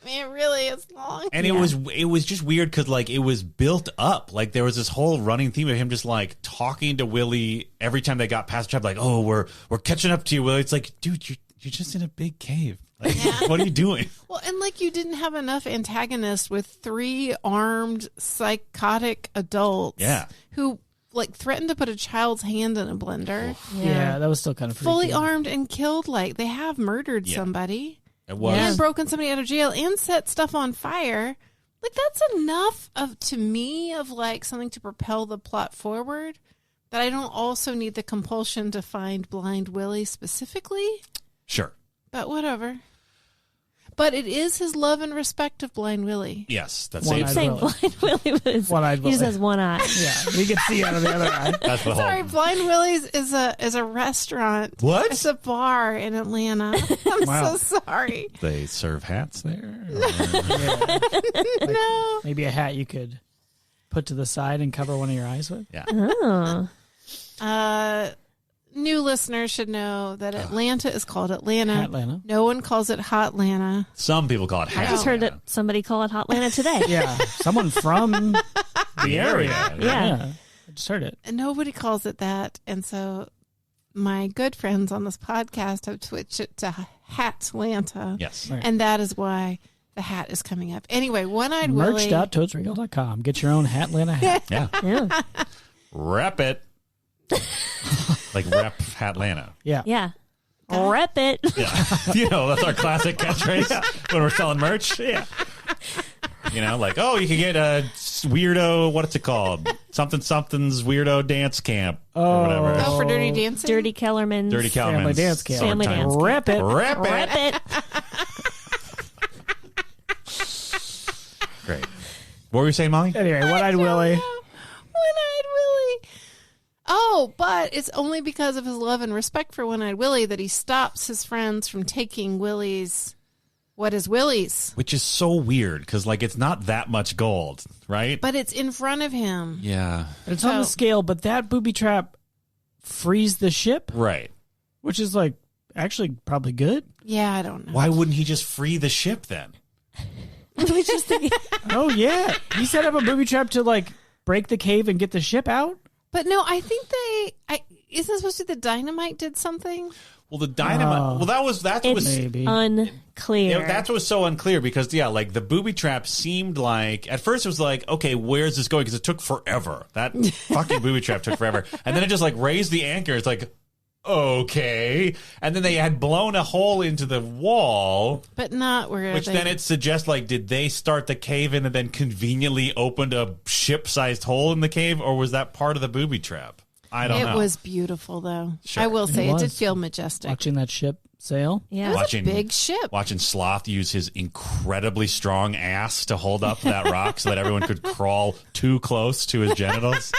S3: mean, it really is long.
S4: And it was just weird because like it was built up. Like there was this whole running theme of him just like talking to Willie every time they got past the trap. Like, oh, we're catching up to you, Willie. It's like, dude, you're just in a big cave. Like, what are you doing?
S3: Well, and like you didn't have enough antagonists with 3 armed psychotic adults.
S4: Yeah.
S3: Who like threatened to put a child's hand in a blender.
S2: Yeah, that was still kind of freaky.
S3: Fully armed and killed. Like they have murdered somebody.
S4: It was.
S3: And broken somebody out of jail and set stuff on fire. Like that's enough to me of like something to propel the plot forward. That I don't also need the compulsion to find Blind Willie specifically.
S4: Sure.
S3: But whatever. But it is his love and respect of Blind Willie.
S4: Yes, that's
S2: One-eyed
S4: it.
S1: Saying
S2: Willie.
S1: Blind Willie was
S2: One-eyed
S1: he just
S2: Willie.
S1: has one eye.
S2: Yeah, we can see out of the other eye.
S4: That's the
S3: Sorry,
S4: whole.
S3: Blind Willie's is a restaurant.
S4: What?
S3: It's a bar in Atlanta. I'm
S2: Wow.
S3: so sorry.
S4: They serve hats there.
S2: Yeah. Like,
S3: No.
S2: maybe a hat you could put to the side and cover one of your eyes with.
S4: Yeah.
S1: Oh.
S3: New listeners should know that Atlanta is called Atlanta.
S2: Atlanta.
S3: No one calls it Hotlanta.
S4: Some people call it
S1: I
S4: hat.
S1: just heard that somebody call it Hotlanta today.
S2: Yeah, someone from the area.
S1: Yeah.
S2: I just heard it.
S3: And nobody calls it that. And so my good friends on this podcast have switched it to Hatlanta.
S4: Yes.
S2: Right.
S3: And that is why the hat is coming up. Anyway, One-Eyed Willie.
S2: Merch.totesregal.com. Get your own Hatlanta hat.
S4: Yeah.
S1: Yeah.
S4: Rep it. Like rep Hatlanta.
S2: Yeah.
S1: Yeah. Rep it.
S4: Yeah. You know, that's our classic catchphrase when we're selling merch. Yeah. You know, like, oh, you can get a weirdo, what's it called? Something's weirdo dance camp or whatever.
S3: Oh, for Dirty Dancing?
S1: Dirty Kellerman's.
S4: Dirty Kellerman's
S2: Family dance camp.
S1: Family
S4: summertime.
S1: dance camp.
S2: Rep it.
S4: Rep it.
S1: Rep it.
S4: Great. What were you saying, Molly?
S2: Anyway, One-Eyed Willie.
S3: One-Eyed Willie. Oh, but it's only because of his love and respect for One-Eyed Willie that he stops his friends from taking Willie's. What is Willie's?
S4: Which is so weird because, like, it's not that much gold, right?
S3: But it's in front of him.
S4: Yeah.
S2: It's on the scale, but that booby trap frees the ship,
S4: Right.
S2: which is like actually probably good.
S3: Yeah, I don't know.
S4: Why wouldn't he just free the ship then?
S1: We just think,
S2: Oh yeah, he set up a booby trap to like break the cave and get the ship out.
S3: But no, I think isn't it supposed to be the dynamite did something?
S4: Well, the dynamite. Well, that's what
S1: it's
S4: was.
S2: Maybe.
S1: unclear.
S4: Yeah, that's what was so unclear because, yeah, like the booby trap seemed like at first it was like, okay, where's this going? Because it took forever. That fucking booby trap took forever, and then it just like raised the anchor. It's like, okay, and then they had blown a hole into the wall,
S3: But not where
S4: which
S3: they...
S4: then it suggests like, did they start the cave in and then conveniently opened a ship-sized hole in the cave, or was that part of the booby trap? I don't know.
S3: It was beautiful, though.
S4: Sure.
S3: I will say it did
S2: was.
S3: feel majestic.
S2: Watching that ship sail.
S1: Yeah.
S3: It was
S4: Watching-
S3: a big ship.
S4: Watching Sloth use his incredibly strong ass to hold up that rock so that everyone could crawl too close to his genitals.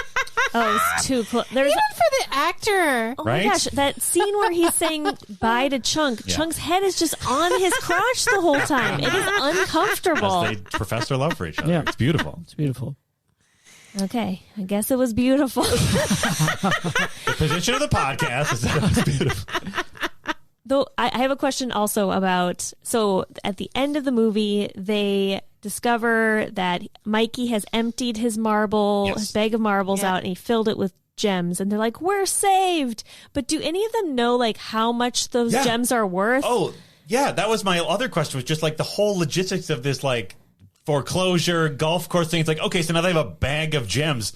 S1: Oh, it's too close. There's
S3: Even for the actor.
S1: oh
S4: Right?
S1: my gosh, that scene where he's saying bye to Chunk.
S4: Yeah.
S1: Chunk's head is just on his crotch the whole time. It is uncomfortable.
S4: As they profess their love for each other.
S2: Yeah.
S4: It's beautiful.
S2: It's beautiful.
S1: Okay, I guess it was beautiful.
S4: The position of the podcast is that it was beautiful.
S1: Though I have a question also about, so at the end of the movie, they discover that Mikey has emptied his
S4: Yes.
S1: bag of marbles
S3: Yeah.
S1: out, and he filled it with gems, and they're like, we're saved. But do any of them know like how much those
S4: Yeah.
S1: gems are worth?
S4: Oh, yeah. That was my other question, was just like the whole logistics of this, like, foreclosure golf course thing. It's like, okay, so now they have a bag of gems.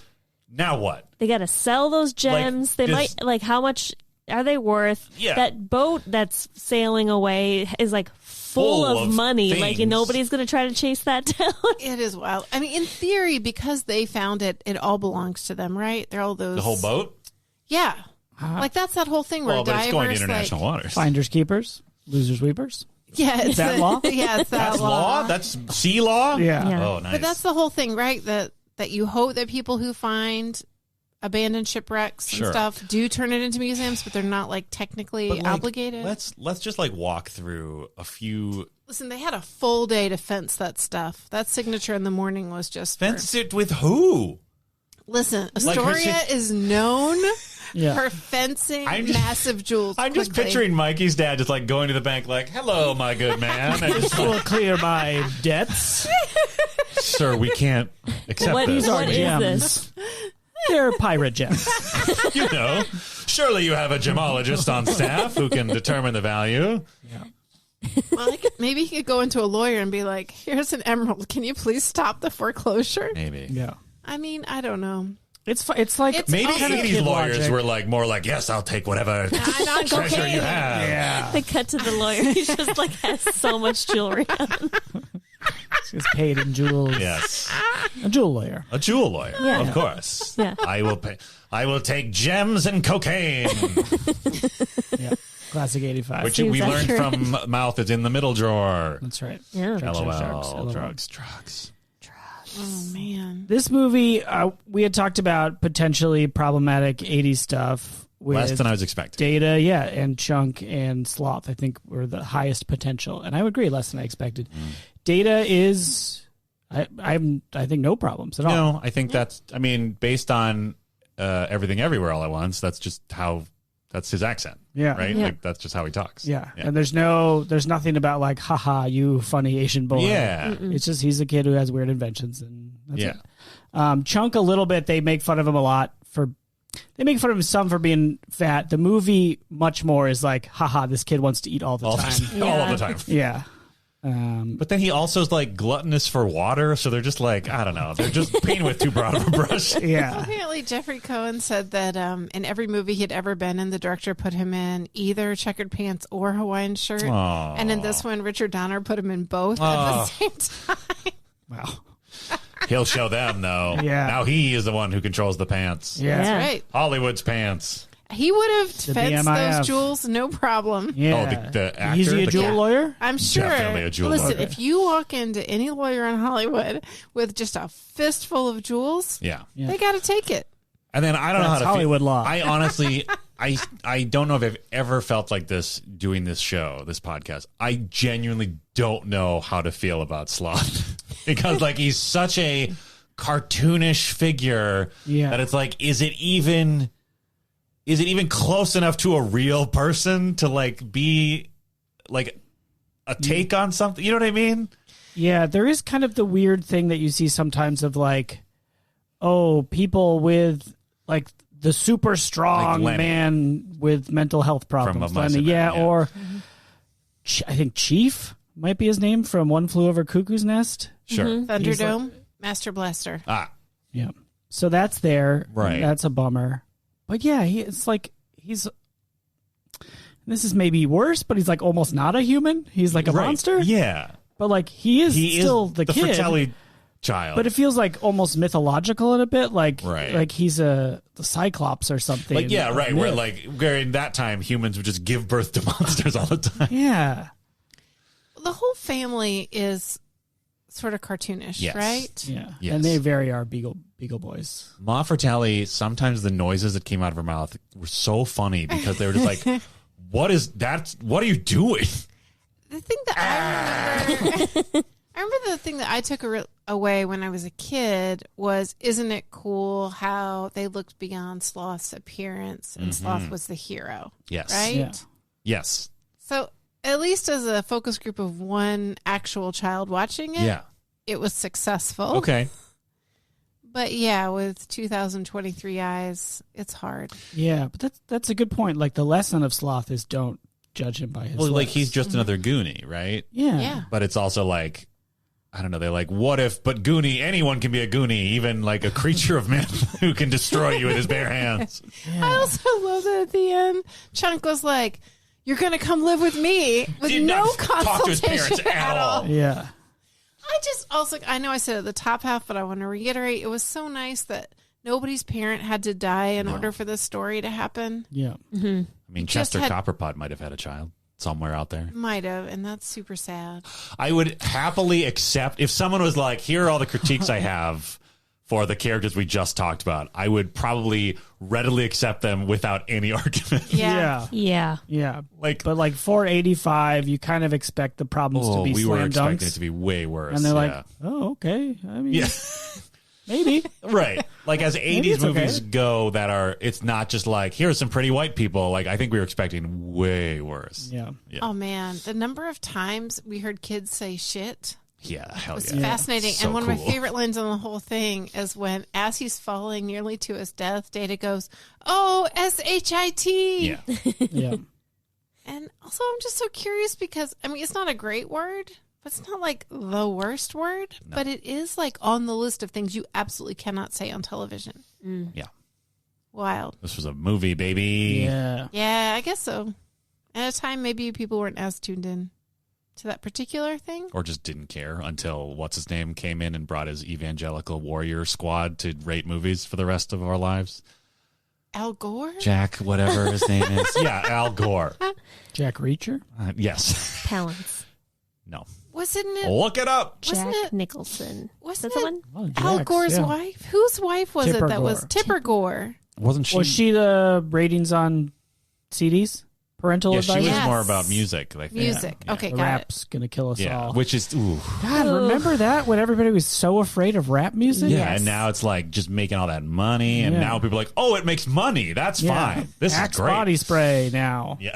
S4: Now what?
S1: They got to sell those gems. They
S4: just-
S1: might, like, how much are they worth?
S4: Yeah.
S1: That boat that's sailing away is like full of money. Like,
S4: things.
S1: nobody's going to try to chase that down.
S3: It is wild. I mean, in theory, because they found it, it all belongs to them, right? They're all those...
S4: The whole boat?
S3: Yeah. Like, that's that whole thing where
S4: Well, but
S3: divers...
S4: it's going to international
S3: like,
S4: waters.
S2: Finders keepers, losers weepers.
S3: Yeah, it's
S2: that law?
S3: Yeah, it's that
S4: That's law? That's sea law?
S2: Yeah.
S1: Yeah.
S4: Oh, nice.
S3: But that's the whole thing, right? That you hope that people who find abandoned shipwrecks
S4: Sure.
S3: and stuff do turn it into museums, but they're not like technically
S4: But, like,
S3: obligated.
S4: Let's just like walk through a few.
S3: Listen, they had a full day to fence that stuff. That signature in the morning was just for-
S4: Fence it with who?
S3: Listen,
S4: Like,
S3: Astoria is known
S2: Yeah.
S3: For fencing
S4: I'm just-
S3: massive jewels.
S4: I'm just
S3: quickly.
S4: picturing Mikey's dad just like going to the bank like, hello, my good man. And just
S2: This will clear my debts.
S4: sir, we can't accept
S1: What-
S4: this.
S2: These are
S1: What is
S2: gems.
S1: this?
S2: They're pirate gems.
S4: You know, surely you have a gemologist on staff who can determine the value.
S3: Well, maybe he could go into a lawyer and be like, here's an emerald. Can you please stop the foreclosure?
S4: Maybe.
S2: Yeah.
S3: I mean, I don't know.
S2: It's like
S3: It's
S4: Maybe
S3: also-
S4: 80s lawyers
S2: logic.
S4: were like more like, yes, I'll take whatever
S3: not
S4: treasure
S3: cocaine.
S4: you have.
S2: yeah.
S1: They cut to the lawyer. He just like has so much jewelry on.
S2: It's paid in jewels.
S4: Yes.
S2: A jewel lawyer.
S4: A jewel lawyer,
S1: Yeah.
S4: of course.
S1: Yeah.
S4: I will pay. I will take gems and cocaine,
S2: Yeah. Classic 85.
S4: which
S1: Seems
S4: we learned
S1: accurate.
S4: from Mouth is in the middle drawer.
S2: That's right.
S1: Yeah.
S4: LOL. Drugs.
S3: Oh, man.
S2: This movie, we had talked about potentially problematic 80s stuff with
S4: Less than I was expecting.
S2: Data, yeah, and Chunk and Sloth, I think, were the highest potential. And I would agree, less than I expected. Data is, I think, no problems at all.
S4: No, I think that's, I mean, based on Everything Everywhere All at Once, that's just how, that's his accent.
S2: Yeah.
S4: Right?
S1: Yeah.
S4: Like, that's just how he talks.
S2: Yeah. And there's nothing about like, haha, you funny Asian boy.
S4: Yeah.
S2: It's just he's a kid who has weird inventions, and that's
S4: Yeah.
S2: it. Chunk, a little bit, they make fun of him a lot they make fun of him some for being fat. The movie much more is like, haha, this kid wants to eat all the
S4: All,
S2: time.
S4: all of the time.
S2: Yeah.
S4: But then he also is like gluttonous for water, so they're just like, I don't know, they're just painted with too broad of a brush.
S2: Yeah.
S3: Apparently, Jeffrey Cohen said that in every movie he'd ever been in, the director put him in either checkered pants or Hawaiian shirt.
S4: Aw.
S3: And in this one, Richard Donner put him in both at the same time.
S2: Wow.
S4: He'll show them, though.
S2: Yeah.
S4: Now he is the one who controls the pants.
S2: Yeah.
S3: That's
S1: Yeah.
S3: right.
S4: Hollywood's pants.
S3: He would have fenced
S2: BMIF.
S3: those jewels, no problem.
S2: Yeah.
S4: Oh, the actor?
S2: Is he a
S4: The-
S2: jewel
S3: Yeah.
S2: lawyer?
S3: I'm sure.
S4: Definitely a jewel
S3: Listen,
S4: lawyer.
S3: if you walk into any lawyer in Hollywood with just a fistful of jewels,
S4: Yeah.
S2: Yeah.
S3: they got to take it.
S4: And then I don't know how
S2: That's
S4: to
S2: Hollywood
S4: feel.
S2: law.
S4: I honestly, I don't know if I've ever felt like this doing this show, this podcast. I genuinely don't know how to feel about Sloth because like he's such a cartoonish figure that it's like, is it even close enough to a real person to like be like a take on something? You know what I mean?
S2: Yeah, there is kind of the weird thing that you see sometimes of like, oh, people with like the super strong
S4: Like Lenny.
S2: man with mental health problems.
S4: From a Mice
S2: Lenny,
S4: Man, yeah.
S2: or I think Chief might be his name from One Flew Over Cuckoo's Nest.
S4: Sure.
S3: Thunderdome, Master Blaster.
S4: Ah,
S2: Yeah. So that's there.
S4: Right.
S2: That's a bummer. But yeah, it's like he's. This is maybe worse, but he's like almost not a human. He's like a
S4: right.
S2: monster.
S4: Yeah.
S2: But like he is
S4: He
S2: still
S4: is
S2: the kid.
S4: Fratelli child.
S2: But it feels like almost mythological in a bit, like
S4: Right.
S2: like he's the Cyclops or something.
S4: like, yeah, right. Where
S2: Myth.
S4: like where in that time humans would just give birth to monsters all the time.
S2: Yeah,
S3: The whole family is sort of cartoonish,
S4: Yes.
S3: right?
S2: yeah,
S4: Yes.
S2: and they very are Beagle boys.
S4: Ma Fratelli, sometimes the noises that came out of her mouth were so funny because they were just like, what is that? What are you doing?
S3: The thing that I remember, I remember the thing that I took away when I was a kid was, isn't it cool how they looked beyond Sloth's appearance and Sloth was the hero,
S4: Yes.
S3: right?
S2: Yeah,
S4: Yes.
S3: So at least as a focus group of one actual child watching it,
S4: Yeah.
S3: it was successful.
S4: Okay.
S3: But yeah, with 2023 eyes, it's hard.
S2: yeah, but that's a good point. Like the lesson of Sloth is don't judge him by his.
S4: Well, like
S2: looks.
S4: he's just another Goonie, right?
S2: yeah,
S3: Yeah.
S4: But it's also like, I don't know. They're like, what if? But Goonie, anyone can be a Goonie, even like a creature of man who can destroy you with his bare hands.
S3: I also love that at the end, Chunk was like, "You're going to come live with me with
S4: Did
S3: no
S4: not talk to his
S3: consultation
S4: parents at all.
S2: yeah.
S3: I just also, I know I said at the top half, but I want to reiterate, it was so nice that nobody's parent had to die in order for this story to happen.
S2: Yeah.
S4: I mean,
S3: Just
S4: Chester
S3: had-
S4: Copperpot might have had a child somewhere out there.
S3: Might have, and that's super sad.
S4: I would happily accept if someone was like, here are all the critiques I have for the characters we just talked about. I would probably readily accept them without any argument.
S3: Yeah.
S1: Yeah.
S2: Yeah.
S4: Like,
S2: But like 485, you kind of expect the problems to be
S4: we were
S2: slam
S4: expecting
S2: dunks.
S4: it to be way worse.
S2: And they're
S4: yeah.
S2: like, oh, okay. I mean,
S4: Yeah.
S2: Maybe.
S4: Right. Like as 80s
S2: it's
S4: movies
S2: okay.
S4: go that are, it's not just like, here's some pretty white people. Like I think we were expecting way worse.
S2: Yeah.
S3: Oh man, the number of times we heard kids say shit
S4: Yeah, hell
S3: was
S4: yeah.
S3: fascinating.
S4: So
S3: And one of my
S4: cool.
S3: favorite lines on the whole thing is when, as he's falling nearly to his death, Data goes, "Oh, S-H-I-T."
S4: Yeah.
S2: Yeah.
S3: And also, I'm just so curious because, I mean, it's not a great word, but it's not like the worst word, but it is like on the list of things you absolutely cannot say on television.
S4: Yeah.
S3: Wild.
S4: This was a movie, baby.
S2: Yeah.
S3: Yeah, I guess so. At a time, maybe people weren't as tuned in to that particular thing.
S4: Or just didn't care until what's his name came in and brought his evangelical warrior squad to rate movies for the rest of our lives.
S3: Al Gore?
S4: Jack, whatever his name is. Yeah, Al Gore.
S2: Jack Reacher?
S4: Yes.
S1: Palance.
S4: No.
S3: Wasn't it?
S4: Look it up.
S3: Wasn't
S1: Jack
S3: it-
S1: Nicholson.
S3: Wasn't
S1: That's the
S3: it
S1: one?
S2: Oh,
S3: Al
S2: Jax,
S3: Gore's
S2: yeah.
S3: wife? Whose wife was
S2: Tipper
S3: it that was
S2: Gore.
S3: Tipper Gore?
S4: Wasn't she?
S2: Was she the ratings on CDs? Parental
S4: Yeah,
S2: advice?
S4: she was
S3: Yes.
S4: more about music, I think.
S3: Music.
S4: Yeah.
S3: Okay,
S2: The
S3: got it.
S2: rap's going to kill us
S4: Yeah,
S2: all.
S4: which is, ooh.
S2: God, remember that when everybody was so afraid of rap music?
S4: Yeah,
S1: Yes.
S4: and now it's like just making all that money, and
S2: Yeah.
S4: now people are like, oh, it makes money. That's fine. This
S2: Axe
S4: is great.
S2: body spray now.
S4: Yeah.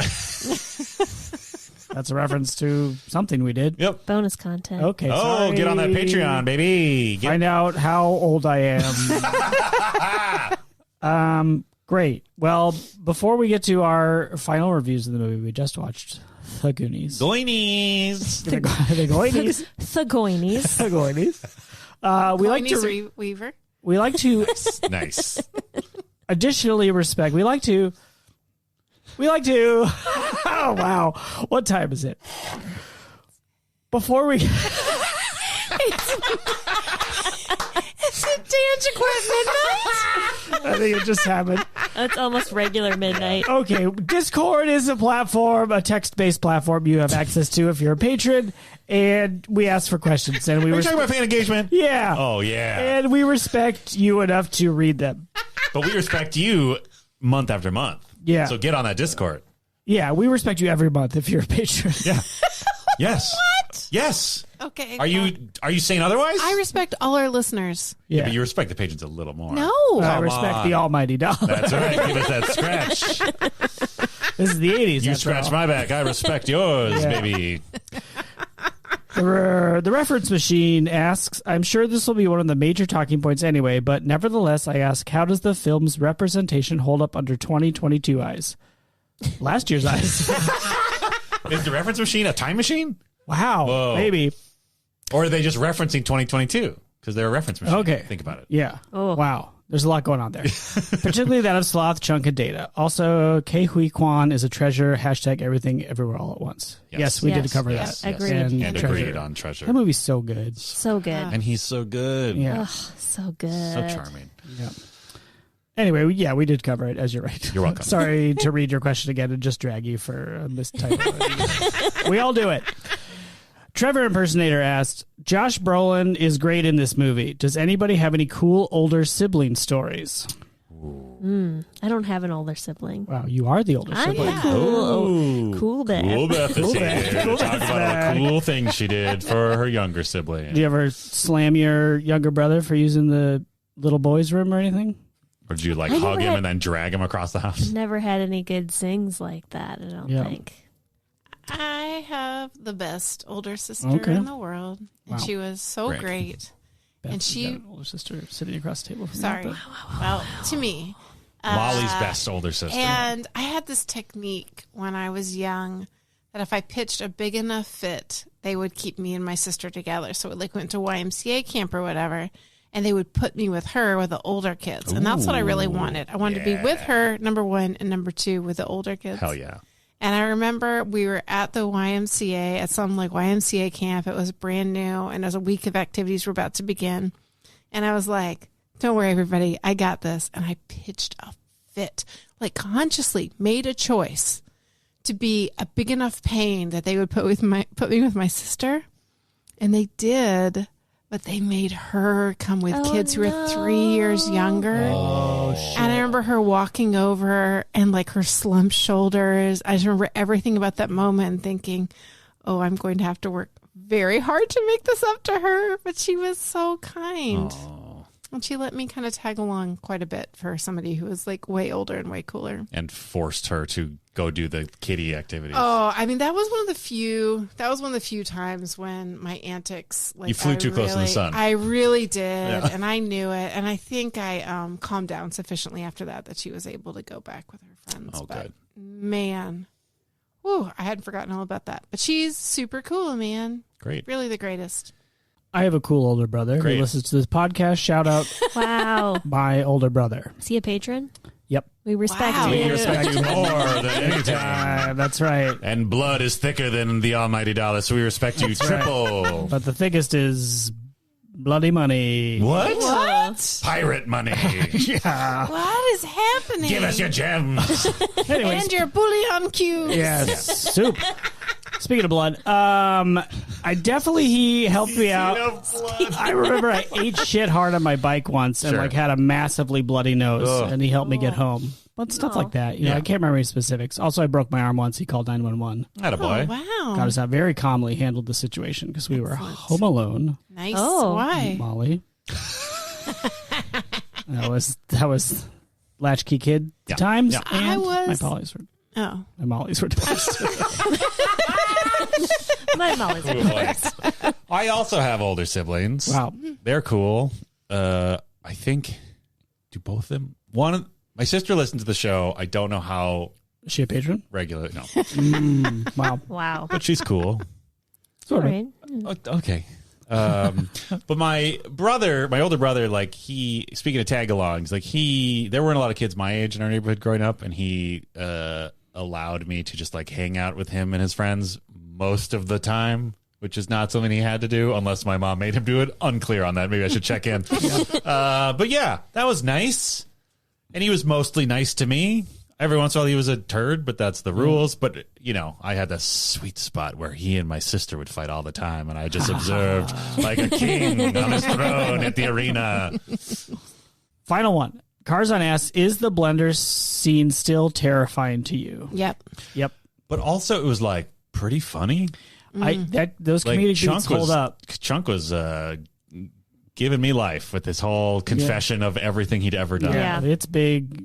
S2: That's a reference to something we did.
S4: Yep.
S1: Bonus content.
S2: Okay.
S4: Oh,
S2: sorry.
S4: get on that Patreon, baby. Get-
S2: Find out how old I am. Great. Well, before we get to our final reviews of the movie, we just watched The Goonies.
S4: Goonies.
S2: The Goonies.
S1: The Goonies.
S2: The Goonies. We like to
S3: Weaver.
S2: we like to
S4: Nice.
S2: additionally respect. We like to. Oh wow! What time is it? Before we.
S3: Is it dance equipment?
S2: I think it just happened.
S1: It's almost regular midnight.
S2: Okay, Discord is a platform, a text-based platform you have access to if you're a patron, and we ask for questions, and we
S4: Are you talking about fan engagement?
S2: yeah,
S4: Oh, yeah.
S2: and we respect you enough to read them.
S4: But we respect you month after month.
S2: Yeah.
S4: So get on that Discord.
S2: Yeah, we respect you every month if you're a patron.
S4: Yeah. Yes. What? Yes.
S3: Okay.
S4: Are you saying otherwise?
S3: I respect all our listeners.
S2: Yeah,
S4: But you respect the patrons a little more.
S3: No.
S2: I
S4: Come
S2: respect
S4: on.
S2: the almighty dollar.
S4: That's right. Give us that scratch.
S2: This is the 80s.
S4: You
S2: after
S4: scratch
S2: all.
S4: my back. I respect yours,
S2: Yeah.
S4: baby.
S2: The reference machine asks, I'm sure this will be one of the major talking points anyway, but nevertheless, I ask, how does the film's representation hold up under 2022 eyes? Last year's eyes.
S4: Is the reference machine a time machine?
S2: Wow.
S4: Whoa.
S2: Maybe.
S4: Or are they just referencing 2022? Because they're a reference machine.
S2: Okay.
S4: Think about it.
S2: Yeah.
S1: Oh.
S2: Wow. There's a lot going on there. Particularly that of Sloth, Chunk, and Data. Also, Quan is a treasure. Hashtag everything everywhere all at once.
S4: Yes.
S2: We did
S1: Yes.
S2: cover
S1: Yes.
S2: that.
S1: Agreed.
S4: And
S2: Treasure.
S4: agreed on Treasure.
S2: That movie's so good.
S1: So good.
S4: And he's so good.
S2: Yeah.
S1: Ugh, so good.
S4: So charming.
S2: Yeah. Anyway, yeah, we did cover it, as you're right.
S4: You're welcome.
S2: Sorry to read your question again and just drag you for a mistype. We all do it. Trevor Impersonator asked, Josh Brolin is great in this movie. Does anybody have any cool older sibling stories?
S1: I don't have an older sibling.
S2: Wow, you are the older
S1: I'm
S2: sibling.
S1: the cool,
S4: Ooh.
S1: cool Beth.
S4: Cool Beth is
S2: Cool
S4: here
S2: Beth.
S4: to
S2: Cool
S4: talk
S2: Beth's
S4: about all
S2: back.
S4: the cool things she did for her younger sibling.
S2: Do you ever slam your younger brother for using the little boys' room or anything?
S4: Or did you like
S1: I
S4: hug
S1: never
S4: him
S1: had-
S4: and then drag him across the house?
S1: Never had any good sings like that, I don't
S2: Yeah.
S1: think.
S3: I have the best older sister
S2: Okay.
S3: in the world. And
S2: Wow.
S3: she was so
S4: Great.
S3: great.
S2: Beth,
S3: And
S2: you got
S3: she-
S2: an older sister sitting across the table from
S3: Sorry.
S2: you.
S3: Well, to me.
S4: Molly's best older sister.
S3: And I had this technique when I was young that if I pitched a big enough fit, they would keep me and my sister together. So it like went to YMCA camp or whatever, and they would put me with her with the older kids. And that's what I really wanted. I wanted to be with her, number one, and number two, with the older kids.
S4: Hell yeah.
S3: And I remember we were at the YMCA at some like YMCA camp. It was brand new, and it was a week of activities were about to begin. And I was like, don't worry, everybody, I got this. And I pitched a fit, like consciously made a choice to be a big enough pain that they would put me with my sister. And they did, but they made her come with kids who were 3 years younger. And I remember her walking over and like her slumped shoulders. I just remember everything about that moment and thinking, oh, I'm going to have to work very hard to make this up to her. But she was so kind. And she let me kind of tag along quite a bit for somebody who was like way older and way cooler.
S4: And forced her to go do the kiddie activities.
S3: Oh, I mean, that was one of the few times when my antics, like,
S4: You flew too close to the sun.
S3: I really did.
S4: Yeah.
S3: And I knew it. And I think I calmed down sufficiently after that she was able to go back with her friends.
S4: Oh,
S3: but
S4: good.
S3: man, whew, I hadn't forgotten all about that. But she's super cool, man.
S4: Great.
S3: Really the greatest.
S2: I have a cool older brother
S4: Great.
S2: who listens to this podcast. Shout out
S1: Wow.
S2: my older brother.
S1: Is he a patron?
S2: Yep.
S1: We respect
S3: Wow.
S1: you.
S4: We respect you more than anytime.
S2: That's right.
S4: And blood is thicker than the almighty dollar, so we respect you triple.
S2: But the thickest is bloody money.
S4: What?
S3: What?
S4: Pirate money.
S2: Yeah.
S3: What is happening?
S4: Give us your gems.
S2: Anyways,
S3: And your bullion cubes.
S2: yes, soup. Speaking of blood, he helped me out. I remember I ate shit hard on my bike once and
S4: Sure.
S2: like had a massively bloody nose,
S4: Ugh.
S2: and he helped me get home. But stuff like that,
S4: Yeah.
S2: I can't remember any specifics. Also, I broke my arm once. He called 911.
S4: Attaboy.
S3: Oh, wow.
S2: Got us out very calmly, handled the situation because we were home alone.
S3: Nice.
S1: Oh.
S3: Why?
S2: Molly. that was latchkey kid
S4: Yeah.
S2: times.
S4: Yeah.
S2: And
S3: I was-
S2: my Pollys were
S3: Oh.
S2: my Mollys were divorced.
S1: My Molly's a
S4: Boy. I also have older siblings.
S2: Wow.
S4: They're cool. I think, do both of them? My sister listens to the show. I don't know how
S2: Is she a patron?
S4: regular. No.
S2: Wow.
S1: Wow.
S4: But she's cool.
S2: Sort of.
S1: Right.
S4: Okay. But my older brother, like speaking of tag-alongs, like there weren't a lot of kids my age in our neighborhood growing up, and he allowed me to just like hang out with him and his friends most of the time, which is not something he had to do unless my mom made him do it. Unclear on that. Maybe I should check in. But yeah, that was nice. And he was mostly nice to me. Every once in a while he was a turd, but that's the rules. But, I had this sweet spot where he and my sister would fight all the time, and I just observed like a king on his throne at the arena.
S2: Final one. Cars on Ass. Is the blender scene still terrifying to you?
S3: Yep.
S2: Yep.
S4: But also it was like pretty funny.
S2: Those
S4: Like
S2: comedic beats hold up.
S4: Chunk was giving me life with this whole confession of everything he'd ever done.
S1: Yeah.
S2: It's big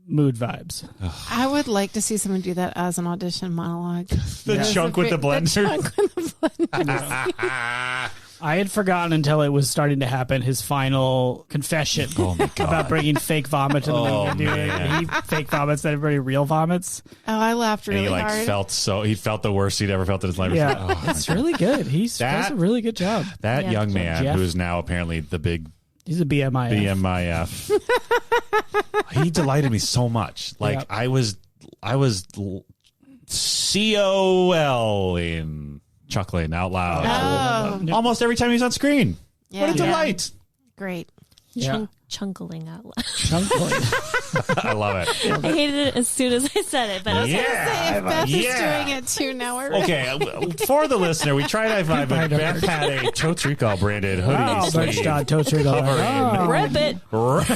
S2: mood vibes.
S3: I would like to see someone do that as an audition monologue.
S4: The Chunk with the blender.
S3: Chunk with the blender.
S2: I had forgotten until it was starting to happen. His final confession about bringing fake vomit to the movie and doing it. He fake vomits, then everybody real vomits.
S3: Oh, I laughed
S4: And
S3: really
S4: he
S3: hard.
S4: felt the worst he'd ever felt in his life.
S2: Yeah,
S4: Oh,
S2: it's really good. He does a really good job.
S4: that
S1: Yeah.
S4: young man
S2: Jeff.
S4: who is now apparently the big
S2: He's a BMI.
S4: BMIF. He delighted me so much. Like
S2: Yep.
S4: I was COL in chuckling out loud.
S3: Oh,
S4: Almost every time he's on screen.
S3: yeah.
S4: What a delight.
S3: Great.
S2: Yeah.
S1: Chunkling out loud.
S2: Chunk Gooines.
S4: I love it.
S1: I hated it as soon as I said it, but
S4: Yeah.
S3: If Beth
S4: Yeah.
S3: is doing it too, now we're
S4: Okay, for the listener, we tried high five, but Beth had a Totes Recall branded hoodie
S2: Wow,
S4: sleeve.
S2: merch dot Totes Recall. Oh.
S1: rip it.
S4: Rep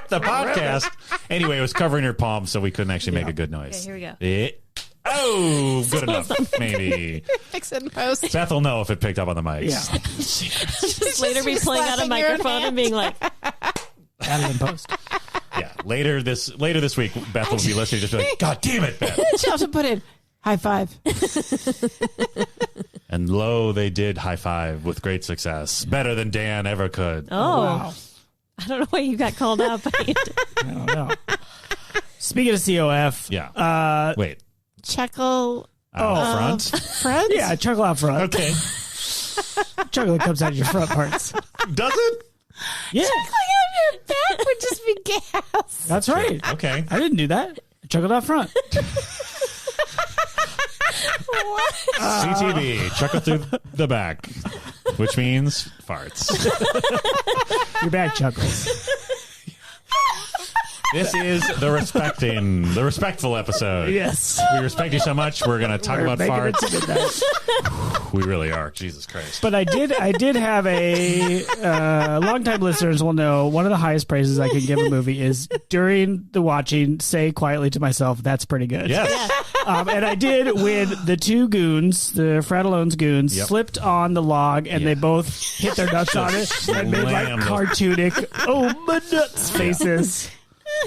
S4: the podcast. Anyway, it was covering her palm, so we couldn't actually make a good noise.
S1: Okay, here we go.
S4: Oh, good enough. Maybe.
S3: fix it in post.
S4: Beth will know if it picked up on the mics.
S2: Yeah.
S1: Just later be pulling out a
S3: slapping your own
S1: microphone and being like,
S2: Add it in post.
S4: Yeah. Later this week, Beth will be listening, just be like, God damn it, Beth.
S3: She'll have to put in high five.
S4: And lo, they did high five with great success. Better than Dan ever could.
S1: oh,
S2: Wow.
S1: I don't know why you got called out. But you did.
S2: I don't know. Speaking of COF.
S4: Yeah. Wait.
S3: Chuckle
S4: Out front?
S3: front?
S2: Yeah, chuckle out front.
S4: Okay.
S2: Chuckle that comes out of your front parts.
S4: Does it?
S2: Yeah.
S3: Chuckling out your back would just be gas.
S2: That's right.
S4: Okay.
S2: I didn't do that. Chuckled out front.
S1: What?
S4: CTB. Chuckle through the back, which means farts.
S2: Your back chuckles.
S4: This is the respectful episode.
S2: Yes.
S4: We respect you so much. We're going to talk about
S2: Making it
S4: farts.
S2: to midnight.
S4: We really are. Jesus Christ.
S2: But I did have a longtime listeners will know one of the highest praises I can give a movie is during the watching, say quietly to myself, "That's pretty good."
S4: Yes.
S2: And I did when the two goons, the Frattallone's goons, slipped on the log and they both hit their nuts on it and made like cartoonic, oh, my nuts faces.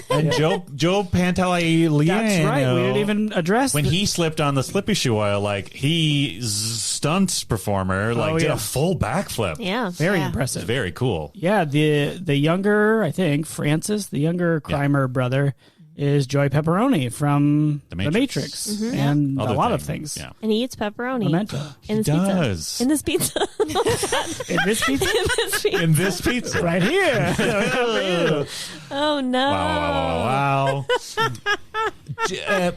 S4: And Joe Pantoliano.
S2: That's right. We didn't even address
S4: when he slipped on the slippy shoe oil. Like stunt performer, did a full backflip.
S1: Yeah,
S2: very impressive.
S4: It's very cool.
S2: Yeah, the younger, I think Francis, the younger Crimer brother, is Joey Pepperoni from The Matrix, and a lot of things.
S4: Yeah.
S1: And he eats pepperoni.
S2: Memento.
S1: In this pizza. In this pizza.
S2: In this pizza?
S4: In this pizza.
S2: Right here.
S1: Oh, no.
S4: Wow.
S3: Did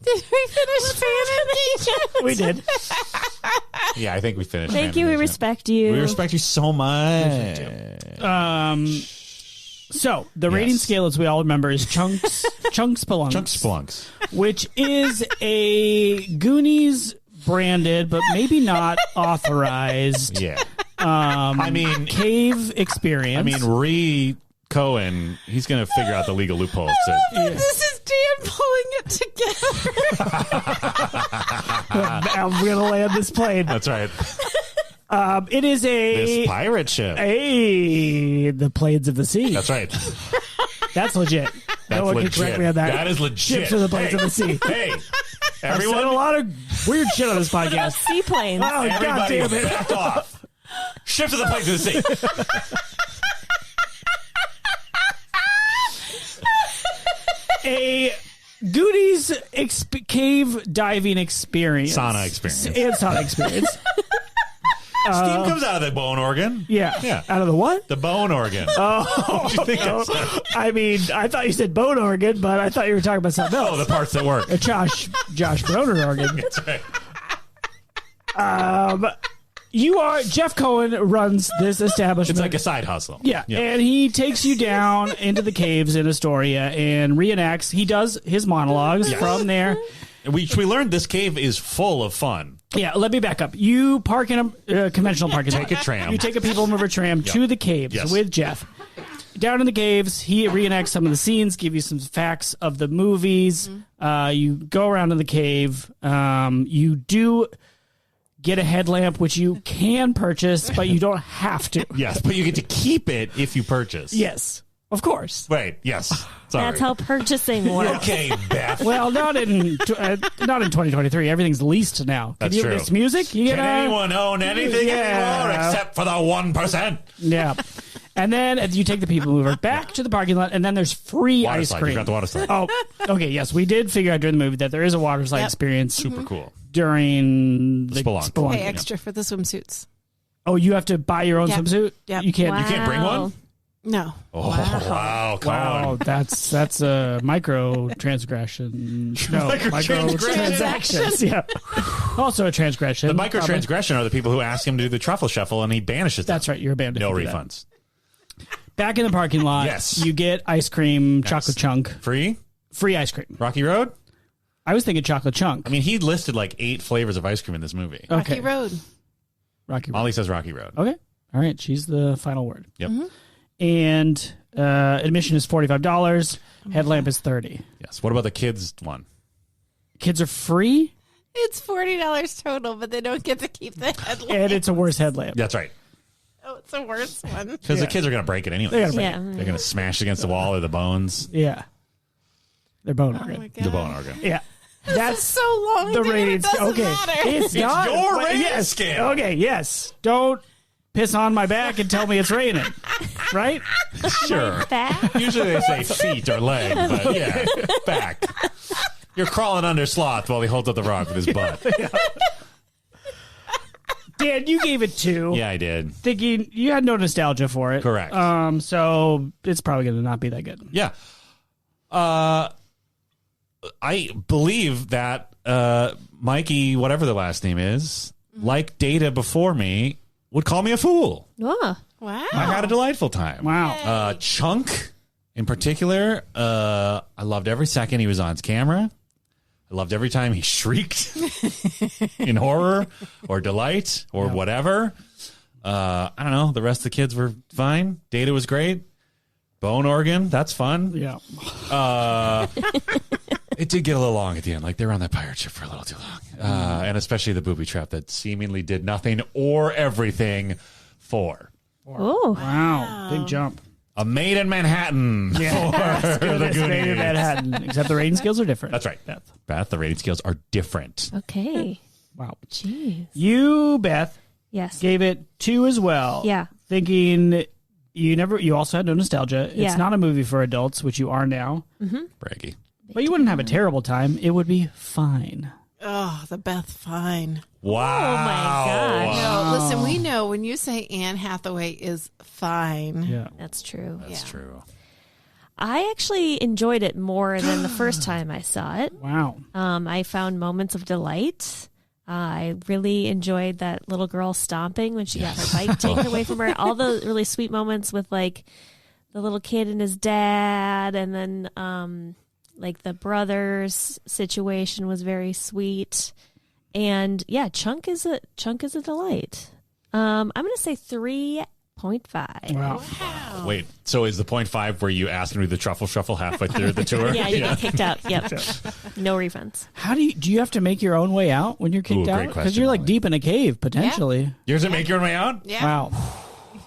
S3: we finish fan
S2: We did.
S4: Yeah, I think we finished.
S1: Thank you. We respect you.
S4: We respect you so much.
S2: So the rating scale, as we all remember, is Chunks Spelunks, which is a Goonies branded, but maybe not authorized.
S4: Yeah.
S2: Cave experience.
S4: Cohen, he's going to figure out the legal loopholes.
S3: This is Dan pulling it together.
S2: I'm going to land this plane.
S4: That's right.
S2: It is
S4: this pirate ship.
S2: The Plains of the Sea.
S4: That's right.
S2: That's legit. No one can correct me on that.
S4: That is legit.
S2: Ships of the Plains of the Sea.
S4: Hey, everyone.
S2: I've said a lot of weird shit on this podcast.
S1: Seaplanes.
S2: Oh, God damn it.
S4: Back off. Ships of the Plains of the Sea.
S2: A Goonies cave diving experience.
S4: Sauna experience.
S2: Steam
S4: comes out of the bone organ.
S2: Yeah. Out of the what?
S4: The bone organ.
S2: Oh.
S4: What do you think?
S2: I mean, I thought you said bone organ, but I thought you were talking about something else.
S4: Oh, the parts that work.
S2: A Josh Broner organ.
S4: That's right.
S2: Jeff Cohen runs this establishment.
S4: It's like a side hustle.
S2: Yeah. And he takes you down into the caves in Astoria and reenacts. He does his monologues from there.
S4: We learned this cave is full of fun.
S2: Yeah, let me back up. You park in a conventional parking lot.
S4: Take a tram.
S2: You take a people mover tram to the caves with Jeff. Down in the caves, he reenacts some of the scenes, give you some facts of the movies. You go around in the cave. You do get a headlamp, which you can purchase, but you don't have to.
S4: Yes, but you get to keep it if you purchase.
S2: Yes, of course.
S4: Right, yes. Sorry.
S1: That's how purchasing works.
S4: Okay, Beth.
S2: Well, not in 2023. Everything's leased now.
S4: That's
S2: Can you
S4: true.
S2: Miss music? You
S4: Can anyone own anything anymore except for the 1%?
S2: Yeah. And then you take the people mover back to the parking lot, and then there's free
S4: Water
S2: ice
S4: slide.
S2: cream.
S4: You got the water slide.
S2: Oh, okay. Yes, we did figure out during the movie that there is a water slide experience.
S4: Super cool.
S2: During the
S4: Spelunk.
S3: Pay extra for the swimsuits.
S2: Oh, you have to buy your own swimsuit?
S3: Yep.
S2: You can't.
S1: Wow.
S4: You can't bring one?
S3: No.
S4: Oh, wow. Come
S2: Wow,
S4: on.
S2: that's a micro transgression. No, micro transactions. Yeah. Also a transgression.
S4: The micro-transgression are the people who ask him to do the truffle shuffle, and he banishes them.
S2: That's right. You're banned.
S4: No refunds.
S2: Back in the parking lot,
S4: Yes.
S2: you get ice cream, chocolate chunk.
S4: Free?
S2: Free ice cream.
S4: Rocky Road?
S2: I was thinking chocolate chunk.
S4: I mean, he listed like 8 flavors of ice cream in this movie.
S3: Rocky Road.
S2: Rocky Road.
S4: Molly says Rocky Road.
S2: Okay. All right. She's the final word.
S4: Yep.
S2: And admission is $45. Headlamp is $30.
S4: Yes. What about the kids one?
S2: Kids are free,
S3: It's $40 total, but they don't get to keep the headlamp.
S2: and it's a worse headlamp.
S4: That's right.
S3: Oh, it's a worse one.
S4: Because the kids are going to break it anyway.
S2: They gotta break
S1: Yeah.
S4: They're going to smash against the wall or the bones.
S2: Yeah. They're bone
S3: Oh my
S2: organ.
S3: God.
S4: The bone organ.
S2: Yeah.
S3: That's so long.
S2: the
S3: dude,
S2: rating
S3: it doesn't
S2: okay.
S3: matter.
S2: It's not
S4: your
S2: but
S4: rating
S2: yes.
S4: scale.
S2: Okay, yes. Don't piss on my back and tell me it's raining. Right?
S4: Sure.
S1: Back?
S4: Usually they say feet or leg, but yeah, back. You're crawling under Sloth while he holds up the rock with his butt.
S2: Dan, you gave it 2.
S4: Yeah, I did.
S2: Thinking you had no nostalgia for it.
S4: Correct.
S2: So it's probably going to not be that good.
S4: Yeah. I believe that Mikey, whatever the last name is, like Data before me, would call me a fool.
S1: Oh.
S3: Wow.
S4: I had a delightful time.
S2: Wow.
S4: Chunk, in particular, I loved every second he was on camera. I loved every time he shrieked in horror or delight or whatever. I don't know. The rest of the kids were fine. Data was great. Bone organ, that's fun.
S2: Yeah.
S4: It did get a little long at the end. Like, they were on that pirate ship for a little too long. And especially the booby trap that seemingly did nothing or everything for
S1: Oh,
S2: Wow. Big jump.
S4: a maid in Manhattan.
S2: Yeah.
S4: For the
S2: Goonies. Made in
S4: Goonies.
S2: Manhattan. Except the rating skills are different.
S4: That's right.
S2: Beth.
S4: The rating scales are different.
S1: okay.
S2: Wow.
S1: Jeez.
S2: You, Beth,
S1: Yes.
S2: gave it 2 as well.
S1: Yeah.
S2: Thinking you also had no nostalgia.
S1: Yeah.
S2: It's not a movie for adults, which you are now.
S4: Braggy.
S2: But you wouldn't have a terrible time. It would be fine.
S3: Oh, the Beth fine.
S4: Wow.
S1: Oh, my gosh.
S3: No, listen, we know when you say Anne Hathaway is fine.
S2: Yeah.
S1: That's true.
S4: That's true.
S1: I actually enjoyed it more than the first time I saw it.
S2: Wow.
S1: I found moments of delight. I really enjoyed that little girl stomping when she got her bike taken away from her. All the really sweet moments with like the little kid and his dad, and then like the brothers situation was very sweet. And yeah, Chunk is a delight. I'm gonna say 3.5.
S2: Wow.
S4: Wait, so is the 0.5 where you asked him to do the truffle shuffle halfway through the tour?
S1: Yeah, you get kicked out. Yep. No refunds.
S2: How do you have to make your own way out when you're kicked
S4: Ooh,
S2: out?
S4: great
S2: Because
S4: question,
S2: you're like
S4: Molly.
S2: deep in a cave potentially.
S4: Yours to make your way out?
S3: Yeah.
S2: Wow.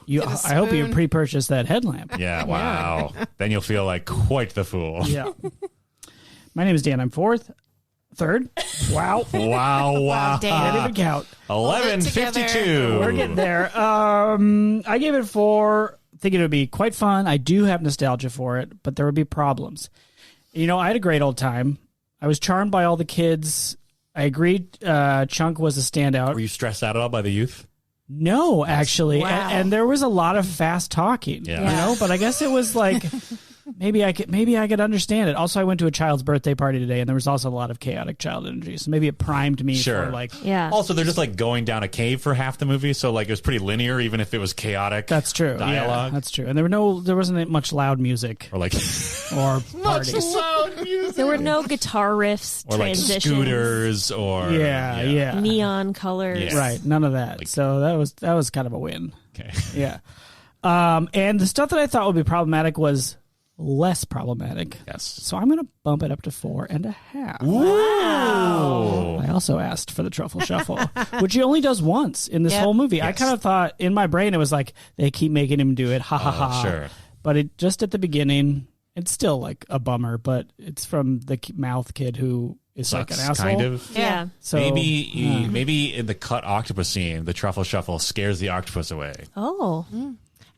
S3: Get a
S2: I hope you
S3: spoon.
S2: pre-purchased that headlamp.
S4: Yeah, wow. Then you'll feel like quite the fool.
S2: Yeah. My name is Dan. I'm third. Wow.
S4: Wow.
S3: Dan.
S2: Can't even count.
S4: 11:52.
S2: We're getting there. I gave it 4, thinking it would be quite fun. I do have nostalgia for it, but there would be problems. You know, I had a great old time. I was charmed by all the kids. I agreed Chunk was a standout.
S4: Were you stressed out at all by the youth?
S2: No, actually.
S3: Wow.
S2: And there was a lot of fast talking,
S4: Yeah.
S2: you know, but I guess it was like maybe I could understand it. Also, I went to a child's birthday party today and there was also a lot of chaotic child energy. So maybe it primed me
S4: Sure.
S2: for like
S1: Yeah.
S4: Also, they're just like going down a cave for half the movie, so like it was pretty linear, even if it was chaotic.
S2: that's true.
S4: Dialogue.
S2: Yeah, that's true. And there wasn't much loud music
S4: Or like,
S2: or parties.
S1: There were no guitar riffs,
S4: or like
S1: transitions,
S4: scooters, or
S2: Yeah.
S1: neon colors.
S4: Yeah.
S2: Right, none of that. So that was kind of a win.
S4: Okay.
S2: Yeah. And the stuff that I thought would be problematic was less problematic.
S4: Yes.
S2: So I'm going to bump it up to 4.5.
S4: Wow.
S2: I also asked for the truffle shuffle, which he only does once in this
S3: Yep.
S2: whole movie. I
S4: Yes.
S2: kind of thought in my brain it was like they keep making him do it, ha ha ha.
S4: Sure.
S2: But it just at the beginning, it's still like a bummer. But it's from the mouth kid who is like an
S4: Sucks,
S2: asshole.
S4: kind of.
S1: Yeah.
S2: So
S4: Maybe in the cut octopus scene, the truffle shuffle scares the octopus away.
S1: Oh.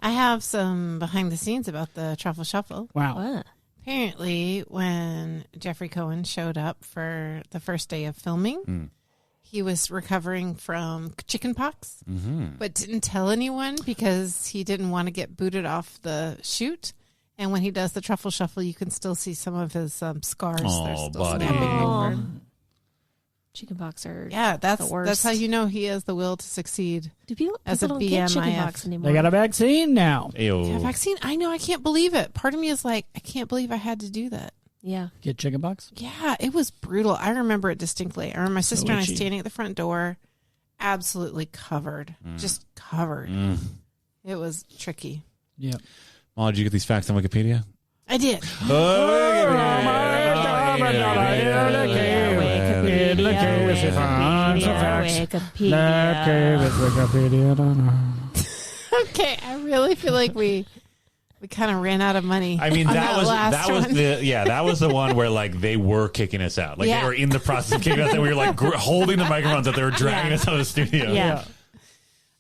S3: I have some behind the scenes about the truffle shuffle.
S2: wow.
S1: What?
S3: Apparently, when Jeffrey Cohen showed up for the first day of filming, he was recovering from chicken pox, but didn't tell anyone because he didn't want to get booted off the shoot. And when he does the truffle shuffle, you can still see some of his scars.
S4: Oh,
S3: They're still
S4: buddy.
S3: snapping
S1: Aw.
S3: over.
S1: Chickenpox are
S3: Yeah, that's
S1: the worst.
S3: that's how you know he has the will to succeed.
S1: Do people
S3: as a
S1: don't get
S3: BMIF.
S1: chickenpox anymore?
S2: They got a vaccine now.
S4: Ew.
S3: Yeah, vaccine. I know. I can't believe it. Part of me is like, I can't believe I had to do that.
S1: Yeah.
S2: Get chickenpox?
S3: Yeah, it was brutal. I remember it distinctly. I remember my sister and I
S2: itchy.
S3: standing at the front door, absolutely covered, just covered. It was tricky.
S2: Yeah.
S4: Molly, did you get these facts on Wikipedia?
S3: I did. Okay, I really feel like we kind of ran out of money.
S4: I mean,
S3: on
S4: that was
S3: one.
S4: that was the one where like they were kicking us out. Like
S3: Yeah.
S4: they were in the process of kicking us out. We were like holding the microphones that they were dragging us out of the studio.
S1: Yeah.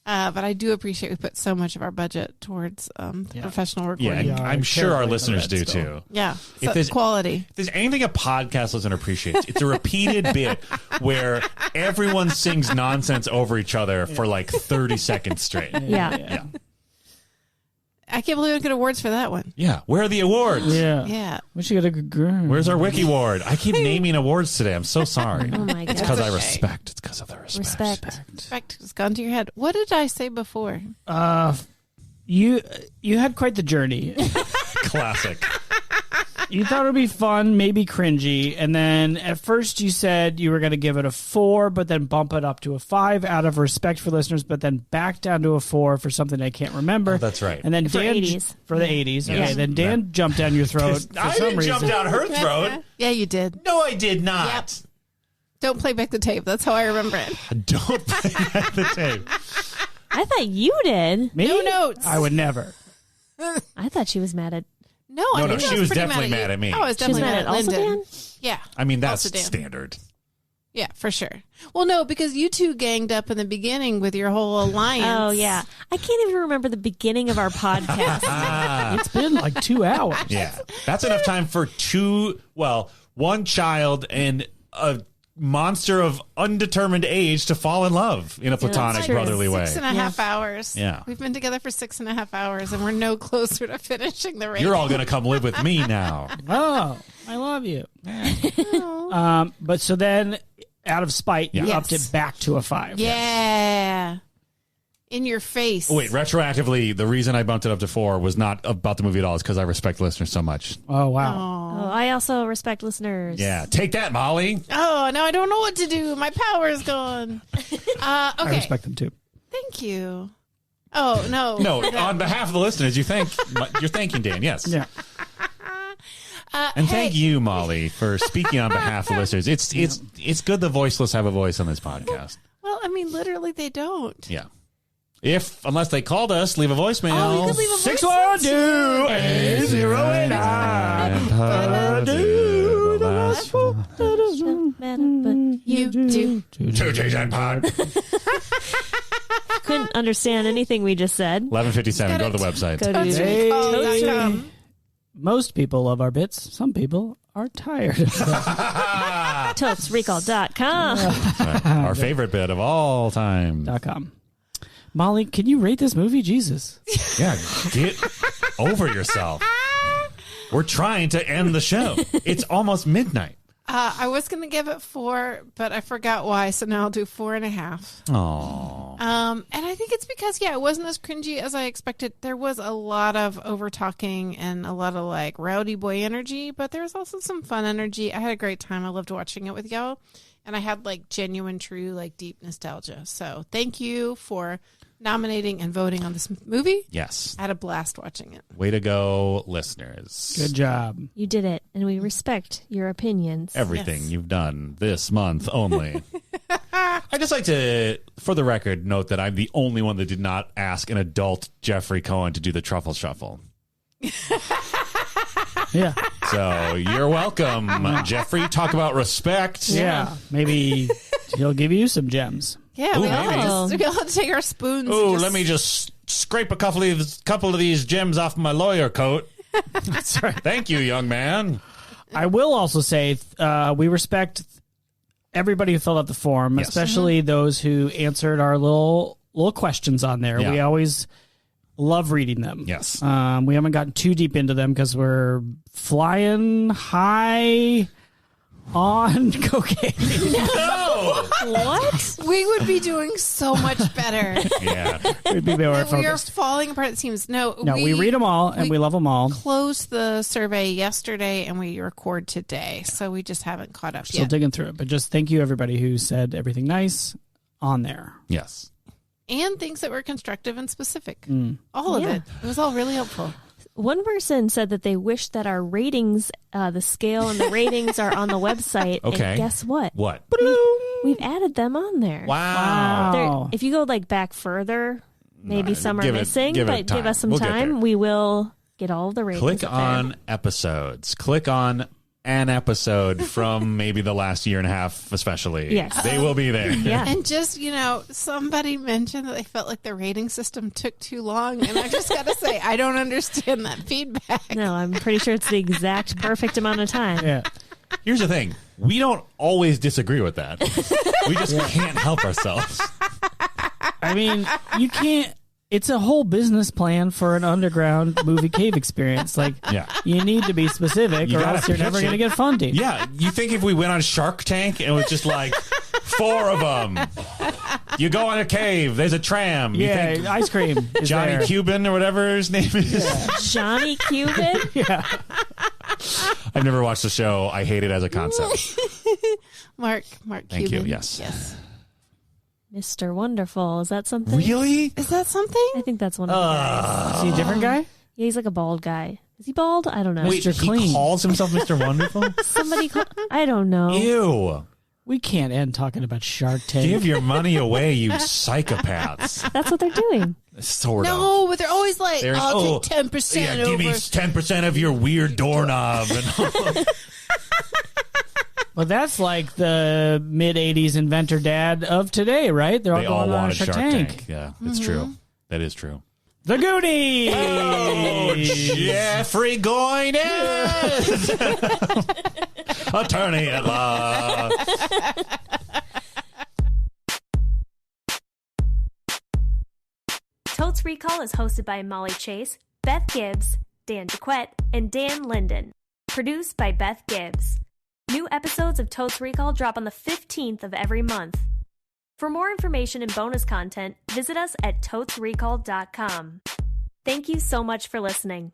S3: But I do appreciate we put so much of our budget towards professional
S4: Yeah,
S3: recording.
S4: and
S2: Yeah,
S4: I'm sure our
S2: terribly
S4: listeners do
S2: red still.
S4: too.
S3: Yeah,
S4: If
S3: so
S4: there's-
S3: quality.
S4: If there's anything a podcast listener appreciates, it's a repeated bit where everyone sings nonsense over each other for like 30 seconds straight.
S1: Yeah.
S4: Yeah.
S3: I can't believe we get awards for that one.
S4: Yeah. Where are the awards?
S2: Yeah.
S3: Yeah.
S2: We should get a good girl.
S4: Where's our Wiki Award? I keep naming awards today. I'm so sorry.
S1: Oh my
S4: It's
S1: god.
S4: because I
S3: okay.
S4: respect. It's because of the respect.
S1: Respect.
S3: Respect has gone to your head. What did I say before?
S2: You had quite the journey.
S4: Classic.
S2: You thought it would be fun, maybe cringy, and then at first you said you were going to give it a 4, but then bump it up to a 5 out of respect for listeners, but then back down to a 4 for something I can't remember.
S4: Oh, that's right.
S2: And then
S1: For
S2: Dan
S1: 80s.
S2: for the 80s. Okay,
S1: Yeah.
S2: then Dan jumped down your throat for
S4: I
S2: some
S4: didn't
S2: reason.
S4: jump down her throat.
S3: Yeah, you did.
S4: No, I did not.
S3: Yep. Don't play back the tape. That's how I remember it.
S4: Don't play back the tape.
S1: I thought you did.
S2: Me?
S3: No notes.
S2: I would never.
S1: I thought she was mad at.
S3: No, I
S4: No,
S3: think I
S4: she was
S3: pretty
S4: definitely
S3: mad
S4: mad at me.
S3: I was
S1: She was
S3: definitely
S1: mad
S3: mad
S1: at
S3: at
S1: also
S3: Lyndon.
S1: Dan?
S3: Yeah.
S4: I mean, that's
S3: Also Dan.
S4: standard.
S3: Yeah, for sure. Well, no, because you two ganged up in the beginning with your whole alliance.
S1: Oh, yeah. I can't even remember the beginning of our podcast.
S2: It's been like 2 hours.
S4: Yeah. That's enough time for one child and a monster of undetermined age to fall in love in a platonic
S1: true.
S4: brotherly way.
S3: 6.5 hours.
S4: Yeah.
S3: We've been together for 6.5 hours, and we're no closer to finishing the race.
S4: You're all going to come live with me now.
S2: Oh, I love you. But so then, out of spite, you
S3: Yes.
S2: upped it back to a 5.
S3: Yeah. In your face.
S4: Oh, wait, retroactively, the reason I bumped it up to 4 was not about the movie at all. It's because I respect listeners so much.
S2: Oh, wow.
S1: Oh, I also respect listeners.
S4: Yeah. Take that, Molly.
S3: Oh, now I don't know what to do. My power is gone. Okay.
S2: I respect them too.
S3: Thank you. Oh, no.
S4: No, on behalf of the listeners, you're thanking Dan, yes.
S2: Yeah.
S4: And thank you, Molly, for speaking on behalf of listeners. It's good the voiceless have a voice on this podcast.
S3: Well, I mean, literally, they don't.
S4: Yeah. Unless they called us, leave a voicemail.
S3: Oh, you could leave a voice.
S4: 612-808-9.
S3: You do.
S1: Couldn't understand anything we just said.
S4: 11:57. Go to the website.
S1: Go to
S3: Totes.com.
S2: Most people love our bits. Some people are tired of them.
S1: TotesRecall.com.
S4: Our favorite bit of all time.
S2: .com. Molly, can you rate this movie? Jesus.
S4: Yeah, get over yourself. We're trying to end the show. It's almost midnight.
S3: I was going to give it 4, but I forgot why, so now I'll do 4.5.
S4: Oh.
S3: And I think it's because, it wasn't as cringy as I expected. There was a lot of over-talking and a lot of, like, rowdy boy energy, but there was also some fun energy. I had a great time. I loved watching it with y'all, and I had, like, genuine, true, like, deep nostalgia. So thank you for nominating and voting on this movie.
S4: Yes.
S3: I had a blast watching it.
S4: Way to go, listeners.
S2: Good job.
S1: You did it, and we respect your opinions.
S4: Everything
S3: Yes.
S4: you've done this month only. I'd just like to, for the record, note that I'm the only one that did not ask an adult Jeffrey Cohen to do the truffle shuffle.
S2: Yeah.
S4: So you're welcome, Jeffrey. Talk about respect.
S2: Yeah. Maybe he'll give you some gems.
S3: Yeah,
S4: Ooh,
S3: we all,
S4: maybe.
S3: we all had to take our spoons.
S4: Oh,
S3: and
S4: let me just scrape a couple of these gems off my lawyer coat.
S2: That's right.
S4: Thank you, young man.
S2: I will also say we respect everybody who filled out the form,
S4: Yes.
S2: especially those who answered our little questions on there.
S4: Yeah.
S2: We always love reading them.
S4: Yes.
S2: We haven't gotten too deep into them because we're flying high on cocaine.
S4: No.
S1: What?
S3: We would be doing so much better.
S4: Yeah.
S2: We'd be more
S3: We are
S2: focused.
S3: falling apart, it seems. No,
S2: We read them all and we love them all.
S3: closed the survey yesterday and we record today, so we just haven't caught up
S2: Still
S3: yet.
S2: digging through it. But just thank you, everybody who said everything nice on there.
S4: Yes.
S3: And things that were constructive and specific.
S2: Mm.
S3: All of
S1: Yeah.
S3: it. It was all really helpful.
S1: One person said that they wish that our ratings, the scale and the ratings are on the website.
S4: Okay.
S1: And guess what?
S4: What?
S1: We've added them on there.
S4: Wow.
S1: There- if you go like back further, maybe some are
S4: give it-
S1: missing,
S4: give it
S1: but give
S4: time.
S1: us some
S4: We'll get
S1: time.
S4: there.
S1: We will get all of the ratings.
S4: Click
S1: up there.
S4: on episodes. Click on an episode from maybe the last year and a half, especially.
S1: Yes.
S4: They will be there.
S1: Yeah.
S3: And just, somebody mentioned that they felt like the rating system took too long. And I just got to say, I don't understand that feedback.
S1: No, I'm pretty sure it's the exact perfect amount of time.
S2: Yeah.
S4: Here's the thing. We don't always disagree with that. We just can't help ourselves.
S2: I mean, you can't. It's a whole business plan for an underground movie cave experience. Like,
S4: Yeah.
S2: you need to be specific,
S4: You
S2: or
S4: gotta
S2: else you're never
S4: pitch
S2: going to
S4: it.
S2: get funding.
S4: Yeah. You think if we went on Shark Tank and it was just like 4 of them, you go in a cave, there's a tram. You
S2: Yeah,
S4: think
S2: ice cream. Is
S4: Johnny
S2: there.
S4: Cuban or whatever his name is.
S1: Johnny Cuban?
S2: Yeah.
S4: I've never watched the show. I hate it as a concept.
S3: Mark
S4: Thank
S3: Cuban.
S4: you. Yes.
S1: Mr. Wonderful. Is that something?
S4: Really?
S3: Is that something?
S1: I think that's one of the guys.
S2: Is he a different guy?
S1: Yeah, he's like a bald guy. Is he bald? I don't know.
S4: Wait,
S2: Mr.
S4: he
S2: Clean.
S4: calls himself Mr. Wonderful?
S1: Somebody I don't know.
S4: Ew.
S2: We can't end talking about Shark Tank.
S4: Give your money away, you psychopaths.
S1: That's what they're doing.
S4: Sort of.
S3: No, but they're always like,
S4: There's-
S3: I'll take 10%
S4: Yeah,
S3: over.
S4: give me 10% of your weird doorknob. And
S2: Well, that's like the mid-'80s inventor dad of today, right? They're all
S4: they all
S2: going on
S4: wanted
S2: Shark
S4: Shark
S2: Tank.
S4: Tank. Yeah, it's true. That is true.
S2: The Goonies!
S4: Oh, Jeffrey Goines, attorney at law.
S1: Totes Recall is hosted by Molly Chase, Beth Gibbs, Dan DeQuette, and Dan Linden. Produced by Beth Gibbs. New episodes of Totes Recall drop on the 15th of every month. For more information and bonus content, visit us at totesrecall.com. Thank you so much for listening.